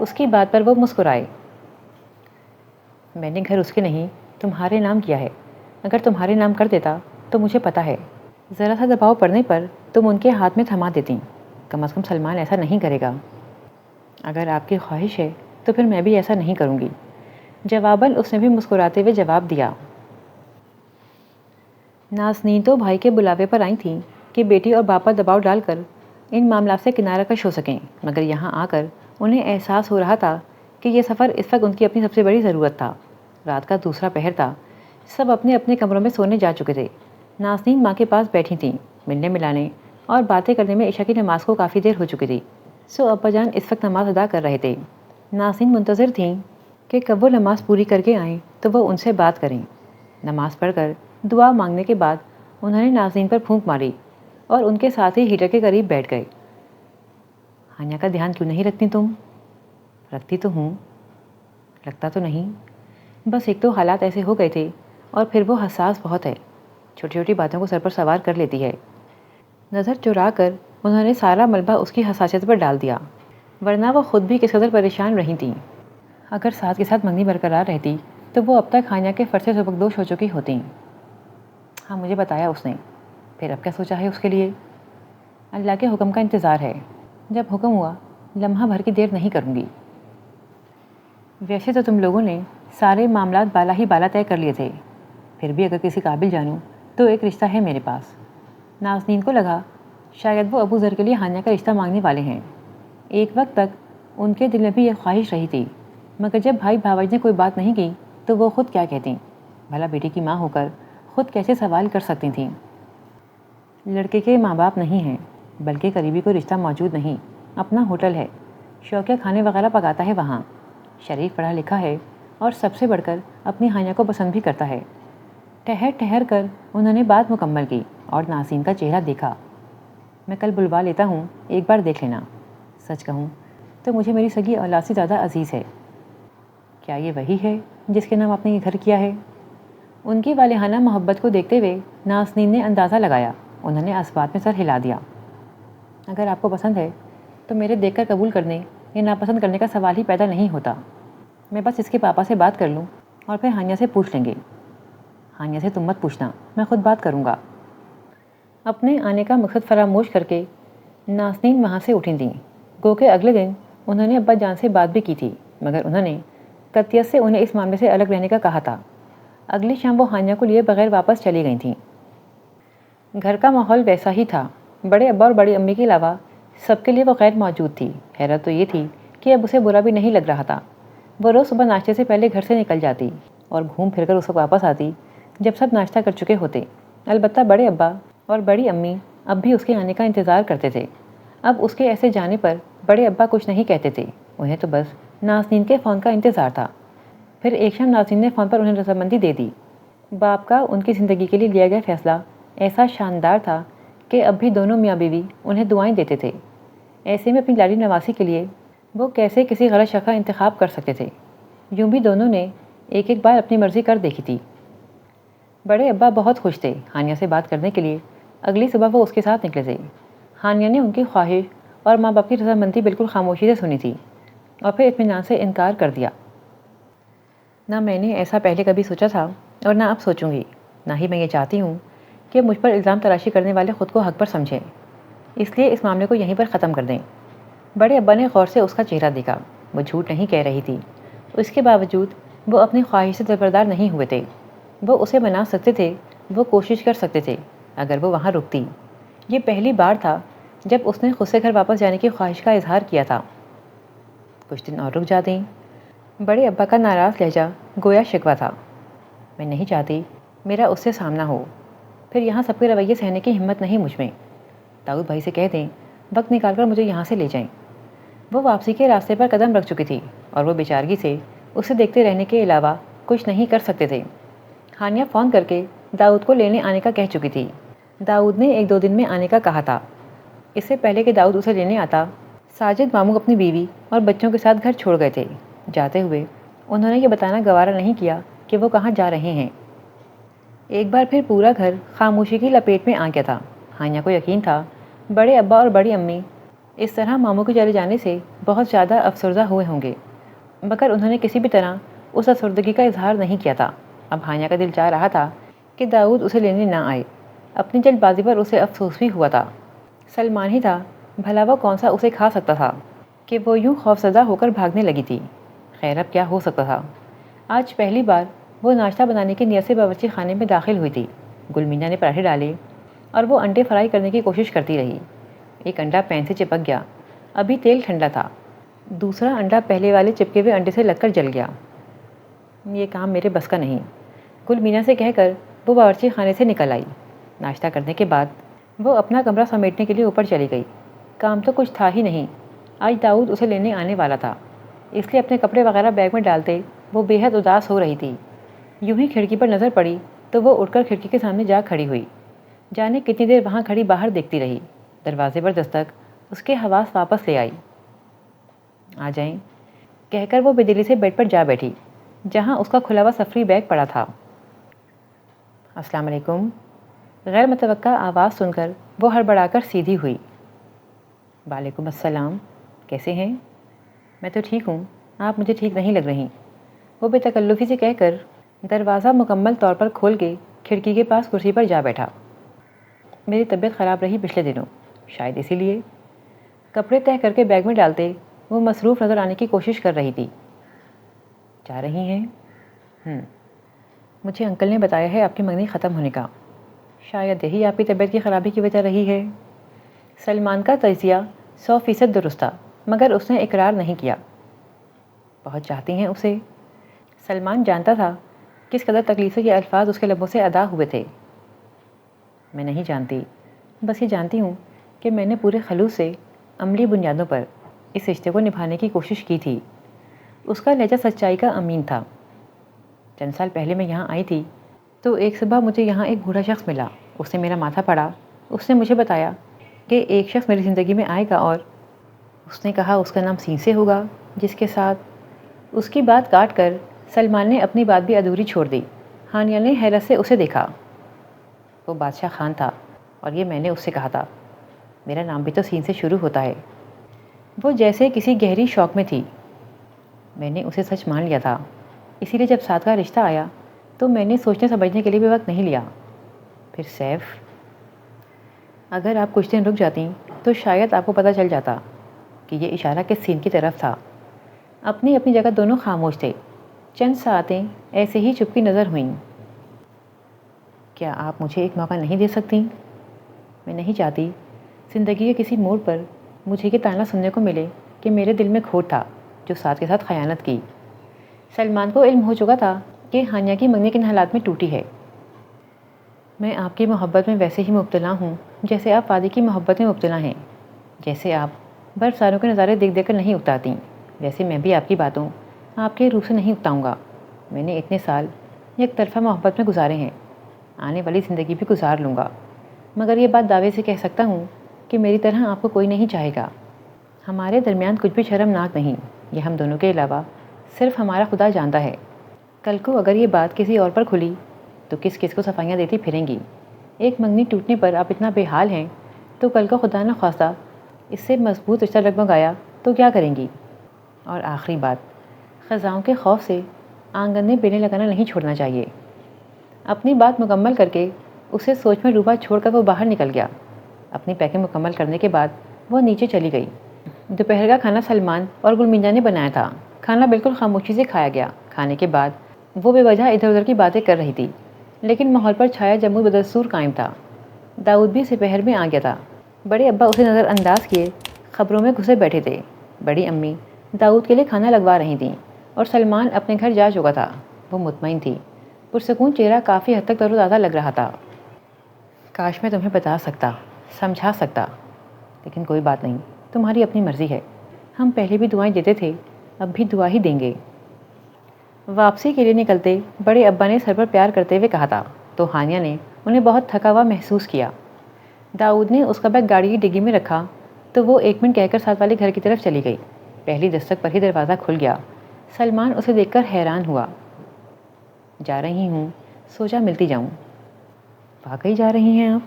اس کی بات پر وہ مسکرائے۔ میں نے گھر اس کے نہیں تمہارے نام کیا ہے، اگر تمہارے نام کر دیتا تو مجھے پتہ ہے ذرا سا دباؤ پڑنے پر تم ان کے ہاتھ میں تھما دیتی۔ کم از کم سلمان ایسا نہیں کرے گا۔ اگر آپ کی خواہش ہے تو پھر میں بھی ایسا نہیں کروں گی۔ جواباً اس نے بھی مسکراتے ہوئے جواب دیا۔ نازنین تو بھائی کے بلاوے پر آئی تھیں کہ بیٹی اور باپ پر دباؤ ڈال کر ان معاملات سے کنارہ کش ہو سکیں، مگر یہاں آ کر انہیں احساس ہو رہا تھا کہ یہ سفر اس وقت ان کی اپنی سب سے بڑی ضرورت تھا۔ رات کا دوسرا پہر تھا، سب اپنے اپنے کمروں میں سونے جا چکے تھے۔ نازنین ماں کے پاس بیٹھی تھیں، ملنے ملانے اور باتیں کرنے میں عشاء کی نماز کو کافی دیر ہو چکی تھی، سو ابا جان اس وقت نماز ادا کر رہے تھے۔ نازنین منتظر تھیں کہ کب وہ نماز پوری کر کے آئیں تو وہ ان سے بات کریں۔ نماز پڑھ کر دعا مانگنے کے بعد انہوں نے نازنین پر پھونک ماری اور ان کے ساتھ ہی ہیٹر کے قریب بیٹھ گئے۔ ہانیہ کا دھیان کیوں نہیں رکھتی تم؟ رکھتی تو ہوں، لگتا تو نہیں، بس ایک تو حالات ایسے ہو گئے تھے اور پھر وہ حساس بہت ہے، چھوٹی چھوٹی باتوں کو سر پر سوار کر لیتی ہے۔ نظر چرا کر انہوں نے سارا ملبہ اس کی حساسیت پر ڈال دیا، ورنہ وہ خود بھی کس قدر پریشان رہی تھیں۔ اگر ساتھ کے ساتھ منگنی برقرار رہتی تو وہ اب تک ہانیہ کے فر سے سبکدوش ہو چکی ہوتی۔ ہاں مجھے بتایا اس نے، پھر اب کیا سوچا ہے اس کے لیے؟ اللہ کے حکم کا انتظار ہے، جب حکم ہوا لمحہ بھر کی دیر نہیں کروں گی۔ ویسے تو تم لوگوں نے سارے معاملات بالا ہی بالا طے کر لیے تھے، پھر بھی اگر کسی قابل جانوں تو ایک رشتہ ہے میرے پاس۔ نازنین کو لگا شاید وہ ابو ذر کے لیے ہانیہ کا رشتہ مانگنے والے ہیں۔ ایک وقت تک ان کے دل میں بھی یہ خواہش رہی تھی، مگر جب بھائی بھاوج نے کوئی بات نہیں کی تو وہ خود کیا کہتیں؟ بھلا بیٹی کی ماں ہو کر خود کیسے سوال کر سکتی تھیں؟ لڑکے کے ماں باپ نہیں ہیں، بلکہ قریبی کوئی رشتہ موجود نہیں، اپنا ہوٹل ہے، شوقیہ کھانے وغیرہ پکاتا ہے وہاں، شریف پڑھا لکھا ہے اور سب سے بڑھ کر اپنی ہانیہ کو پسند بھی کرتا ہے۔ ٹھہر ٹھہر کر انہوں نے بات مکمل کی اور نازنین کا چہرہ دیکھا۔ میں کل بلوا لیتا ہوں، ایک بار دیکھ لینا۔ سچ کہوں تو مجھے میری سگی اولاد سے زیادہ عزیز ہے۔ کیا یہ وہی ہے جس کے نام آپ نے یہ گھر کیا ہے؟ ان کی والہانہ محبت کو دیکھتے ہوئے نازنین نے اندازہ لگایا۔ انہوں نے اس بات میں سر ہلا دیا۔ اگر آپ کو پسند ہے تو میرے دیکھ کر قبول کرنے یا ناپسند کرنے کا سوال ہی پیدا نہیں ہوتا۔ میں بس اس کے پاپا سے بات کر لوں اور پھر ہانیہ سے پوچھ لیں گے۔ ہانیہ سے تم مت پوچھنا، میں خود بات کروں گا۔ اپنے آنے کا مقصد فراموش کر کے نازنین وہاں سے اٹھی تھیں، گو کہ اگلے دن انہوں نے ابا جان سے بات بھی کی تھی، مگر انہوں نے قطعیت سے انہیں اس معاملے سے الگ رہنے کا کہا تھا۔ اگلی شام وہ ہانیہ کو لیے بغیر واپس چلی گئی تھیں۔ گھر کا ماحول ویسا ہی تھا، بڑے ابا اور بڑی امی کے علاوہ سب کے لیے وہ غیر موجود تھی۔ حیرت تو یہ تھی کہ اب اسے برا بھی نہیں لگ رہا تھا۔ وہ روز صبح ناشتے سے پہلے گھر سے نکل جاتی اور گھوم پھر کر اس وقت واپس آتی جب سب ناشتہ کر چکے ہوتے۔ البتہ بڑے ابا اور بڑی امی اب بھی اس کے آنے کا انتظار کرتے تھے۔ اب اس کے ایسے جانے پر بڑے ابا کچھ نہیں کہتے تھے، انہیں تو بس نازنین کے فون کا انتظار تھا۔ پھر ایک شام نازنین نے فون پر انہیں رضامندی دے دی۔ باپ کا ان کی زندگی کے لیے لیا گیا فیصلہ ایسا شاندار تھا کہ اب بھی دونوں میاں بیوی انہیں دعائیں دیتے تھے۔ ایسے میں اپنی لاڈلی نواسی کے لیے وہ کیسے کسی غلط شخص کا انتخاب کر سکتے تھے؟ یوں بھی دونوں نے ایک ایک بار اپنی مرضی کر دیکھی تھی۔ بڑے ابا بہت خوش تھے ہانیہ سے بات کرنے کے لیے۔ اگلی صبح وہ اس کے ساتھ نکلے تھے۔ ہانیہ نے ان کی خواہش اور ماں باپ کی رضامندی بالکل خاموشی سے سنی تھی اور پھر اطمینان سے انکار کر دیا۔ نہ میں نے ایسا پہلے کبھی سوچا تھا اور نہ اب سوچوں گی، نہ ہی میں یہ چاہتی ہوں کہ مجھ پر الزام تراشی کرنے والے خود کو حق پر سمجھیں، اس لیے اس معاملے کو یہیں پر ختم کر دیں۔ بڑے ابا نے غور سے اس کا چہرہ دیکھا۔ وہ جھوٹ نہیں کہہ رہی تھی، اس کے باوجود وہ اپنی خواہش سے دلبردار نہیں ہوئے تھے۔ وہ اسے منا سکتے تھے، وہ کوشش کر سکتے تھے اگر وہ وہاں رکتی۔ یہ پہلی بار تھا جب اس نے خود سے گھر واپس جانے کی خواہش کا اظہار کیا تھا۔ کچھ دن اور رک جاتیں۔ بڑے ابا کا ناراض لہجہ گویا شکوہ تھا۔ میں نہیں چاہتی میرا اس سے سامنا ہو، پھر یہاں سب کے رویے سہنے کی ہمت نہیں مجھ میں۔ داؤد بھائی سے کہہ دیں وقت نکال کر مجھے یہاں سے لے جائیں۔ وہ واپسی کے راستے پر قدم رکھ چکی تھی اور وہ بیچارگی سے اسے دیکھتے رہنے کے علاوہ کچھ نہیں کر سکتے تھے۔ ہانیہ فون کر کے داؤد کو لینے آنے کا کہہ چکی تھی۔ داؤد نے ایک دو دن میں آنے کا کہا تھا۔ اس سے پہلے کہ داؤد اسے لینے آتا، ساجد ماموں اپنی بیوی اور بچوں کے ساتھ گھر چھوڑ گئے تھے۔ جاتے ہوئے انہوں نے یہ بتانا گوارا نہیں کیا کہ وہ کہاں جا رہے ہیں۔ ایک بار پھر پورا گھر خاموشی کی لپیٹ میں آ گیا تھا۔ ہانیہ کو یقین تھا بڑے ابا اور بڑی امی اس طرح ماموں کے چلے جانے سے بہت زیادہ افسردہ ہوئے ہوں گے، مگر انہوں نے کسی بھی طرح اس افسردگی کا اظہار نہیں کیا تھا۔ اب ہانیہ کا دل چاہ رہا تھا کہ داؤد اسے لینے نہ آئے۔ اپنی جلد بازی پر اسے افسوس بھی ہوا تھا۔ سلمان ہی تھا، بھلا وہ کون سا اسے کھا سکتا تھا کہ وہ یوں خوفزدہ ہو کر بھاگنے لگی تھی۔ خیر اب کیا ہو سکتا تھا؟ آج پہلی بار وہ ناشتہ بنانے کی نیت سے باورچی خانے میں داخل ہوئی تھی۔ گل مینا نے پراٹھے ڈالے اور وہ انڈے فرائی کرنے کی کوشش کرتی رہی۔ ایک انڈا پین سے چپک گیا، ابھی تیل ٹھنڈا تھا۔ دوسرا انڈا پہلے والے چپکے ہوئے انڈے سے لگ کر جل گیا۔ یہ کام میرے بس کا نہیں، گل مینا سے کہہ کر وہ باورچی خانے سے نکل آئی۔ ناشتہ کرنے کے بعد وہ اپنا کمرہ سمیٹنے کے لیے اوپر چلی گئی۔ کام تو کچھ تھا ہی نہیں، آج داؤد اسے لینے آنے والا تھا، اس لیے اپنے کپڑے وغیرہ بیگ میں ڈالتے وہ بے حد اداس ہو رہی تھی۔ یوں ہی کھڑکی پر نظر پڑی تو وہ اٹھ کر کھڑکی کے سامنے جا کھڑی ہوئی۔ جانے کتنی دیر وہاں کھڑی باہر دیکھتی رہی۔ دروازے پر دستک اس کے حواس واپس لے آئی۔ آ جائیں کہہ کر وہ بے دلی سے بیڈ پر جا بیٹھی جہاں اس کا کھلا ہوا سفری بیگ پڑا تھا۔ السلام علیکم۔ غیر متوقع آواز سن کر وہ ہڑبڑا کر سیدھی ہوئی۔ وعلیکم السلام، کیسے ہیں؟ میں تو ٹھیک ہوں، آپ مجھے ٹھیک نہیں لگ رہی، وہ بے تکلفی سے کہہ کر دروازہ مکمل طور پر کھول کے کھڑکی کے پاس کرسی پر جا بیٹھا۔ میری طبیعت خراب رہی پچھلے دنوں، شاید اسی لیے۔ کپڑے تہہ کر کے بیگ میں ڈالتے وہ مصروف نظر آنے کی کوشش کر رہی تھی۔ جا رہی ہیں؟ مجھے انکل نے بتایا ہے آپ کی منگنی ختم ہونے کا، شاید یہی آپ کی طبیعت کی خرابی کی وجہ رہی ہے۔ سلمان کا تجزیہ 100% درست تھا، مگر اس نے اقرار نہیں کیا۔ بہت چاہتی ہیں اسے؟ سلمان جانتا تھا کس قدر تکلیف سے یہ الفاظ اس کے لبوں سے ادا ہوئے تھے۔ میں نہیں جانتی، بس یہ جانتی ہوں کہ میں نے پورے خلوص سے عملی بنیادوں پر اس رشتے کو نبھانے کی کوشش کی تھی۔ اس کا لہجہ سچائی کا امین تھا۔ چند سال پہلے میں یہاں آئی تھی تو ایک صبح مجھے یہاں ایک بوڑھا شخص ملا۔ اس نے میرا ماتھا پڑھا، اس نے مجھے بتایا کہ ایک شخص میری زندگی میں آئے گا اور اس نے کہا اس کا نام سینسے ہوگا، جس کے ساتھ اس کی بات کاٹ کر سلمان نے اپنی بات بھی ادھوری چھوڑ دی۔ ہانیہ نے حیرت سے اسے دیکھا۔ وہ بادشاہ خان تھا اور یہ میں نے اس سے کہا تھا، میرا نام بھی تو سین سے شروع ہوتا ہے۔ وہ جیسے کسی گہری شوق میں تھی۔ میں نے اسے سچ مان لیا تھا، اسی لیے جب ساتھ کا رشتہ آیا تو میں نے سوچنے سمجھنے کے لیے بھی وقت نہیں لیا۔ پھر سیف، اگر آپ کچھ دن رک جاتی تو شاید آپ کو پتہ چل جاتا کہ یہ اشارہ کس سین کی طرف تھا۔ اپنی اپنی جگہ دونوں خاموش تھے۔ چند ساعتیں ایسے ہی چپکی نظر ہوئیں۔ کیا آپ مجھے ایک موقع نہیں دے سکتی؟ میں نہیں چاہتی زندگی کے کسی موڑ پر مجھے یہ تانا سننے کو ملے کہ میرے دل میں کھوٹ تھا جو ساتھ کے ساتھ خیانت کی۔ سلمان کو علم ہو چکا تھا کہ ہانیہ کی منگنی کن حالات میں ٹوٹی ہے۔ میں آپ کی محبت میں ویسے ہی مبتلا ہوں جیسے آپ وادی کی محبت میں مبتلا ہیں۔ جیسے آپ برف ساروں کے نظارے دیکھ دیکھ کر نہیں اکتاتی، ویسے میں بھی آپ کی باتوں آپ کے روح سے نہیں اکتاؤں گا۔ میں نے اتنے سال یک طرفہ محبت میں گزارے ہیں، آنے والی زندگی بھی گزار لوں گا، مگر یہ بات دعوے سے کہہ سکتا ہوں کہ میری طرح آپ کو کوئی نہیں چاہے گا۔ ہمارے درمیان کچھ بھی شرمناک نہیں، یہ ہم دونوں کے علاوہ صرف ہمارا خدا جانتا ہے۔ کل کو اگر یہ بات کسی اور پر کھلی تو کس کس کو صفائیاں دیتی پھریں گی۔ ایک منگنی ٹوٹنے پر آپ اتنا بے حال ہیں تو کل کو خدا نہ خواستہ اس سے مضبوط رشتہ ڈگمگایا تو کیا کریں گی؟ اور آخری بات، خزاؤں کے خوف سے آنگن میں بیلیں لگانا نہیں چھوڑنا چاہیے۔ اپنی بات مکمل کر کے اسے سوچ میں ڈوبا چھوڑ کر وہ باہر نکل گیا۔ اپنی پیکنگ مکمل کرنے کے بعد وہ نیچے چلی گئی۔ دوپہر کا کھانا سلمان اور گل مینا نے بنایا تھا۔ کھانا بالکل خاموشی سے کھایا گیا۔ کھانے کے بعد وہ بے وجہ ادھر ادھر کی باتیں کر رہی تھی، لیکن ماحول پر چھایا جمود بدستور قائم تھا۔ داؤد بھی دوپہر میں آ گیا تھا۔ بڑے ابا اسے نظر انداز کیے خبروں میں گھسے بیٹھے تھے۔ بڑی امی داؤد کے لیے کھانا لگوا رہی تھیں اور سلمان اپنے گھر جا چکا تھا۔ وہ مطمئن تھی، پرسکون چہرہ کافی حد تک تر و تازہ لگ رہا تھا۔ کاش میں تمہیں بتا سکتا، سمجھا سکتا، لیکن کوئی بات نہیں، تمہاری اپنی مرضی ہے۔ ہم پہلے بھی دعائیں دیتے تھے، اب بھی دعا ہی دیں گے۔ واپسی کے لیے نکلتے بڑے ابا نے سر پر پیار کرتے ہوئے کہا تھا تو ہانیہ نے انہیں بہت تھکا ہوا محسوس کیا۔ داؤد نے اس کا بیگ گاڑی کی ڈگی میں رکھا تو وہ ایک منٹ کہہ کر ساتھ والے گھر کی طرف چلی گئی۔ پہلی دستک پر ہی دروازہ کھل گیا۔ سلمان اسے دیکھ کر حیران ہوا۔ جا رہی ہوں، سوچا ملتی جاؤں۔ واقعی جا رہی ہیں آپ؟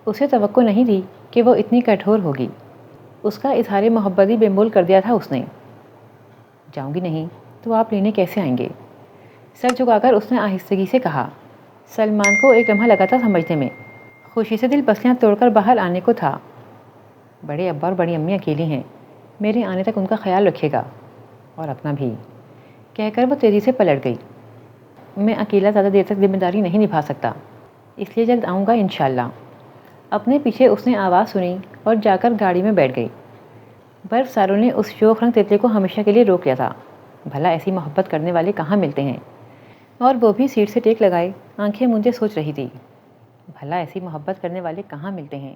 اسے توقع نہیں تھی کہ وہ اتنی کٹھور ہوگی۔ اس کا اظہار محبت ہی بے مول کر دیا تھا اس نے۔ جاؤں گی نہیں تو آپ لینے کیسے آئیں گے؟ سر جھکا کر اس نے آہستگی سے کہا۔ سلمان کو ایک لمحہ لگا تھا سمجھنے میں، خوشی سے دل پسلیاں توڑ کر باہر آنے کو تھا۔ بڑے ابا اور بڑی امی اکیلی ہیں، میرے آنے تک ان کا خیال رکھے گا، اور اپنا بھی، کہہ کر وہ تیزی سے پلٹ گئی۔ میں اکیلا زیادہ دیر تک ذمہ داری نہیں نبھا سکتا، اس لیے جلد آؤں گا انشاءاللہ۔ اپنے پیچھے اس نے آواز سنی اور جا کر گاڑی میں بیٹھ گئی۔ برف ساروں نے اس شوخ رنگ تتلی کو ہمیشہ کے لیے روک لیا تھا۔ بھلا ایسی محبت کرنے والے کہاں ملتے ہیں؟ اور وہ بھی سیٹ سے ٹیک لگائے آنکھیں مونجے سوچ رہی تھی، بھلا ایسی محبت کرنے والے کہاں ملتے ہیں؟